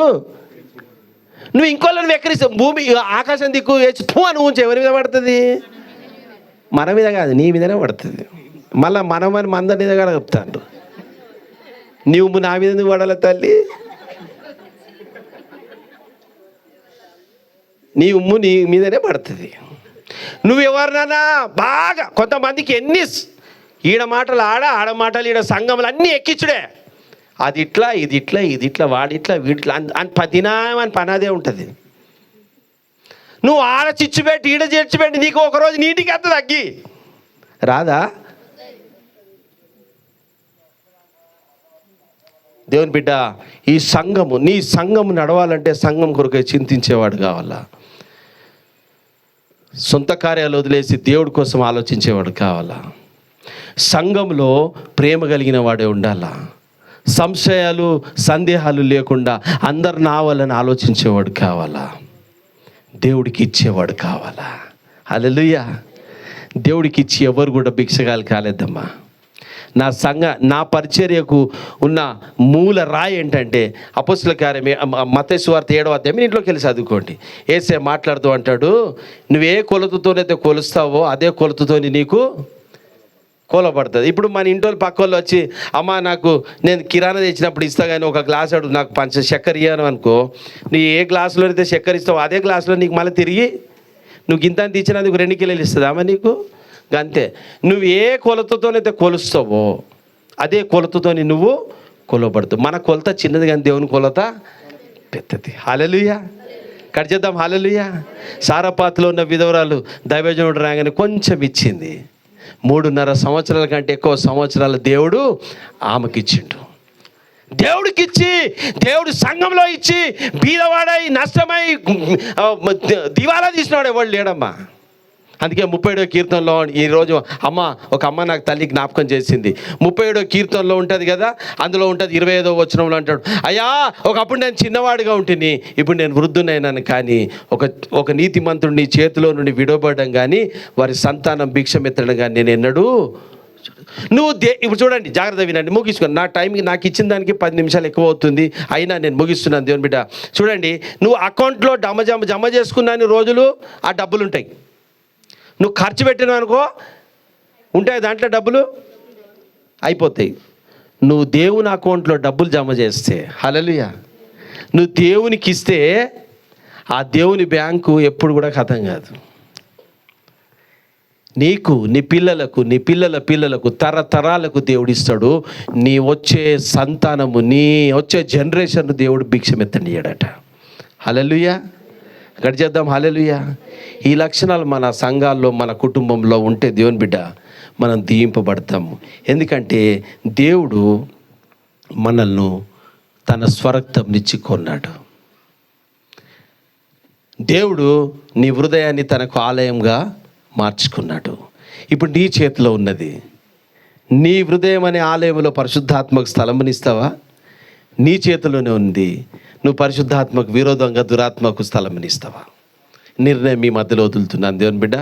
నువ్వు ఇంకోళ్ళని వెక్కరిస్తావు. భూమి ఆకాశం దిక్కు వేసి అని ఉంచి ఎవరి మీద పడుతుంది? మన మీద కాదు, నీ మీదనే పడుతుంది. మళ్ళీ మనమని మందరి మీద కూడా చెప్తాను. నువ్వు నా మీద నువ్వు పడాల తల్లి, నీ ఉమ్ము నీ మీదనే పడుతుంది. నువ్వు ఎవరినన్నా బాగా కొంతమందికి ఎన్ని ఈడ మాటలు ఆడ మాటలు ఈడ సంఘములు అన్నీ ఎక్కించుడే. అది ఇట్లా ఇది ఇట్లా ఇది ఇట్లా వాడిట్లా వీడిట్లా అని పదినామని పనాదే ఉంటుంది. నువ్వు ఆడ చిచ్చు పెట్టి ఈడ చేర్చి పెట్టి నీకు ఒకరోజు నీటికి ఎంత తగ్గి రాదా? దేవుని బిడ్డ, ఈ సంఘము, నీ సంఘము నడవాలంటే సంఘం కొరకే చింతించేవాడు కావాలా. సొంత కార్యాలు వదిలేసి దేవుడి కోసం ఆలోచించేవాడు కావాలా. సంఘంలో ప్రేమ కలిగిన వాడే ఉండాలా. సంశయాలు సందేహాలు లేకుండా అందరు నా వాళ్ళని ఆలోచించేవాడు కావాలా. దేవుడికి ఇచ్చేవాడు కావాలా. హల్లెలూయా. దేవుడికి ఇచ్చి ఎవరు కూడా భిక్షగాలు కాలేదమ్మా. నా పరిచర్యకు ఉన్న మూల రాయి ఏంటంటే అపోస్తల కార్యమే మత్తయి సువార్త 7వ అధ్యాయం, ఇంట్లోకి వెళ్ళి చదువుకోండి. యేసే మాట్లాడుతూ అంటాడు, నువ్వే కొలతతోనైతే కొలుస్తావో అదే కొలతతోని నీకు కొలబడుతుంది. ఇప్పుడు మన ఇంట్లో పక్క వాళ్ళు వచ్చి, అమ్మ నాకు నేను కిరాణా తెచ్చినప్పుడు ఇస్తా కానీ ఒక గ్లాస్ అడుగు, నాకు చక్కెర ఇయ్యాను అనుకో, నీ ఏ గ్లాసులో అయితే చక్కెర ఇస్తావో అదే గ్లాసులో నీకు మళ్ళీ తిరిగి నువ్వు గింత తెచ్చినందుకు 2 కిలోలు ఇస్తుందామా నీకు? అంతే. నువ్వు ఏ కొలతతోనైతే కొలుస్తావో అదే కొలతతోని నువ్వు కొలబడుతావు. మన కొలత చిన్నది కానీ దేవుని కొలత పెద్దది. హల్లెలూయా. కట్ చేద్దాం. హల్లెలూయా. సారపాతులో ఉన్న విధవరాలు దైవజనుడు రాగానే కొంచెం ఇచ్చింది. 3.5 సంవత్సరాల కంటే ఎక్కువ సంవత్సరాలు దేవుడు ఆమెకిచ్చిండు. దేవుడికిచ్చి, దేవుడు సంఘంలో ఇచ్చి బీదవాడై నష్టమై దివాలా తీసినాడు ఎవడు లేడమ్మా. అందుకే 37వ కీర్తనలో ఈరోజు ఒక అమ్మ నాకు తల్లి జ్ఞాపకం చేసింది. 37వ కీర్తనలో ఉంటుంది కదా, అందులో ఉంటుంది 25వ వచనంలో అంటాడు, అయ్యా ఒకప్పుడు నేను చిన్నవాడిగా ఉంటుంది, ఇప్పుడు నేను వృద్ధునైనాను, కానీ ఒక నీతిమంతుడు నీ చేతిలో నుండి విడవబడడం కానీ వారి సంతానం భిక్షమెత్తడం కానీ నేను ఎన్నడూ. నువ్వు ఇప్పుడు చూడండి, జాగ్రత్త వినండి, ముగించుకోండి. నా టైంకి నాకు ఇచ్చిన దానికి 10 నిమిషాలు ఎక్కువ అవుతుంది, అయినా నేను ముగిస్తున్నాను. దేవుని బిడ్డ చూడండి, నువ్వు అకౌంట్లో జమ చేసుకున్నాను రోజులు ఆ డబ్బులు ఉంటాయి. నువ్వు ఖర్చు పెట్టినావు అనుకో, ఉంటాయి దాంట్లో డబ్బులు అయిపోతాయి. నువ్వు దేవుని అకౌంట్లో డబ్బులు జమ చేస్తే, హల్లెలూయా, నువ్వు దేవునికి ఇస్తే ఆ దేవుని బ్యాంకు ఎప్పుడు కూడా ఖతం కాదు. నీకు, నీ పిల్లలకు, నీ పిల్లల పిల్లలకు, తరతరాలకు దేవుడిస్తాడు. నీ వచ్చే సంతానము, నీ వచ్చే జనరేషన్ దేవుడు భిక్షమెత్తనియడట. హల్లెలూయా. గడి చేద్దాం. హల్లెలూయా. ఈ లక్షణాలు మన సంఘాల్లో, మన కుటుంబంలో ఉంటే దేవుని బిడ్డ మనం దీయింపబడతాము. ఎందుకంటే దేవుడు మనల్ని తన స్వరక్తంనిచ్చి కొన్నాడు. దేవుడు నీ హృదయాన్ని తనకు ఆలయంగా మార్చుకున్నాడు. ఇప్పుడు నీ చేతిలో ఉన్నది. నీ హృదయం అనే ఆలయంలో పరిశుద్ధాత్మకు స్థలమునిస్తావా? నీ చేతిలోనే ఉంది. నువ్వు పరిశుద్ధాత్మకు విరోధంగా దురాత్మకు స్థలమునిస్తావా? నిర్ణయం మీ మధ్యలో వదులుతున్నాను. దేవుని బిడ్డ,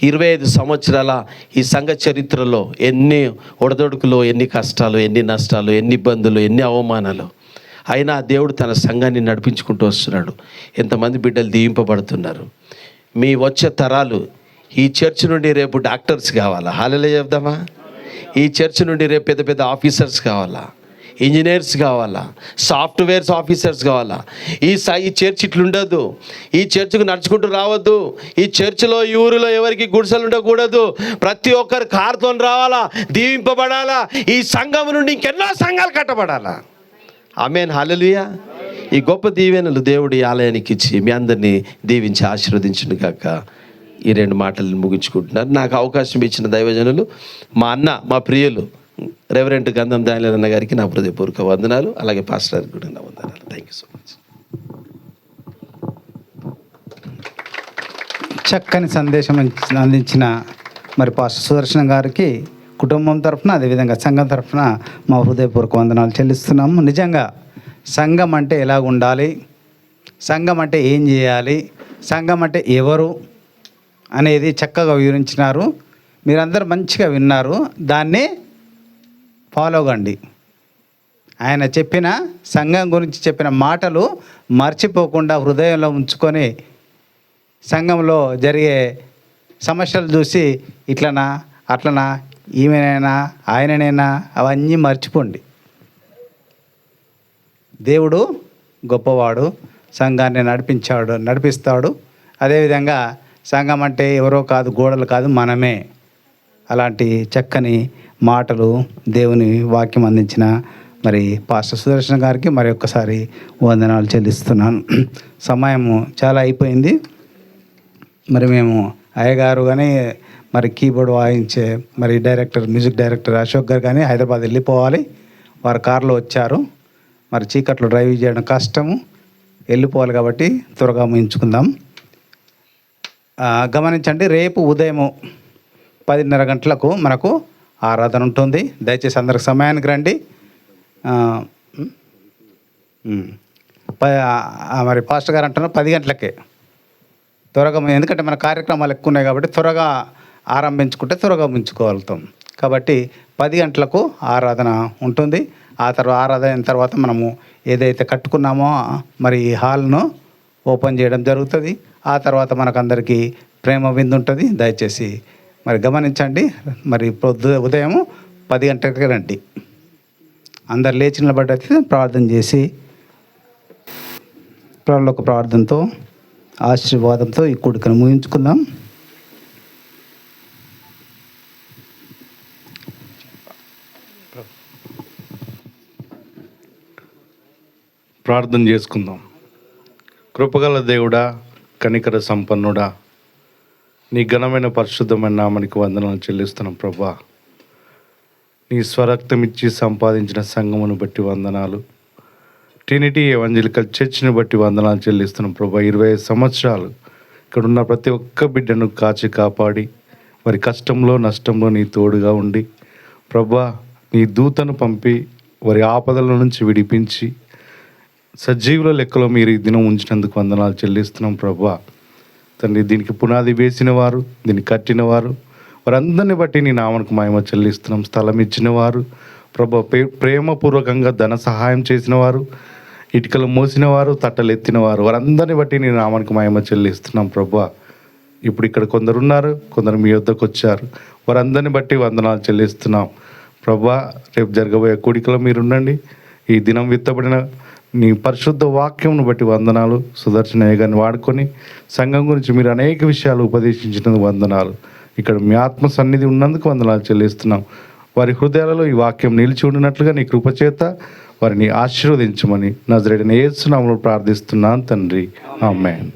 25 సంవత్సరాల ఈ సంఘ చరిత్రలో ఎన్ని ఒడదొడుకులు, ఎన్ని కష్టాలు, ఎన్ని నష్టాలు, ఎన్ని ఇబ్బందులు, ఎన్ని అవమానాలు, అయినా దేవుడు తన సంఘాన్ని నడిపించుకుంటూ వస్తున్నాడు. ఎంతమంది బిడ్డలు దీవింపబడుతున్నారు. మీ వచ్చే తరాలు ఈ చర్చ్ నుండి రేపు డాక్టర్స్ కావాలా? హల్లెలూయా చెప్దామా? ఈ చర్చ్ నుండి రేపు పెద్ద పెద్ద ఆఫీసర్స్ కావాలా? ఇంజనీర్స్ కావాలా? సాఫ్ట్వేర్స్ ఆఫీసర్స్ కావాలా? ఈ చర్చ్ ఇట్లుండదు. ఈ చర్చ్కు నడుచుకుంటూ రావద్దు. ఈ చర్చ్లో ఈ ఊరిలో ఎవరికి గుడిసెలు ఉండకూడదు. ప్రతి ఒక్కరు కారుతో రావాలా, దీవింపబడాలా. ఈ సంఘం నుండి ఇంకెన్నో సంఘాలు కట్టబడాలా. ఆమేన్. హల్లెలూయా. ఈ గొప్ప దీవెనలు దేవుడి ఆలయానికి ఇచ్చి మీ అందరినీ దీవించి ఆశీర్వదించును గాక. ఈ 2 మాటలను ముగించుకుంటున్నారు. నాకు అవకాశం ఇచ్చిన దైవజనులు, మా అన్న, మా ప్రియులు రెవరెంట్ గంధం దానిలేని అన్న గారికి నా హృదయపూర్వక వందనాలు. అలాగే పాస్టర్ గారికి కూడా నా వందనాలు. Thank you so much. చక్కని సందేశం అందించిన మరి పాస్టర్ సుదర్శన్ గారికి కుటుంబం తరఫున, అదేవిధంగా సంఘం తరఫున మా హృదయపూర్వక వందనాలు చెల్లిస్తున్నాము. నిజంగా సంఘం అంటే ఎలా ఉండాలి, సంఘం అంటే ఏం చేయాలి, సంఘం అంటే ఎవరు అనేది చక్కగా వివరించినారు. మీరందరూ మంచిగా విన్నారు. దాన్ని ఫాలో కండి. ఆయన చెప్పిన సంఘం గురించి చెప్పిన మాటలు మర్చిపోకుండా హృదయంలో ఉంచుకొని సంఘంలో జరిగే సమస్యలు చూసి ఇట్లనా అట్లనా ఈమెనైనా ఆయననైనా అవన్నీ మర్చిపోండి. దేవుడు గొప్పవాడు, సంఘాన్ని నడిపిస్తాడు. అదేవిధంగా సంఘం అంటే ఎవరో కాదు, గోడలు కాదు, మనమే. అలాంటి చక్కని మాటలు దేవుని వాక్యం అందించిన మరి పాస్టర్ సుదర్శన్ గారికి మరి ఒక్కసారి వందనాలు చెల్లిస్తున్నాను. సమయము చాలా అయిపోయింది. మరి మేము అయ్యగారు కానీ మరి కీబోర్డ్ వాయించే మరి మ్యూజిక్ డైరెక్టర్ అశోక్ గారు కానీ హైదరాబాద్ వెళ్ళిపోవాలి. వారు కారులో వచ్చారు. మరి చీకట్లో డ్రైవ్ చేయడం కష్టము, వెళ్ళిపోవాలి కాబట్టి త్వరగా ముగించుకుందాం. గమనించండి, రేపు ఉదయము 10:30 గంటలకు మనకు ఆరాధన ఉంటుంది. దయచేసి అందరికి సమయానికి రండి. మరి పాస్టర్ గారు అంటున్నారు 10 గంటలకే త్వరగా, ఎందుకంటే మన కార్యక్రమాలు ఎక్కువ ఉన్నాయి కాబట్టి త్వరగా ఆరంభించుకుంటే త్వరగా ముంచుకోగలుగుతాం. కాబట్టి 10 గంటలకు ఆరాధన ఉంటుంది. ఆరాధన అయిన తర్వాత మనము ఏదైతే కట్టుకున్నామో మరి హాల్ను ఓపెన్ చేయడం జరుగుతుంది. ఆ తర్వాత మనకందరికీ ప్రేమ విందు ఉంటుంది. దయచేసి మరి గమనించండి. మరి ఉదయం 10 గంటలకి రండి. అందరు లేచి నిలబడి ప్రార్థన చేసి పరలోక ప్రార్థనతో ఆశీర్వాదంతో ఈ కూడికను ముగించుకుందాం. ప్రార్థన చేసుకుందాం. కృపగల దేవుడా, కనికర సంపన్నుడా, నీ ఘనమైన పరిశుద్ధమైన నామానికి వందనాలు చెల్లిస్తున్నాం ప్రభా. నీ స్వరక్తం ఇచ్చి సంపాదించిన సంఘమును బట్టి వందనాలు. ట్రినిటీ ఎవెంజెలికల్ చర్చ్ని బట్టి వందనాలు చెల్లిస్తున్నాం ప్రభా. 25 సంవత్సరాలు ఇక్కడ ఉన్న ప్రతి ఒక్క బిడ్డను కాచి కాపాడి వారి కష్టంలో నష్టంలో నీ తోడుగా ఉండి ప్రభా, నీ దూతను పంపి వారి ఆపదల నుంచి విడిపించి సజీవుల లెక్కలో మీరు ఈ దినం ఉంచినందుకు వందనాలు చెల్లిస్తున్నాం ప్రభా. తండ్రి, దీనికి పునాది వేసిన వారు, దీన్ని కట్టిన వారు, వారందరిని బట్టి నీ నామనికి మహిమ చెల్లిస్తున్నాం. స్థలం ఇచ్చిన వారు ప్రభా, ప్రేమపూర్వకంగా ధన సహాయం చేసిన వారు, ఇటుకలు మోసిన వారు, తట్టలు ఎత్తిన వారు, వారందరిని బట్టి నీ నామానికి మహిమ చెల్లిస్తున్నాం ప్రభా. ఇప్పుడు ఇక్కడ కొందరు ఉన్నారు, కొందరు మీ వద్దకు వచ్చారు, వారందరిని బట్టి వందనాలు చెల్లిస్తున్నాం ప్రభా. రేపు జరగబోయే కూడికలో మీరుండండి. ఈ దినం విత్తబడిన నీ పరిశుద్ధ వాక్యంను బట్టి వందనాలు. సుదర్శనయ్య గారిని వాడుకొని సంఘం గురించి మీరు అనేక విషయాలు ఉపదేశించినందుకు వందనాలు. ఇక్కడ మీ ఆత్మ సన్నిధి ఉన్నందుకు వందనాలు చెల్లిస్తున్నాం. వారి హృదయాలలో ఈ వాక్యం నిలిచి ఉండినట్లుగా నీ కృపచేత వారిని ఆశీర్వదించమని నజరేయుడైన యేసు నామములో ప్రార్థిస్తున్నాను తండ్రి, ఆమేన్.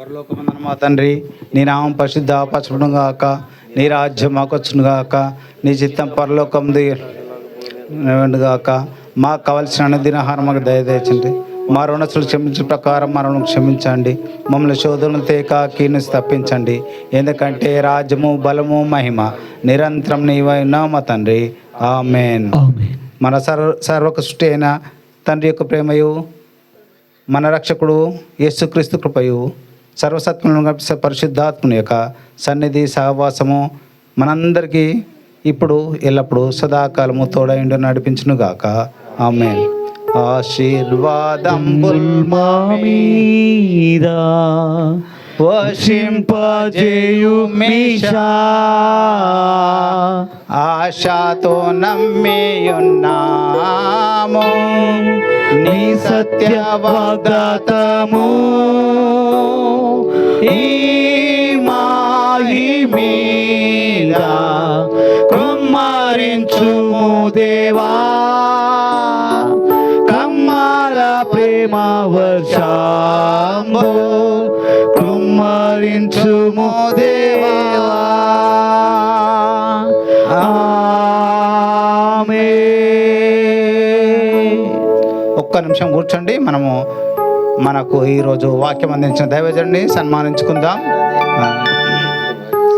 పరలోకమందున్న మా తండ్రి, నీ నామం పరిశుద్ధపరచబడును గాక, నీ రాజ్యం మాకొచ్చును గాక, నీ చిత్తం పరలోకం గాక. మాకు కావలసిన అనుదినాహారం మాకు దయచేయండి. మా రుణస్తులు క్షమించిన ప్రకారం మనం క్షమించండి. మమ్మల్ని శోధనలు తేక కీడును తప్పించండి. ఎందుకంటే రాజ్యము, బలము, మహిమ నిరంతరం నీవైనా మా తండ్రి, ఆమేన్. మన సర్వక సృష్టి అయిన తండ్రి యొక్క ప్రేమయు, మన రక్షకుడు యేసుక్రీస్తు కృపయు, సర్వసత్వములను కల్పించే పరిశుద్ధాత్మని యొక్క సన్నిధి సహవాసము మనందరికీ ఇప్పుడు ఎల్లప్పుడూ సదాకాలము తోడైండు నడిపించును గాక, ఆమేన్. ఆశీర్వాదంబుల్ మా మీద వర్షింపజేయు మీషా, ఆశతో నమ్మియున్నాము నీ సత్య వాగ్దాతము. ఈ మాయి మీద కుమ్మరించుము దేవా, కమ్మల ప్రేమ వర్షంబు కుమ్మరించుము దేవా, ఆమేన్. ఒక్క నిమిషం కూర్చోండి. మనకు ఈరోజు వాక్యం అందించిన దైవజనుడిని సన్మానించుకుందాం.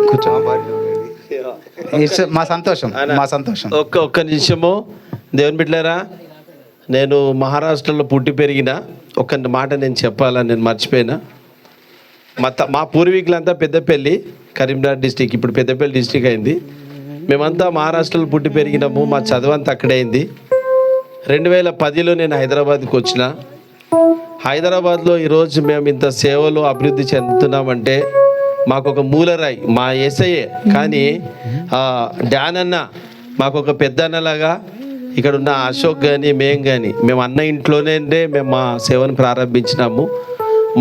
కూర్చో. మా సంతోషం. ఒక్క నిమిషము. దేవుని బిడ్డలారా, నేను మహారాష్ట్రలో పుట్టి పెరిగిన ఒక మాట నేను చెప్పాలని నేను మర్చిపోయినా. మా పూర్వీకులంతా పెద్దపల్లి, కరీంనగర్ డిస్టిక్, ఇప్పుడు పెద్దపల్లి డిస్టిక్ అయింది. మేమంతా మహారాష్ట్రలో పుట్టి పెరిగినాము. మా చదువు అంతా అక్కడే అయింది. 2010లో నేను హైదరాబాద్కి వచ్చిన. హైదరాబాద్లో ఈరోజు మేము ఇంత సేవలు అభివృద్ధి చెందుతున్నామంటే మాకు ఒక మూలరాయి మా యేసయ్యే. కానీ డాన్ అన్న మాకు ఒక పెద్ద అన్నలాగా ఇక్కడ ఉన్న అశోక్ కానీ మేము అన్న ఇంట్లోనే మేము మా సేవను ప్రారంభించినాము.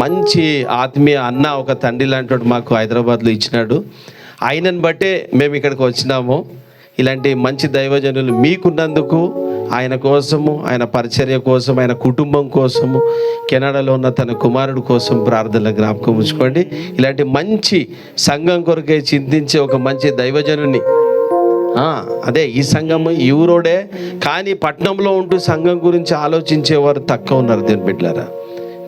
మంచి ఆత్మీయ అన్న, ఒక తండ్రి లాంటి మాకు హైదరాబాద్లో ఇచ్చినాడు. ఆయనను బట్టే మేము ఇక్కడికి వచ్చినాము. ఇలాంటి మంచి దైవజనులు మీకున్నందుకు, ఆయన కోసము, ఆయన పరిచర్య కోసం, ఆయన కుటుంబం కోసము, కెనడాలో ఉన్న తన కుమారుడు కోసం ప్రార్థనలు జ్ఞాపకం ఉంచుకోండి. ఇలాంటి మంచి సంఘం కొరకే చింతించే ఒక మంచి దైవజనుని, అదే ఈ సంఘము ఈ ఊరోడే, కానీ పట్టణంలో ఉంటూ సంఘం గురించి ఆలోచించేవారు తక్కువ ఉన్నారు దేవుని బిడ్డలారా.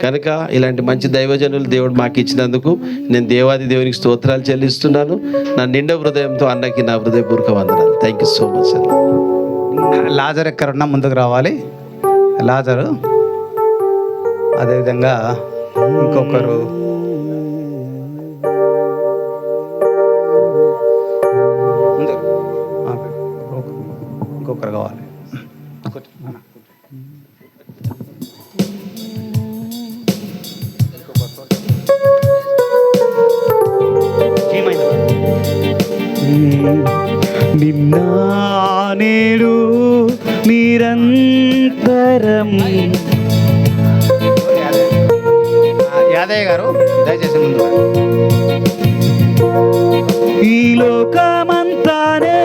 కనుక ఇలాంటి మంచి దైవజనులు దేవుడు మాకు ఇచ్చినందుకు నేను దేవాది దేవునికి స్తోత్రాలు చెల్లిస్తున్నాను. నా నిండా హృదయంతో అన్నకి నా హృదయపూర్వక వందనాలు. థ్యాంక్ యూ సో మచ్ అన్న. లాజర్ ఎక్కడున్నా ముందుకు రావాలి. లాజరు, అదేవిధంగా ఇంకొకరు ఇంకొకరు కావాలి. నిన్న నేడు నిరంతరం. యాదయ్య గారు దయచేసి ముందు. ఈ లోకమంతానే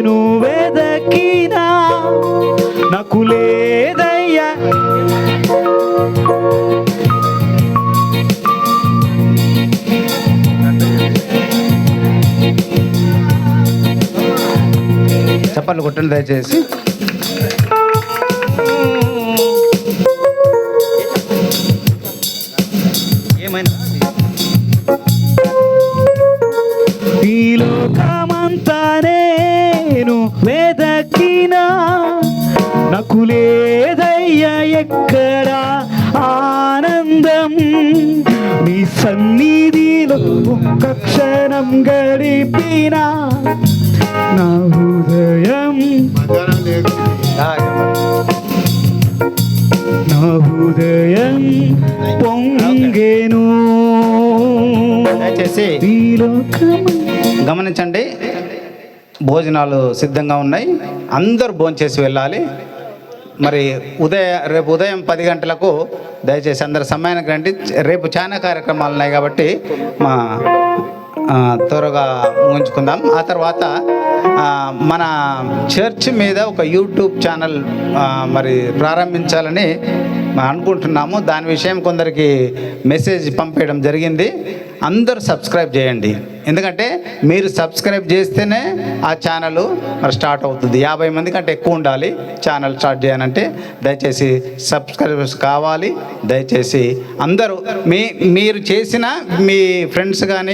నువ్వెదకినా నాకు లేదయ్యా. చప్పట్లు కొట్టండి దయచేసి. ఏమైనా ఈ లోకమంతా నేను వెదకినా నాకు లేదయ్యా ఎక్కడ ఆనందం. నీ సన్నిధిలో ఒక్క క్షణం గడిపినా నా హృదయం పొంగెను. దయచేసి గమనించండి, భోజనాలు సిద్ధంగా ఉన్నాయి. అందరూ భోంచేసి వెళ్ళాలి. మరి రేపు ఉదయం 10 గంటలకు దయచేసి అందరు సమయానికి రండి. రేపు చాలా కార్యక్రమాలు ఉన్నాయి కాబట్టి త్వరగా ముగించుకుందాం. ఆ తర్వాత మన చర్చ్ మీద ఒక యూట్యూబ్ ఛానల్ మరి ప్రారంభించాలని అనుకుంటున్నాము. దాని విషయం కొందరికి మెసేజ్ పంపించడం జరిగింది. అందరూ సబ్స్క్రైబ్ చేయండి. ఎందుకంటే మీరు సబ్స్క్రైబ్ చేస్తేనే ఆ ఛానల్ మరి స్టార్ట్ అవుతుంది. 50 మంది కంటే ఎక్కువ ఉండాలి ఛానల్ స్టార్ట్ చేయాలంటే. దయచేసి సబ్స్క్రైబర్స్ కావాలి. దయచేసి అందరూ మీరు చేసిన మీ ఫ్రెండ్స్ కానీ